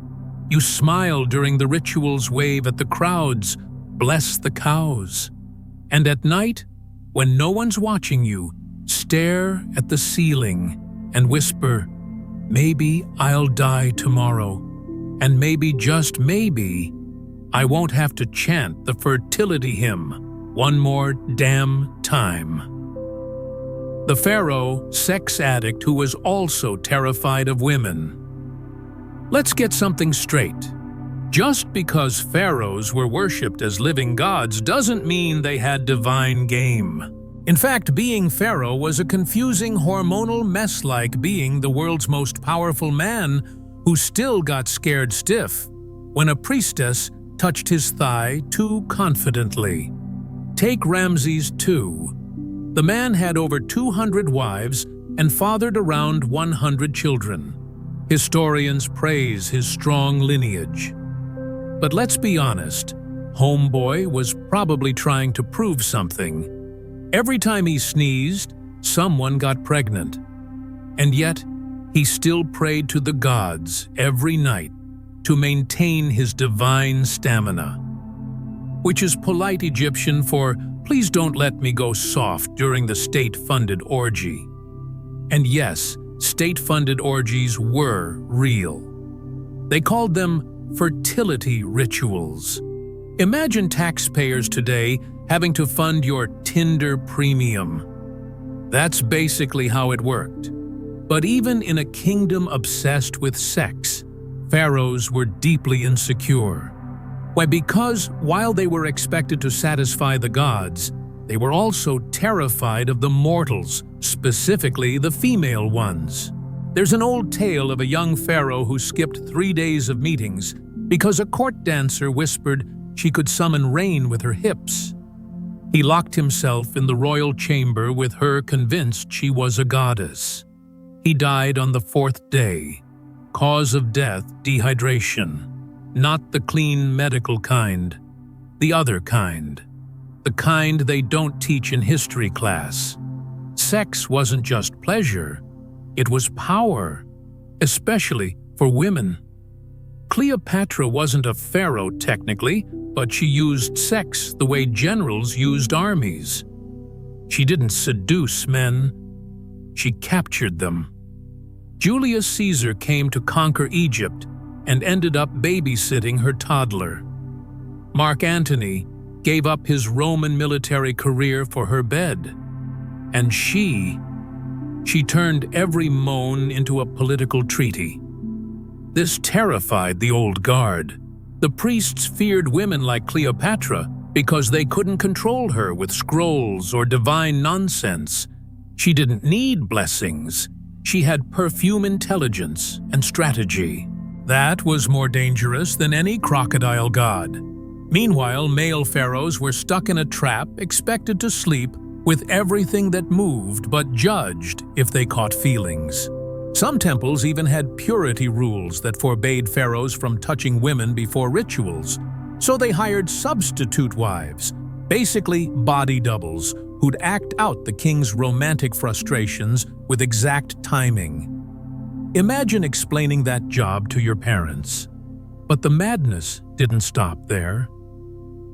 You smile during the rituals, wave at the crowds, bless the cows. And at night, when no one's watching you, stare at the ceiling and whisper, "Maybe I'll die tomorrow, and maybe, just maybe, I won't have to chant the fertility hymn one more damn time." The pharaoh, sex addict who was also terrified of women. Let's get something straight. Just because pharaohs were worshipped as living gods doesn't mean they had divine game. In fact, being pharaoh was a confusing hormonal mess, like being the world's most powerful man who still got scared stiff when a priestess touched his thigh too confidently. Take Ramses II. The man had over 200 wives and fathered around 100 children. Historians praise his strong lineage. But let's be honest, Homeboy was probably trying to prove something. Every time he sneezed, someone got pregnant. And yet, he still prayed to the gods every night to maintain his divine stamina, which is polite Egyptian for "please don't let me go soft during the state-funded orgy." And yes, state-funded orgies were real. They called them fertility rituals. Imagine taxpayers today having to fund your Tinder premium. That's basically how it worked. But even in a kingdom obsessed with sex, pharaohs were deeply insecure. Why? Because while they were expected to satisfy the gods, they were also terrified of the mortals, specifically the female ones. There's an old tale of a young pharaoh who skipped 3 days of meetings because a court dancer whispered she could summon rain with her hips. He locked himself in the royal chamber with her, convinced she was a goddess. He died on the 4th day. Cause of death, dehydration. Not the clean medical kind. The other kind. The kind they don't teach in history class. Sex wasn't just pleasure. It was power, especially for women. Cleopatra wasn't a pharaoh technically, but she used sex the way generals used armies. She didn't seduce men. She captured them. Julius Caesar came to conquer Egypt and ended up babysitting her toddler. Mark Antony gave up his Roman military career for her bed. And she turned every moan into a political treaty. This terrified the old guard. The priests feared women like Cleopatra because they couldn't control her with scrolls or divine nonsense. She didn't need blessings. She had perfume intelligence and strategy. That was more dangerous than any crocodile god. Meanwhile, male pharaohs were stuck in a trap, expected to sleep with everything that moved, but judged if they caught feelings. Some temples even had purity rules that forbade pharaohs from touching women before rituals, so they hired substitute wives, basically body doubles, who'd act out the king's romantic frustrations with exact timing. Imagine explaining that job to your parents. But the madness didn't stop there.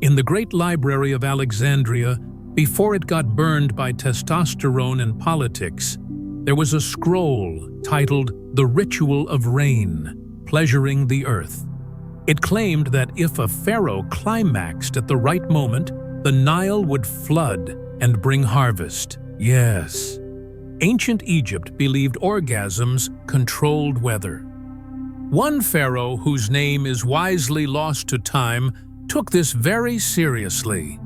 In the Great Library of Alexandria, before it got burned by testosterone and politics, there was a scroll titled The Ritual of Rain, Pleasuring the Earth. It claimed that if a pharaoh climaxed at the right moment, the Nile would flood and bring harvest. Yes. Ancient Egypt believed orgasms controlled weather. One pharaoh, whose name is wisely lost to time, took this very seriously.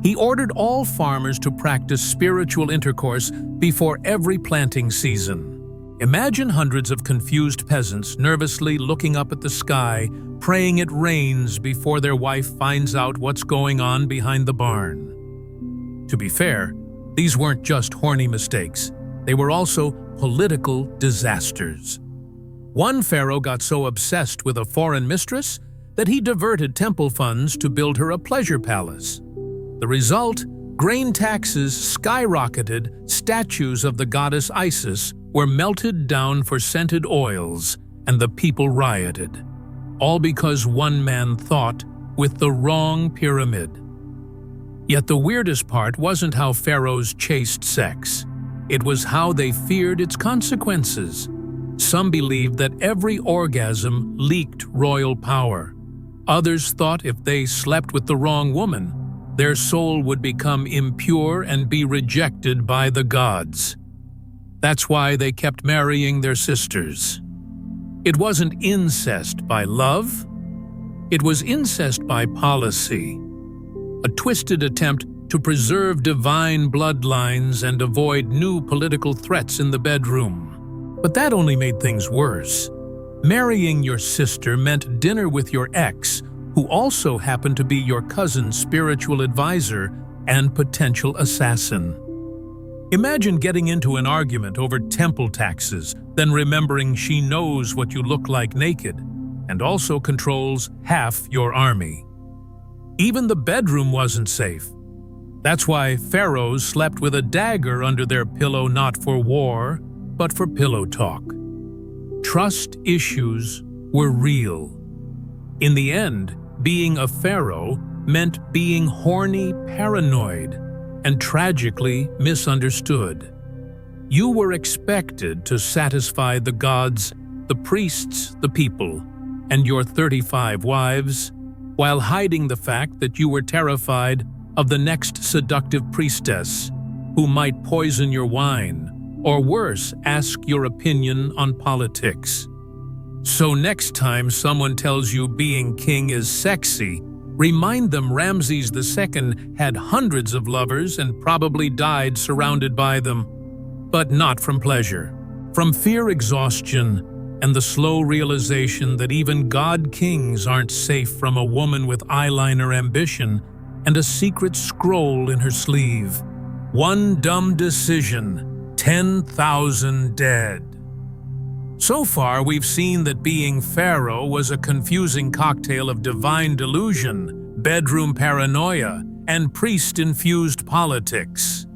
He ordered all farmers to practice spiritual intercourse before every planting season. Imagine hundreds of confused peasants nervously looking up at the sky, praying it rains before their wife finds out what's going on behind the barn. To be fair, these weren't just horny mistakes. They were also political disasters. One pharaoh got so obsessed with a foreign mistress that he diverted temple funds to build her a pleasure palace. The result? Grain taxes skyrocketed, statues of the goddess Isis were melted down for scented oils, and the people rioted. All because one man thought with the wrong pyramid. Yet the weirdest part wasn't how pharaohs chased sex. It was how they feared its consequences. Some believed that every orgasm leaked royal power. Others thought if they slept with the wrong woman, their soul would become impure and be rejected by the gods. That's why they kept marrying their sisters. It wasn't incest by love. It was incest by policy. A twisted attempt to preserve divine bloodlines and avoid new political threats in the bedroom. But that only made things worse. Marrying your sister meant dinner with your ex, who also happened to be your cousin's spiritual advisor and potential assassin. Imagine getting into an argument over temple taxes, then remembering she knows what you look like naked, and also controls half your army. Even the bedroom wasn't safe. That's why pharaohs slept with a dagger under their pillow, not for war, but for pillow talk. Trust issues were real. In the end, being a pharaoh meant being horny, paranoid, and tragically misunderstood. You were expected to satisfy the gods, the priests, the people, and your 35 wives, while hiding the fact that you were terrified of the next seductive priestess who might poison your wine, or worse, ask your opinion on politics. So next time someone tells you being king is sexy, remind them Ramses II had hundreds of lovers and probably died surrounded by them, but not from pleasure. From fear exhaustion and the slow realization that even god-kings aren't safe from a woman with eyeliner ambition and a secret scroll in her sleeve. One dumb decision, 10,000 dead. So far, we've seen that being pharaoh was a confusing cocktail of divine delusion, bedroom paranoia, and priest-infused politics.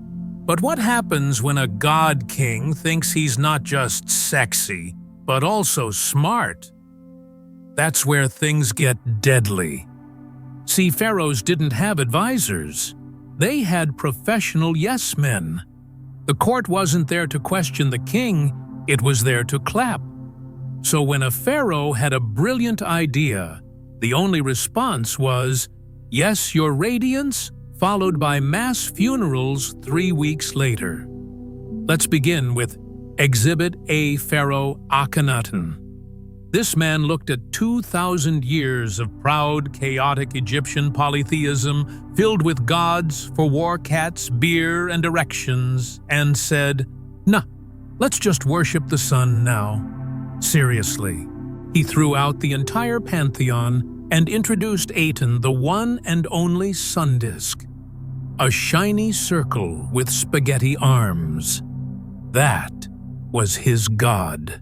But what happens when a god-king thinks he's not just sexy, but also smart? That's where things get deadly. See, pharaohs didn't have advisors. They had professional yes-men. The court wasn't there to question the king, it was there to clap. So when a pharaoh had a brilliant idea, the only response was, "Yes, your radiance," followed by mass funerals 3 weeks later. Let's begin with Exhibit A Pharaoh Akhenaten. This man looked at 2,000 years of proud, chaotic Egyptian polytheism filled with gods for war cats, beer, and erections, and said, "Nah, let's just worship the sun now." Seriously. He threw out the entire pantheon and introduced Aten the one and only sun disk, a shiny circle with spaghetti arms. That was his god.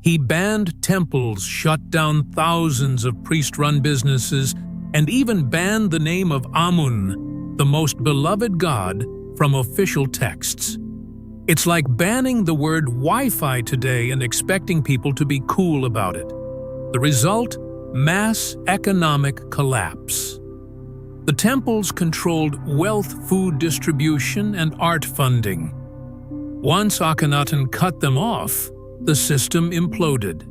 He banned temples, shut down thousands of priest-run businesses, and even banned the name of Amun, the most beloved god, from official texts. It's like banning the word Wi-Fi today and expecting people to be cool about it. The result? Mass economic collapse. The temples controlled wealth, food distribution, and art funding. Once Akhenaten cut them off, the system imploded.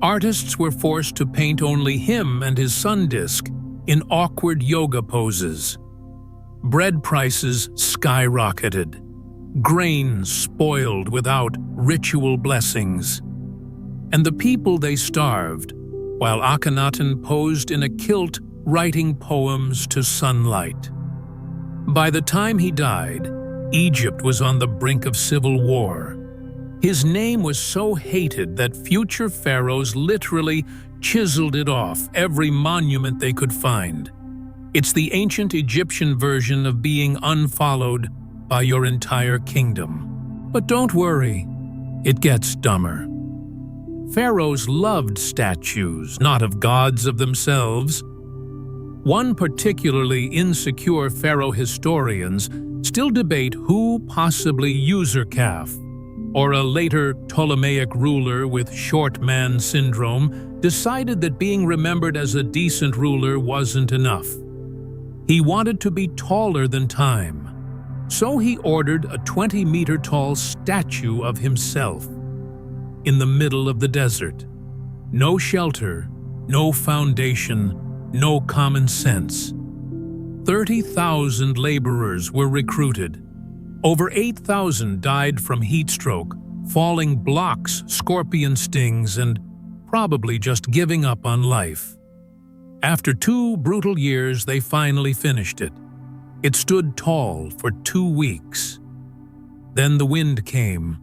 Artists were forced to paint only him and his sun disk in awkward yoga poses. Bread prices skyrocketed. Grain spoiled without ritual blessings. And the people they starved, while Akhenaten posed in a kilt writing poems to sunlight. By the time he died, Egypt was on the brink of civil war. His name was so hated that future pharaohs literally chiseled it off every monument they could find. It's the ancient Egyptian version of being unfollowed by your entire kingdom. But don't worry, it gets dumber. Pharaohs loved statues, not of gods of themselves. One particularly insecure pharaoh historians still debate who possibly Userkaf, or a later Ptolemaic ruler with short man syndrome, decided that being remembered as a decent ruler wasn't enough. He wanted to be taller than time, so he ordered a 20-meter-tall statue of himself in the middle of the desert. No shelter, no foundation, no common sense. 30,000 laborers were recruited. Over 8,000 died from heat stroke, falling blocks, scorpion stings, and probably just giving up on life. After 2 brutal years, they finally finished it. It stood tall for 2 weeks. Then the wind came.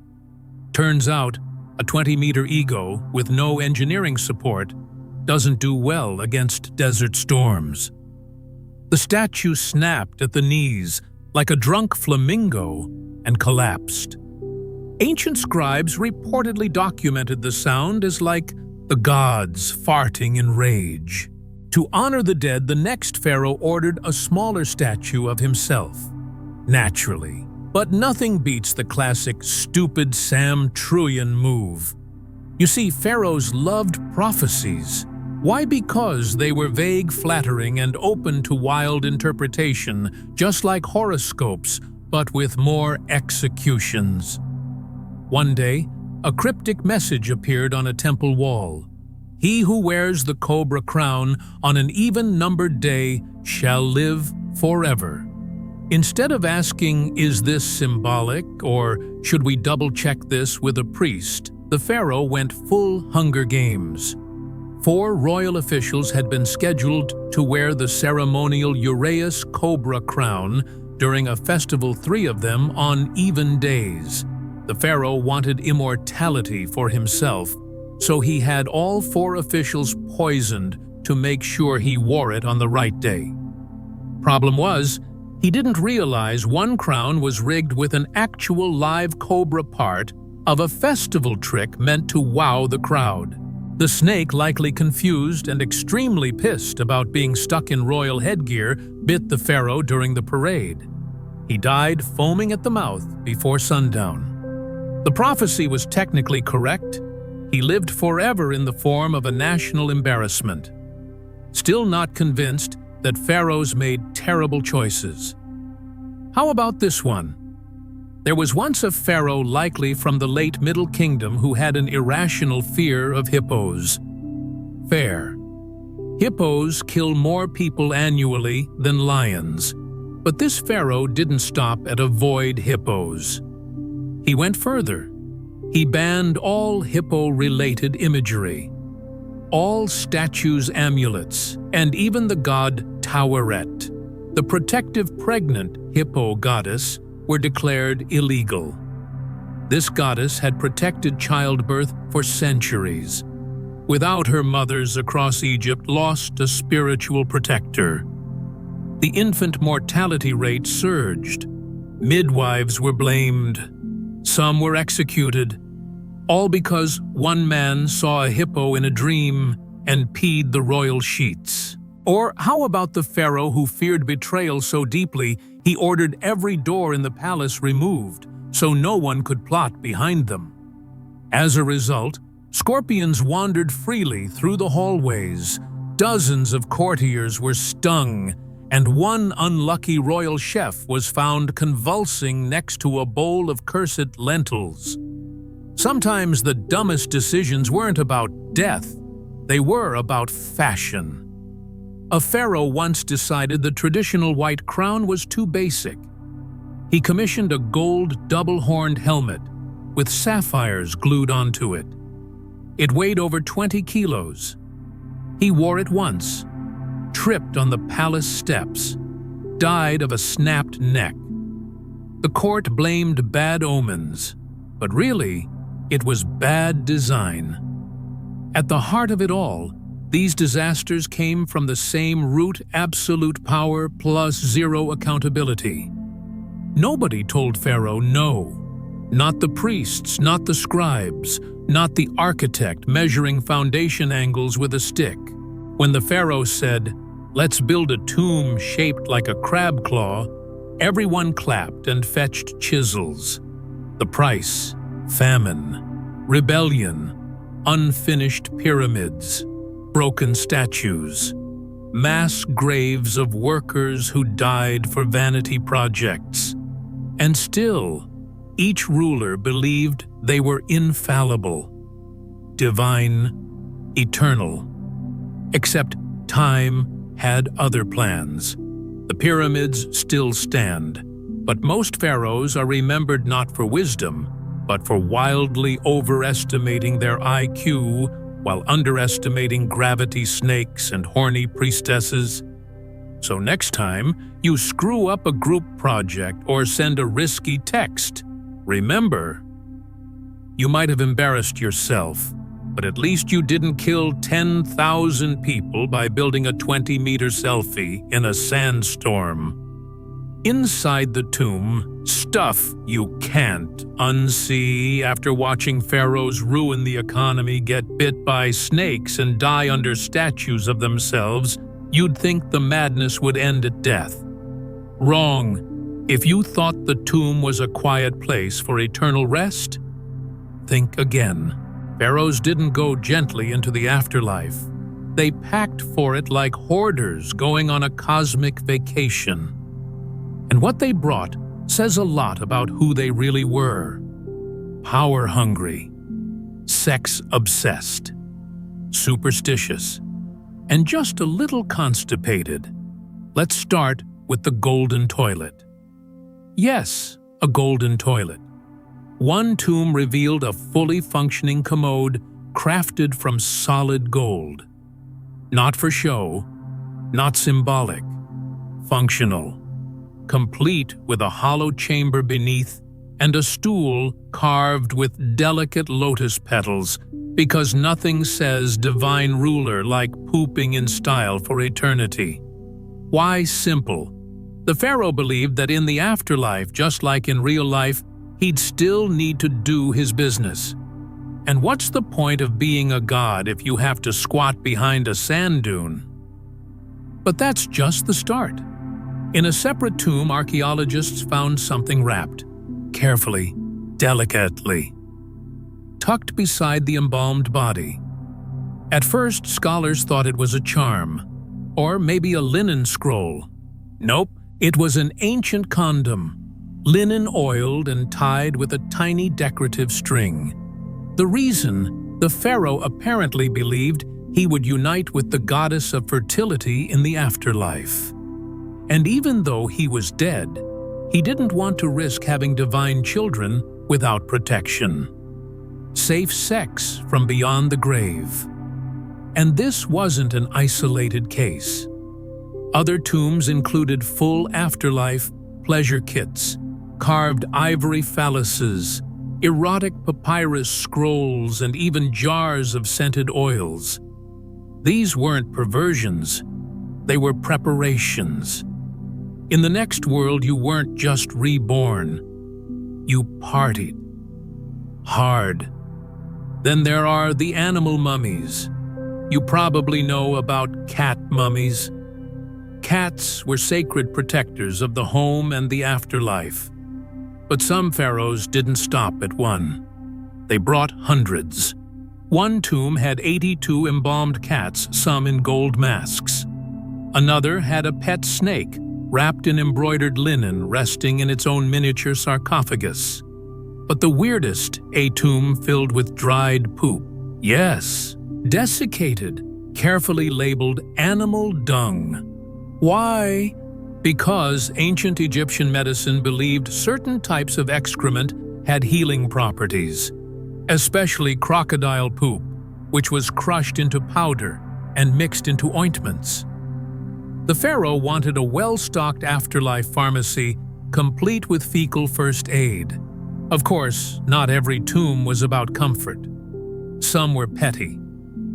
Turns out, a 20-meter ego with no engineering support doesn't do well against desert storms. The statue snapped at the knees like a drunk flamingo and collapsed. Ancient scribes reportedly documented the sound as like the gods farting in rage. To honor the dead, the next pharaoh ordered a smaller statue of himself. Naturally. But nothing beats the classic stupid Sam Truian move. You see, pharaohs loved prophecies. Why? Because they were vague, flattering, and open to wild interpretation, just like horoscopes, but with more executions. One day, a cryptic message appeared on a temple wall. He who wears the cobra crown on an even-numbered day shall live forever. Instead of asking, is this symbolic, or should we double-check this with a priest, the pharaoh went full Hunger Games. 4 royal officials had been scheduled to wear the ceremonial Uraeus cobra crown during a festival, 3 of them on even days. The pharaoh wanted immortality for himself, so he had all 4 officials poisoned to make sure he wore it on the right day. Problem was, he didn't realize one crown was rigged with an actual live cobra part of a festival trick meant to wow the crowd. The snake, likely confused and extremely pissed about being stuck in royal headgear, bit the pharaoh during the parade. He died foaming at the mouth before sundown. The prophecy was technically correct. He lived forever in the form of a national embarrassment. Still not convinced that pharaohs made terrible choices. How about this one? There was once a pharaoh, likely from the late Middle Kingdom, who had an irrational fear of hippos. Fair. Hippos kill more people annually than lions. But this pharaoh didn't stop at avoid hippos. He went further. He banned all hippo-related imagery, all statues, amulets, and even the god Taweret, the protective pregnant hippo goddess, were declared illegal. This goddess had protected childbirth for centuries. Without her, mothers across Egypt lost a spiritual protector. The infant mortality rate surged. Midwives were blamed. Some were executed, all because one man saw a hippo in a dream and peed the royal sheets. Or how about the pharaoh who feared betrayal so deeply he ordered every door in the palace removed so no one could plot behind them? As a result, scorpions wandered freely through the hallways, dozens of courtiers were stung, and one unlucky royal chef was found convulsing next to a bowl of cursed lentils. Sometimes the dumbest decisions weren't about death, they were about fashion. A pharaoh once decided the traditional white crown was too basic. He commissioned a gold double-horned helmet with sapphires glued onto it. It weighed over 20 kilos. He wore it once, tripped on the palace steps, died of a snapped neck. The court blamed bad omens, but really, it was bad design. At the heart of it all, these disasters came from the same root: absolute power plus zero accountability. Nobody told Pharaoh no. Not the priests, not the scribes, not the architect measuring foundation angles with a stick. When the Pharaoh said, "Let's build a tomb shaped like a crab claw," everyone clapped and fetched chisels. The price: famine, rebellion, unfinished pyramids, broken statues, mass graves of workers who died for vanity projects. And still, each ruler believed they were infallible, divine, eternal. Except time had other plans. The pyramids still stand, but most pharaohs are remembered not for wisdom, but for wildly overestimating their IQ while underestimating gravity snakes and horny priestesses. So next time you screw up a group project or send a risky text, remember, you might have embarrassed yourself, but at least you didn't kill 10,000 people by building a 20-meter selfie in a sandstorm. Inside the tomb, stuff you can't unsee after watching pharaohs ruin the economy, get bit by snakes, and die under statues of themselves, you'd think the madness would end at death. Wrong. If you thought the tomb was a quiet place for eternal rest, think again. Pharaohs didn't go gently into the afterlife. They packed for it like hoarders going on a cosmic vacation. And what they brought says a lot about who they really were. Power-hungry, sex-obsessed, superstitious, and just a little constipated. Let's start with the golden toilet. Yes, a golden toilet. One tomb revealed a fully functioning commode crafted from solid gold. Not for show, not symbolic, functional. Complete with a hollow chamber beneath and a stool carved with delicate lotus petals, because nothing says divine ruler like pooping in style for eternity. Why simple? The pharaoh believed that in the afterlife, just like in real life, he'd still need to do his business. And what's the point of being a god if you have to squat behind a sand dune? But that's just the start. In a separate tomb, archaeologists found something wrapped, carefully, delicately, tucked beside the embalmed body. At first, scholars thought it was a charm, or maybe a linen scroll. Nope, it was an ancient condom, linen oiled and tied with a tiny decorative string. The reason, the pharaoh apparently believed he would unite with the goddess of fertility in the afterlife. And even though he was dead, he didn't want to risk having divine children without protection. Safe sex from beyond the grave. And this wasn't an isolated case. Other tombs included full afterlife pleasure kits, carved ivory phalluses, erotic papyrus scrolls, and even jars of scented oils. These weren't perversions, they were preparations. In the next world, you weren't just reborn, you partied. Hard. Then there are the animal mummies. You probably know about cat mummies. Cats were sacred protectors of the home and the afterlife. But some pharaohs didn't stop at one. They brought hundreds. One tomb had 82 embalmed cats, some in gold masks. Another had a pet snake, wrapped in embroidered linen, resting in its own miniature sarcophagus. But the weirdest, a tomb filled with dried poop. Yes, desiccated, carefully labeled animal dung. Why? Because ancient Egyptian medicine believed certain types of excrement had healing properties, especially crocodile poop, which was crushed into powder and mixed into ointments. The pharaoh wanted a well-stocked afterlife pharmacy, complete with fecal first aid. Of course, not every tomb was about comfort. Some were petty.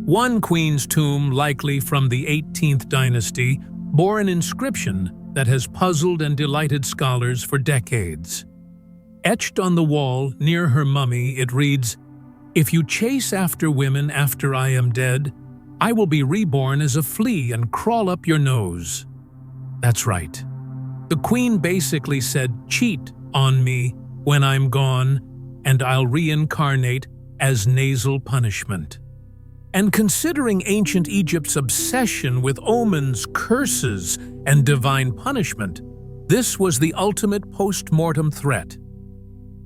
One queen's tomb, likely from the 18th dynasty, bore an inscription that has puzzled and delighted scholars for decades. Etched on the wall near her mummy, it reads, "If you chase after women after I am dead, I will be reborn as a flea and crawl up your nose." That's right. The queen basically said, "Cheat on me when I'm gone, and I'll reincarnate as nasal punishment." And considering ancient Egypt's obsession with omens, curses, and divine punishment, this was the ultimate post-mortem threat.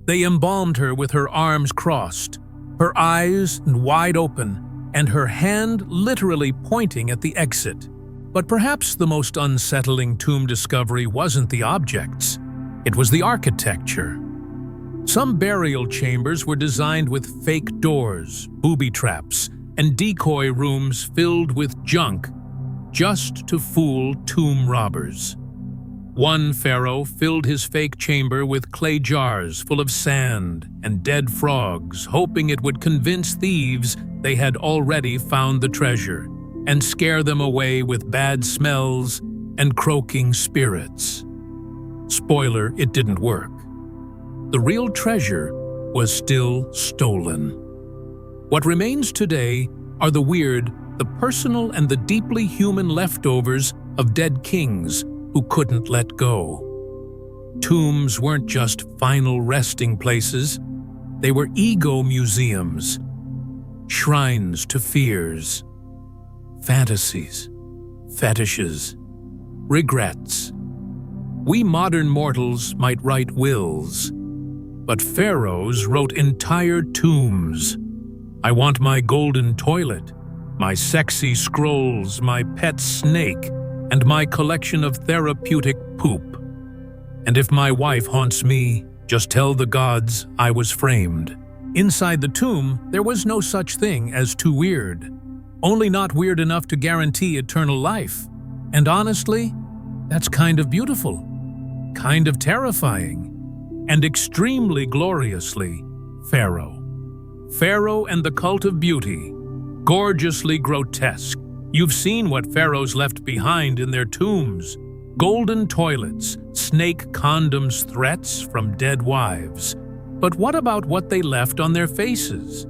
They embalmed her with her arms crossed, her eyes wide open, and her hand literally pointing at the exit. But perhaps the most unsettling tomb discovery wasn't the objects, it was the architecture. Some burial chambers were designed with fake doors, booby traps, and decoy rooms filled with junk, just to fool tomb robbers. One pharaoh filled his fake chamber with clay jars full of sand and dead frogs, hoping it would convince thieves they had already found the treasure and scare them away with bad smells and croaking spirits. Spoiler, it didn't work. The real treasure was still stolen. What remains today are the weird, the personal, and the deeply human leftovers of dead kings who couldn't let go. Tombs weren't just final resting places, they were ego museums, shrines to fears, fantasies, fetishes, regrets. We modern mortals might write wills, but pharaohs wrote entire tombs. I want my golden toilet, my sexy scrolls, my pet snake, and my collection of therapeutic poop. And if my wife haunts me, just tell the gods I was framed. Inside the tomb, there was no such thing as too weird. Only not weird enough to guarantee eternal life. And honestly, that's kind of beautiful, kind of terrifying, and extremely gloriously Pharaoh. Pharaoh and the Cult of Beauty, gorgeously grotesque. You've seen what pharaohs left behind in their tombs. Golden toilets, snake condoms, threats from dead wives. But what about what they left on their faces?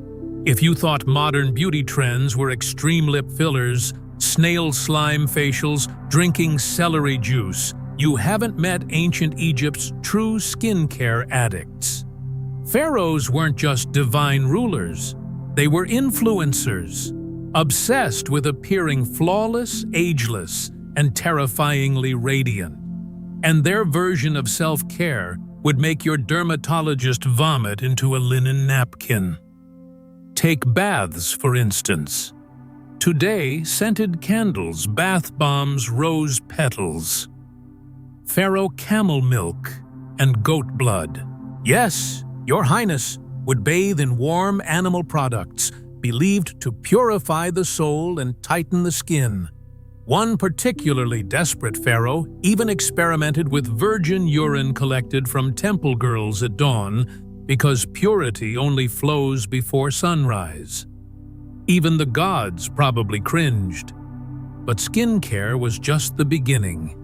If you thought modern beauty trends were extreme lip fillers, snail slime facials, drinking celery juice, you haven't met ancient Egypt's true skincare addicts. Pharaohs weren't just divine rulers, they were influencers, obsessed with appearing flawless, ageless, and terrifyingly radiant. And their version of self-care would make your dermatologist vomit into a linen napkin. Take baths, for instance. Today, scented candles, bath bombs, rose petals. Pharaoh camel milk and goat blood. Yes, Your Highness would bathe in warm animal products, believed to purify the soul and tighten the skin. One particularly desperate pharaoh even experimented with virgin urine collected from temple girls at dawn because purity only flows before sunrise. Even the gods probably cringed. But skincare was just the beginning.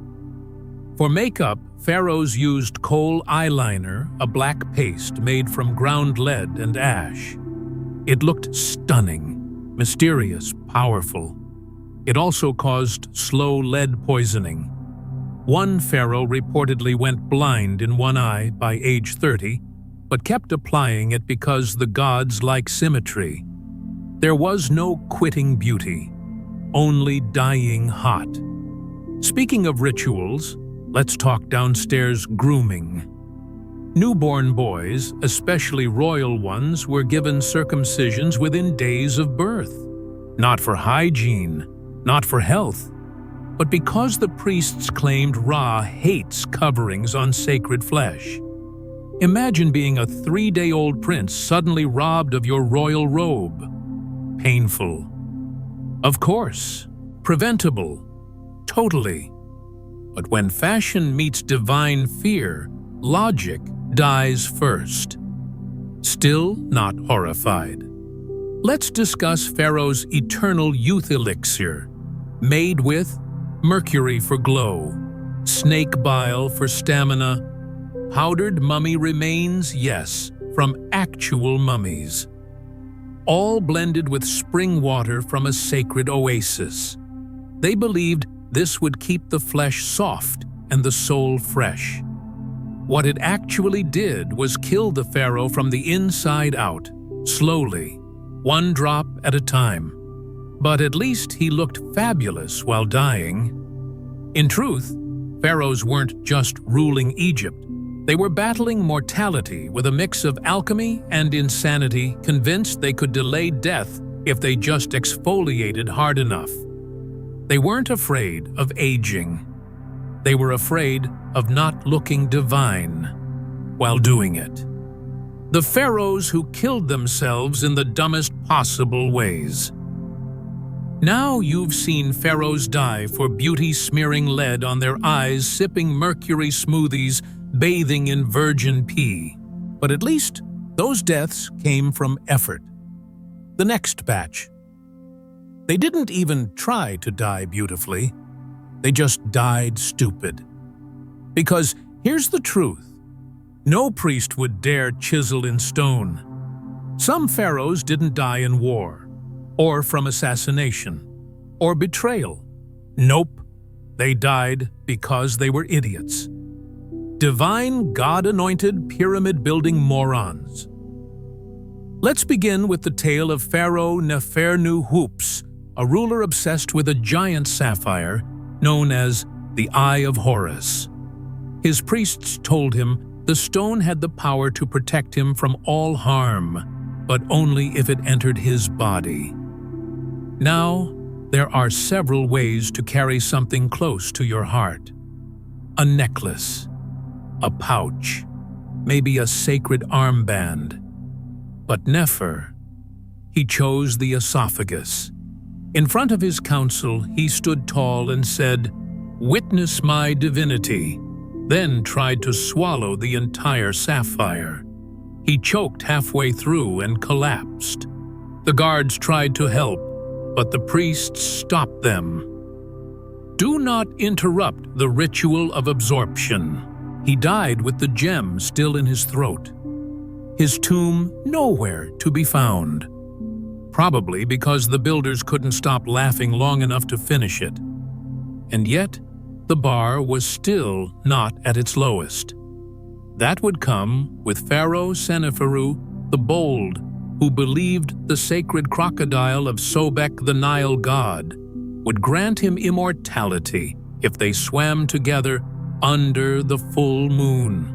For makeup, pharaohs used kohl eyeliner, a black paste made from ground lead and ash. It looked stunning, mysterious, powerful. It also caused slow lead poisoning. One pharaoh reportedly went blind in one eye by age 30, but kept applying it because the gods like symmetry. There was no quitting beauty, only dying hot. Speaking of rituals, let's talk downstairs grooming. Newborn boys, especially royal ones, were given circumcisions within days of birth. Not for hygiene, not for health, but because the priests claimed Ra hates coverings on sacred flesh. Imagine being a 3-day-old prince suddenly robbed of your royal robe. Painful. Of course. Preventable. Totally. But when fashion meets divine fear, logic dies first. Still not horrified. Let's discuss Pharaoh's eternal youth elixir, made with mercury for glow, snake bile for stamina, powdered mummy remains, yes, from actual mummies. All blended with spring water from a sacred oasis. They believed this would keep the flesh soft and the soul fresh. What it actually did was kill the pharaoh from the inside out, slowly, one drop at a time. But at least he looked fabulous while dying. In truth, pharaohs weren't just ruling Egypt. They were battling mortality with a mix of alchemy and insanity, convinced they could delay death if they just exfoliated hard enough. They weren't afraid of aging. They were afraid of not looking divine while doing it. The pharaohs who killed themselves in the dumbest possible ways. Now you've seen pharaohs die for beauty, smearing lead on their eyes, sipping mercury smoothies, bathing in virgin pee. But at least those deaths came from effort. The next batch. They didn't even try to die beautifully. They just died stupid. Because here's the truth. No priest would dare chisel in stone. Some pharaohs didn't die in war, or from assassination, or betrayal. Nope, they died because they were idiots. Divine, God-anointed, pyramid-building morons. Let's begin with the tale of Pharaoh Nefernu-Hoops, a ruler obsessed with a giant sapphire known as the Eye of Horus. His priests told him the stone had the power to protect him from all harm, but only if it entered his body. Now, there are several ways to carry something close to your heart. A necklace, a pouch, maybe a sacred armband. But Nefer, he chose the esophagus. In front of his council, he stood tall and said, "Witness my divinity," then tried to swallow the entire sapphire. He choked halfway through and collapsed. The guards tried to help, but the priests stopped them. Do not interrupt the ritual of absorption. He died with the gem still in his throat. His tomb nowhere to be found. Probably because the builders couldn't stop laughing long enough to finish it. And yet, the bar was still not at its lowest. That would come with Pharaoh Seneferu the Bold, who believed the sacred crocodile of Sobek the Nile god would grant him immortality if they swam together under the full moon.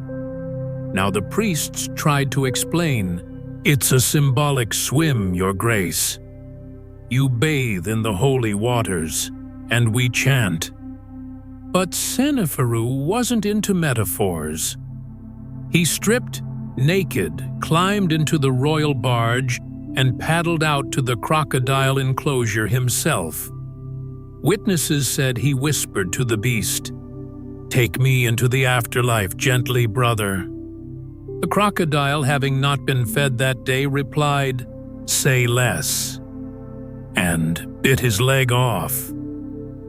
Now the priests tried to explain, "It's a symbolic swim, Your Grace. You bathe in the holy waters, and we chant." But Seneferu wasn't into metaphors. He stripped naked, climbed into the royal barge, and paddled out to the crocodile enclosure himself. Witnesses said he whispered to the beast, "Take me into the afterlife gently, brother." The crocodile, having not been fed that day, replied, "Say less," and bit his leg off.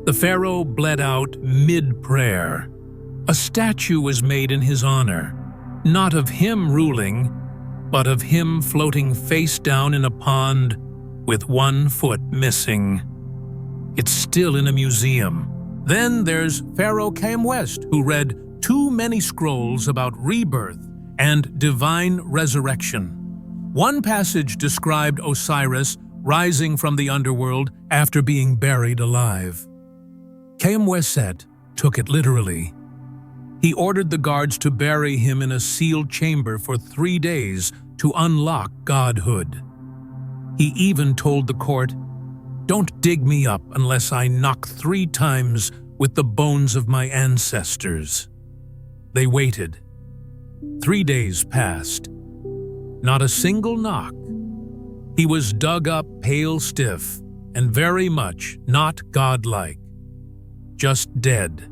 The pharaoh bled out mid-prayer. A statue was made in his honor, not of him ruling, but of him floating face down in a pond with one foot missing. It's still in a museum. Then there's Pharaoh Kamwest, who read too many scrolls about rebirth and divine resurrection. One passage described Osiris rising from the underworld after being buried alive. Kamweset took it literally. He ordered the guards to bury him in a sealed chamber for 3 days to unlock godhood. He even told the court, "Don't dig me up unless I knock 3 times with the bones of my ancestors." They waited. 3 days passed. Not a single knock. He was dug up pale stiff and very much not godlike. Just dead.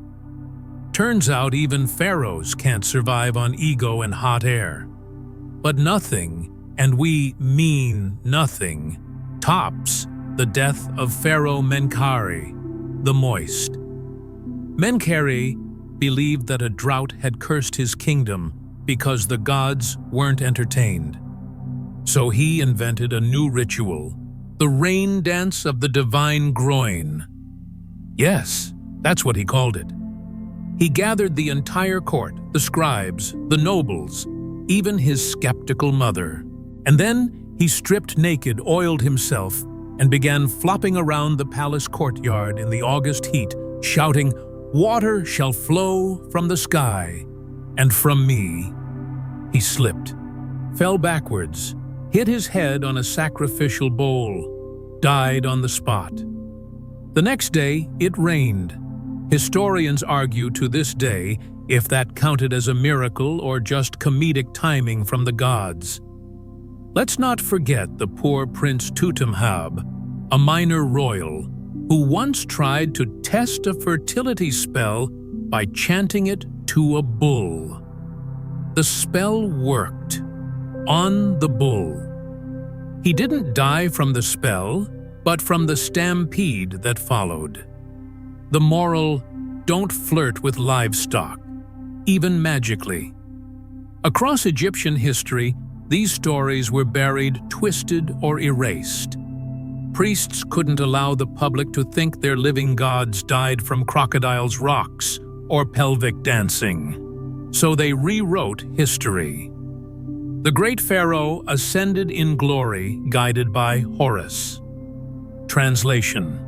Turns out even pharaohs can't survive on ego and hot air. But nothing, and we mean nothing, tops the death of Pharaoh Menkaure, the Moist. Menkaure believed that a drought had cursed his kingdom because the gods weren't entertained. So he invented a new ritual, the rain dance of the divine groin. Yes, that's what he called it. He gathered the entire court, the scribes, the nobles, even his skeptical mother. And then he stripped naked, oiled himself, and began flopping around the palace courtyard in the August heat, shouting, "Water shall flow from the sky, and from me." He slipped, fell backwards, hit his head on a sacrificial bowl, died on the spot. The next day, it rained. Historians argue to this day if that counted as a miracle or just comedic timing from the gods. Let's not forget the poor Prince Tutemhab, a minor royal, who once tried to test a fertility spell by chanting it to a bull. The spell worked. On the bull. He didn't die from the spell, but from the stampede that followed. The moral, don't flirt with livestock, even magically. Across Egyptian history, these stories were buried, twisted, or erased. Priests couldn't allow the public to think their living gods died from crocodiles' rocks or pelvic dancing. So they rewrote history. The great Pharaoh ascended in glory, guided by Horus. Translation: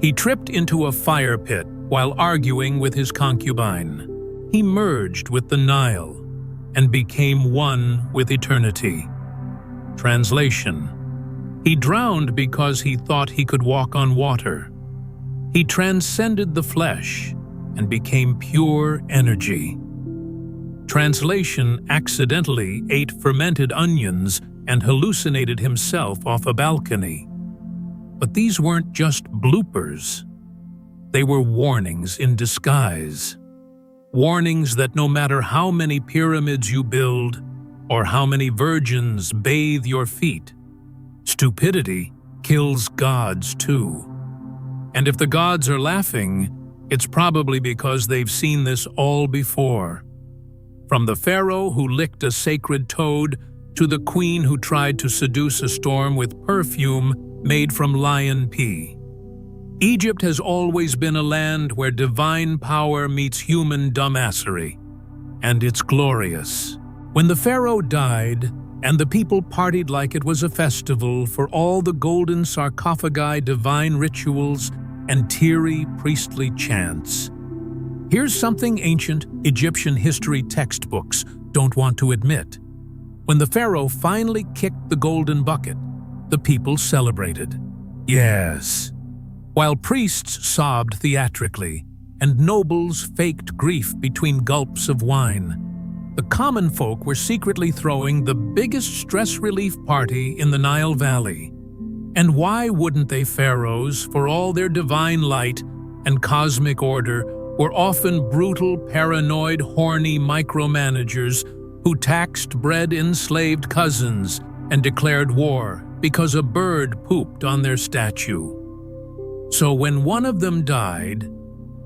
He tripped into a fire pit while arguing with his concubine. He merged with the Nile and became one with eternity. Translation: He drowned because he thought he could walk on water. He transcended the flesh and became pure energy. Translation: accidentally ate fermented onions and hallucinated himself off a balcony. But these weren't just bloopers. They were warnings in disguise. Warnings that no matter how many pyramids you build or how many virgins bathe your feet, stupidity kills gods too. And if the gods are laughing, it's probably because they've seen this all before. From the pharaoh who licked a sacred toad to the queen who tried to seduce a storm with perfume made from lion pee. Egypt has always been a land where divine power meets human dumbassery, and it's glorious. When the pharaoh died, and the people partied like it was a festival for all the golden sarcophagi, divine rituals, and teary priestly chants. Here's something ancient Egyptian history textbooks don't want to admit. When the pharaoh finally kicked the golden bucket, the people celebrated. Yes. While priests sobbed theatrically and nobles faked grief between gulps of wine, the common folk were secretly throwing the biggest stress relief party in the Nile Valley. And why wouldn't they? Pharaohs, for all their divine light and cosmic order, were often brutal, paranoid, horny micromanagers who taxed bread-enslaved cousins and declared war because a bird pooped on their statue. So when one of them died,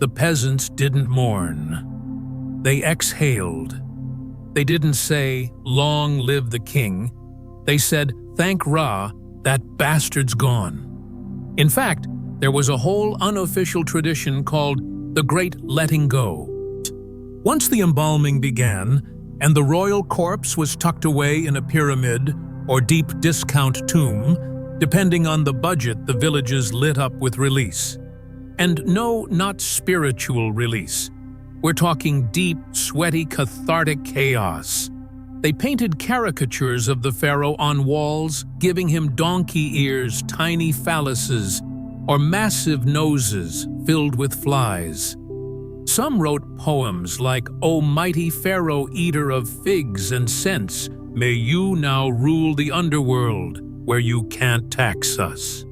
the peasants didn't mourn. They exhaled. They didn't say, "Long live the king." They said, "Thank Ra, that bastard's gone." In fact, there was a whole unofficial tradition called the Great Letting Go. Once the embalming began, and the royal corpse was tucked away in a pyramid or deep discount tomb, depending on the budget the villages lit up with release. And no, not spiritual release. We're talking deep, sweaty, cathartic chaos. They painted caricatures of the pharaoh on walls, giving him donkey ears, tiny phalluses, or massive noses filled with flies. Some wrote poems like, "O mighty pharaoh, eater of figs and scents, may you now rule the underworld, where you can't tax us."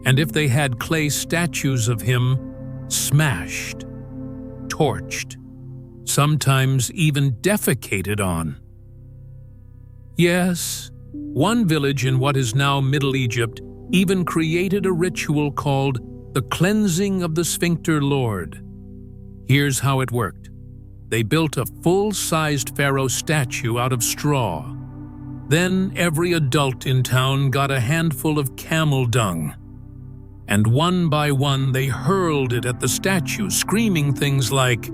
And if they had clay statues of him, smashed. torched, sometimes even defecated on. Yes, one village in what is now Middle Egypt even created a ritual called the cleansing of the sphincter lord. Here's how it worked. They built a full-sized Pharaoh statue out of straw. Then every adult in town got a handful of camel dung, and one by one they hurled it at the statue, screaming things like,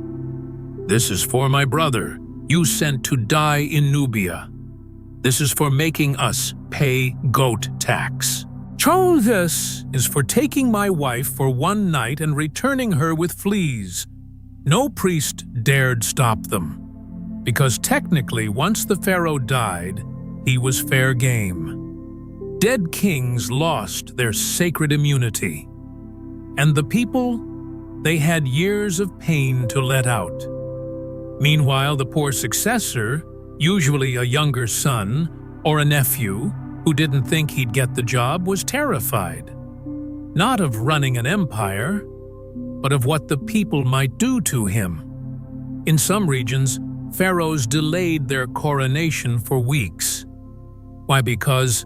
"This is for my brother, you sent to die in Nubia. This is for making us pay goat tax. This is for taking my wife for one night and returning her with fleas." No priest dared stop them, because technically once the pharaoh died, he was fair game. Dead kings lost their sacred immunity, and the people, they had years of pain to let out. Meanwhile, the poor successor, usually a younger son or a nephew who didn't think he'd get the job, was terrified. Not of running an empire, but of what the people might do to him. In some regions, pharaohs delayed their coronation for weeks. Why? Because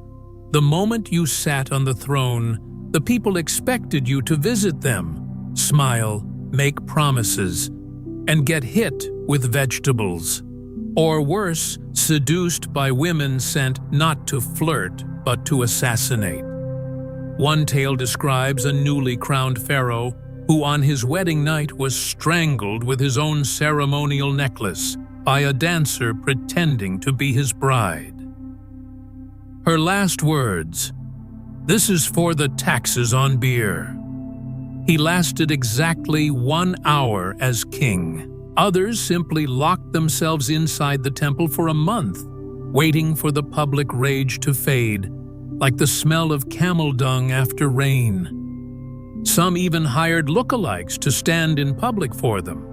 the moment you sat on the throne, the people expected you to visit them, smile, make promises, and get hit with vegetables. Or worse, seduced by women sent not to flirt, but to assassinate. One tale describes a newly crowned pharaoh who on his wedding night was strangled with his own ceremonial necklace by a dancer pretending to be his bride. Her last words, "This is for the taxes on beer." He lasted exactly 1 hour as king. Others simply locked themselves inside the temple for a month, waiting for the public rage to fade, like the smell of camel dung after rain. Some even hired lookalikes to stand in public for them.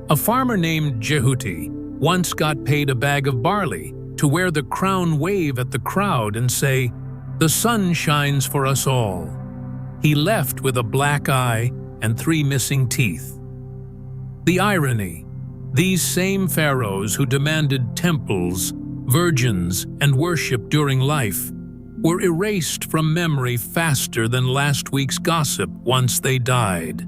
A farmer named Jehuti once got paid a bag of barley to wear the crown wave at the crowd and say, "The sun shines for us all." He left with a black eye and 3 missing teeth. The irony, these same pharaohs who demanded temples, virgins, and worship during life were erased from memory faster than last week's gossip once they died.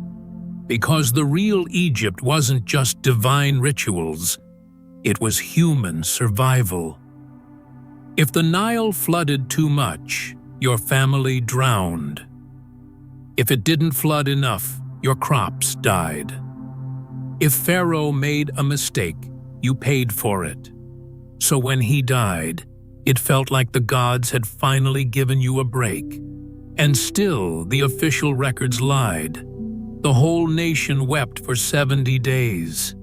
Because the real Egypt wasn't just divine rituals, it was human survival. If the Nile flooded too much, your family drowned. If it didn't flood enough, your crops died. If Pharaoh made a mistake, you paid for it. So when he died, it felt like the gods had finally given you a break. And still, the official records lied. The whole nation wept for 70 days.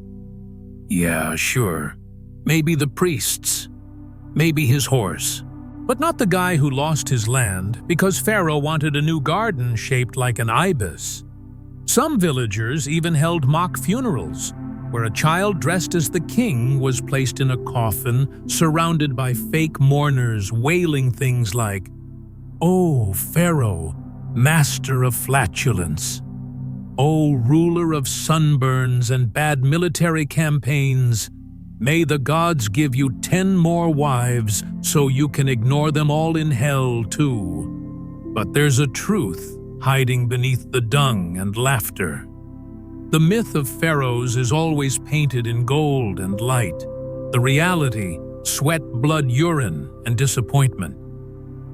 Yeah, sure. Maybe the priests. Maybe his horse. But not the guy who lost his land because Pharaoh wanted a new garden shaped like an ibis. Some villagers even held mock funerals, where a child dressed as the king was placed in a coffin surrounded by fake mourners wailing things like, "Oh, Pharaoh, master of flatulence. Oh, ruler of sunburns and bad military campaigns. May the gods give you 10 more wives so you can ignore them all in hell too." But there's a truth hiding beneath the dung and laughter. The myth of pharaohs is always painted in gold and light. The reality, sweat, blood, urine, and disappointment.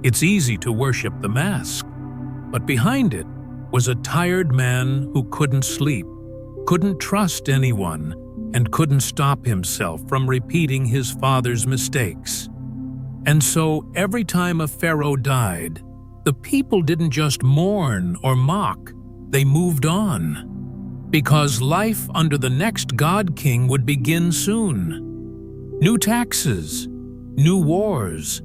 It's easy to worship the mask, but behind it was a tired man who couldn't sleep, couldn't trust anyone, and couldn't stop himself from repeating his father's mistakes. And so every time a pharaoh died, the people didn't just mourn or mock, they moved on. Because life under the next god king would begin soon. New taxes, new wars,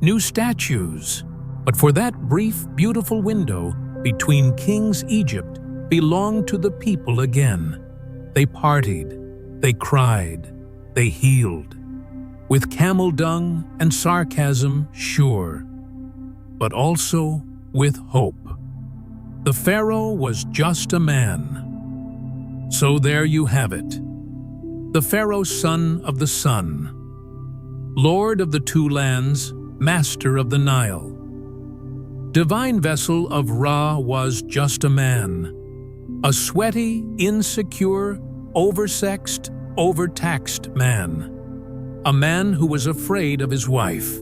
new statues. But for that brief, beautiful window between kings Egypt belonged to the people again. They partied, they cried, they healed. With camel dung and sarcasm, sure, but also with hope. The pharaoh was just a man, So there you have it. The Pharaoh, son of the sun, Lord of the two lands, master of the Nile. Divine vessel of Ra was just a man, a sweaty, insecure, oversexed, overtaxed man. A man who was afraid of his wife,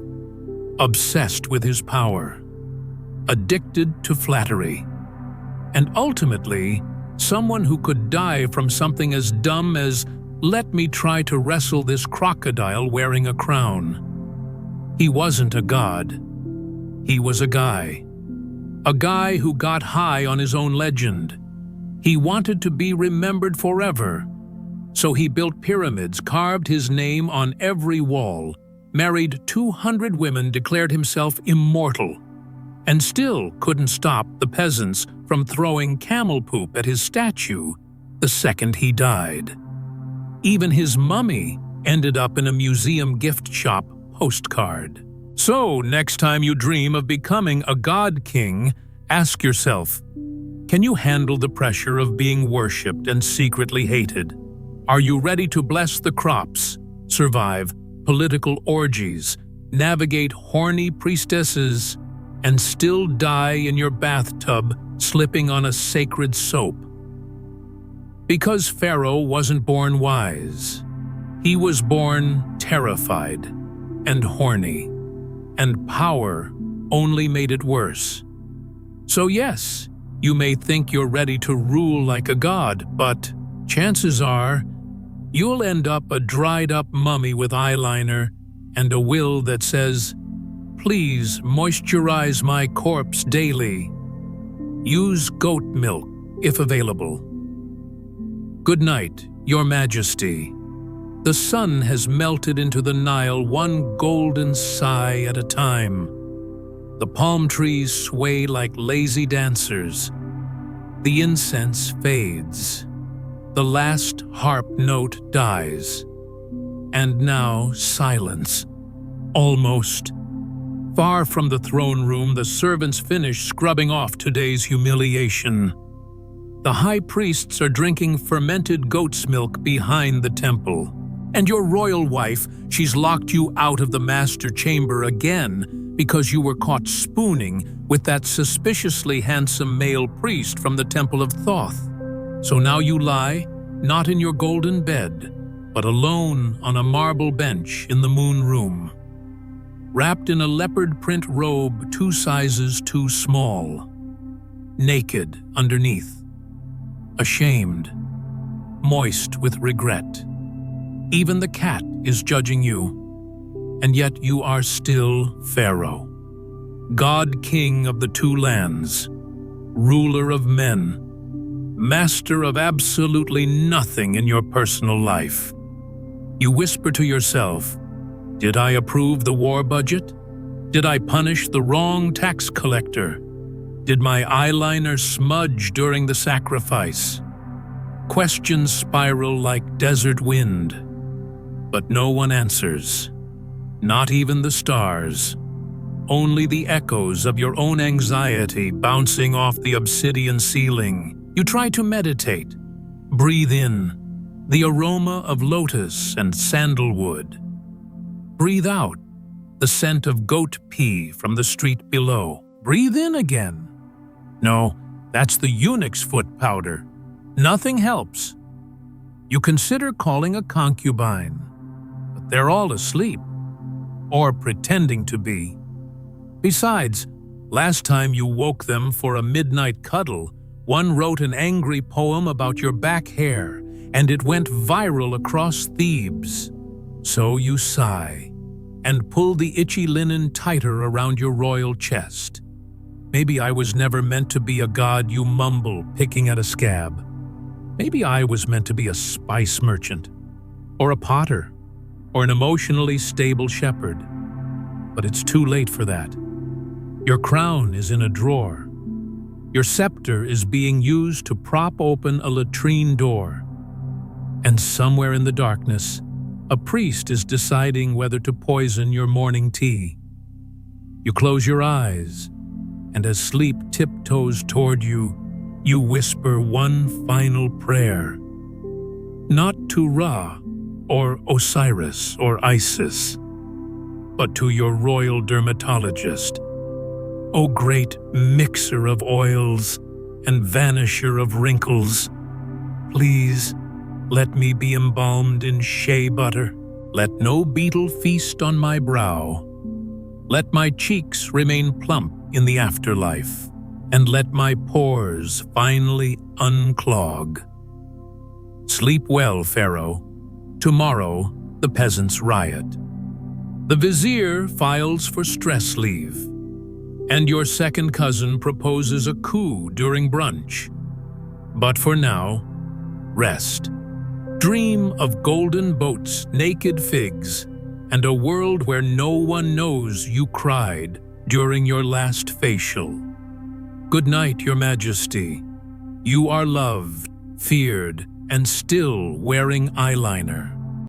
obsessed with his power, addicted to flattery, and ultimately, someone who could die from something as dumb as, "Let me try to wrestle this crocodile wearing a crown." He wasn't a god. He was a guy who got high on his own legend. He wanted to be remembered forever. So he built pyramids, carved his name on every wall, married 200 women, declared himself immortal, and still couldn't stop the peasants from throwing camel poop at his statue the second he died. Even his mummy ended up in a museum gift shop postcard. So, next time you dream of becoming a god king, ask yourself, can you handle the pressure of being worshipped and secretly hated? Are you ready to bless the crops, survive political orgies, navigate horny priestesses, and still die in your bathtub slipping on a sacred soap? Because Pharaoh wasn't born wise. He was born terrified and horny, and power only made it worse. So yes, you may think you're ready to rule like a god, but chances are you'll end up a dried-up mummy with eyeliner and a will that says, "Please moisturize my corpse daily. Use goat milk if available." Good night, Your Majesty. The sun has melted into the Nile one golden sigh at a time. The palm trees sway like lazy dancers. The incense fades. The last harp note dies. And now silence. Almost. Far from the throne room, the servants finish scrubbing off today's humiliation. The high priests are drinking fermented goat's milk behind the temple. And your royal wife, she's locked you out of the master chamber again because you were caught spooning with that suspiciously handsome male priest from the Temple of Thoth. So now you lie, not in your golden bed, but alone on a marble bench in the moon room, wrapped in a leopard print robe 2 sizes too small, naked underneath, ashamed, moist with regret. Even the cat is judging you, and yet you are still Pharaoh, God King of the two lands, ruler of men, master of absolutely nothing in your personal life. You whisper to yourself, "Did I approve the war budget? Did I punish the wrong tax collector? Did my eyeliner smudge during the sacrifice?" Questions spiral like desert wind, but no one answers. Not even the stars. Only the echoes of your own anxiety bouncing off the obsidian ceiling. You try to meditate. Breathe in the aroma of lotus and sandalwood. Breathe out the scent of goat pee from the street below. Breathe in again. No, that's the eunuch's foot powder. Nothing helps. You consider calling a concubine, but they're all asleep, or pretending to be. Besides, last time you woke them for a midnight cuddle, one wrote an angry poem about your back hair, and it went viral across Thebes. So you sigh, and pull the itchy linen tighter around your royal chest. "Maybe I was never meant to be a god," you mumble, picking at a scab. "Maybe I was meant to be a spice merchant, or a potter, or an emotionally stable shepherd. But it's too late for that. Your crown is in a drawer. Your scepter is being used to prop open a latrine door. And somewhere in the darkness, a priest is deciding whether to poison your morning tea. You close your eyes, and as sleep tiptoes toward you, you whisper one final prayer. not to Ra, or Osiris, or Isis, but to your royal dermatologist. O great mixer of oils and vanisher of wrinkles, please let me be embalmed in shea butter. Let no beetle feast on my brow. Let my cheeks remain plump in the afterlife, and let my pores finally unclog. Sleep well, Pharaoh. Tomorrow the peasants riot. The vizier files for stress leave, and your second cousin proposes a coup during brunch. But for now, rest. Dream of golden boats, naked figs, and a world where no one knows you cried during your last facial. Good night, Your Majesty. You are loved, feared, and still wearing eyeliner.